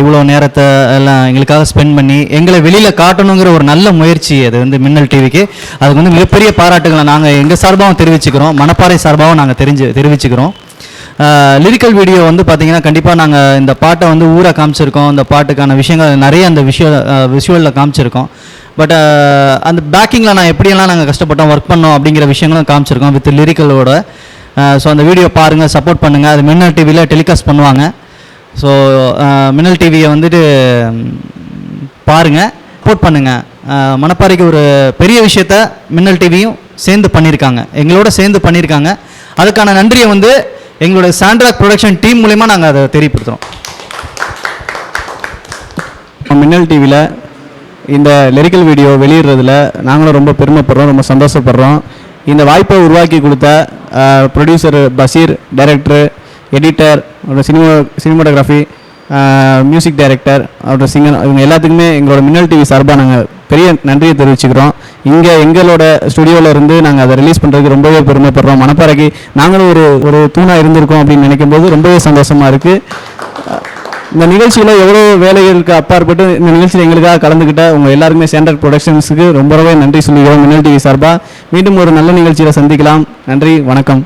S3: இவ்வளோ நேரத்தை எல்லாம் எங்களுக்காக ஸ்பெண்ட் பண்ணி எங்களை வெளியில் காட்டணுங்கிற ஒரு நல்ல முயற்சி அது வந்து மின்னல் டிவிக்கு. அதுக்கு வந்து மிகப்பெரிய பாராட்டுகளை நாங்கள் எங்கள் சார்பாகவும் தெரிவிச்சுக்கிறோம், மணப்பாறை சார்பாகவும் நாங்கள் தெரிவிச்சுக்கிறோம். லிரிக்கல் வீடியோ வந்து பார்த்திங்கன்னா கண்டிப்பாக நாங்கள் இந்த பாட்டை வந்து ஊரை காமிச்சிருக்கோம். இந்த பாட்டுக்கான விஷயங்கள் நிறைய அந்த விஷுவலில் காமிச்சிருக்கோம். பட் அந்த பேக்கிங்கில் நான் எப்படியெல்லாம் நாங்கள் கஷ்டப்பட்டோம், ஒர்க் பண்ணோம் அப்படிங்கிற விஷயங்களும் காமிச்சிருக்கோம் வித் லிரிக்கலோட. ஸோ அந்த வீடியோ பாருங்கள், சப்போர்ட் பண்ணுங்கள். அது மின்னல் டிவியில் டெலிகாஸ்ட் பண்ணுவாங்க. ஸோ மின்னல் டிவியை வந்துட்டு பாருங்கள், சப்போர்ட் பண்ணுங்கள். மணப்பாறைக்கு ஒரு பெரிய விஷயத்த மின்னல் டிவியும் சேர்ந்து பண்ணியிருக்காங்க, எங்களோட சேர்ந்து பண்ணியிருக்காங்க. அதுக்கான நன்றியை வந்து எங்களோட சாண்ட்ராக் ப்ரொடக்ஷன் டீம் மூலிமா நாங்கள் அதை தெரியப்படுத்துகிறோம்.
S1: மின்னல் டிவியில் இந்த லிரிக்கல் வீடியோ வெளியிடுறதுல நாங்களும் ரொம்ப பெருமைப்படுறோம், ரொம்ப சந்தோஷப்படுறோம். இந்த வாய்ப்பை உருவாக்கி கொடுத்த producer Basheer, director, editor, cinematography, music director, அப்புறம் சிங்கர், இவங்க எல்லாத்துக்குமே எங்களோட மின்னல் டிவி சார்பாக நாங்கள் பெரிய நன்றியை தெரிவிச்சுக்கிறோம். இங்கே எங்களோட ஸ்டுடியோவில் இருந்து நாங்கள் அதை ரிலீஸ் பண்ணுறதுக்கு ரொம்பவே பெருமைப்படுறோம். மணப்பாறைக்கு நாங்களும் ஒரு தூணாக இருந்திருக்கோம் அப்படின்னு நினைக்கும் போது ரொம்பவே சந்தோஷமாக இருக்குது. இந்த நிகழ்ச்சியில் எவ்வளோ வேலைகளுக்கு அப்பாற்பட்டு இந்த நிகழ்ச்சியில் எங்களுக்காக கலந்துக்கிட்ட உங்கள் எல்லாருக்குமே சாண்ட்ராக் ப்ரொடக்ஷன்ஸுக்கு ரொம்பவே நன்றி சொல்லிக்கிறோம் மின்னல் டிவி சார்பாக. மீண்டும் ஒரு நல்ல நிகழ்ச்சியில் சந்திக்கலாம். நன்றி, வணக்கம்.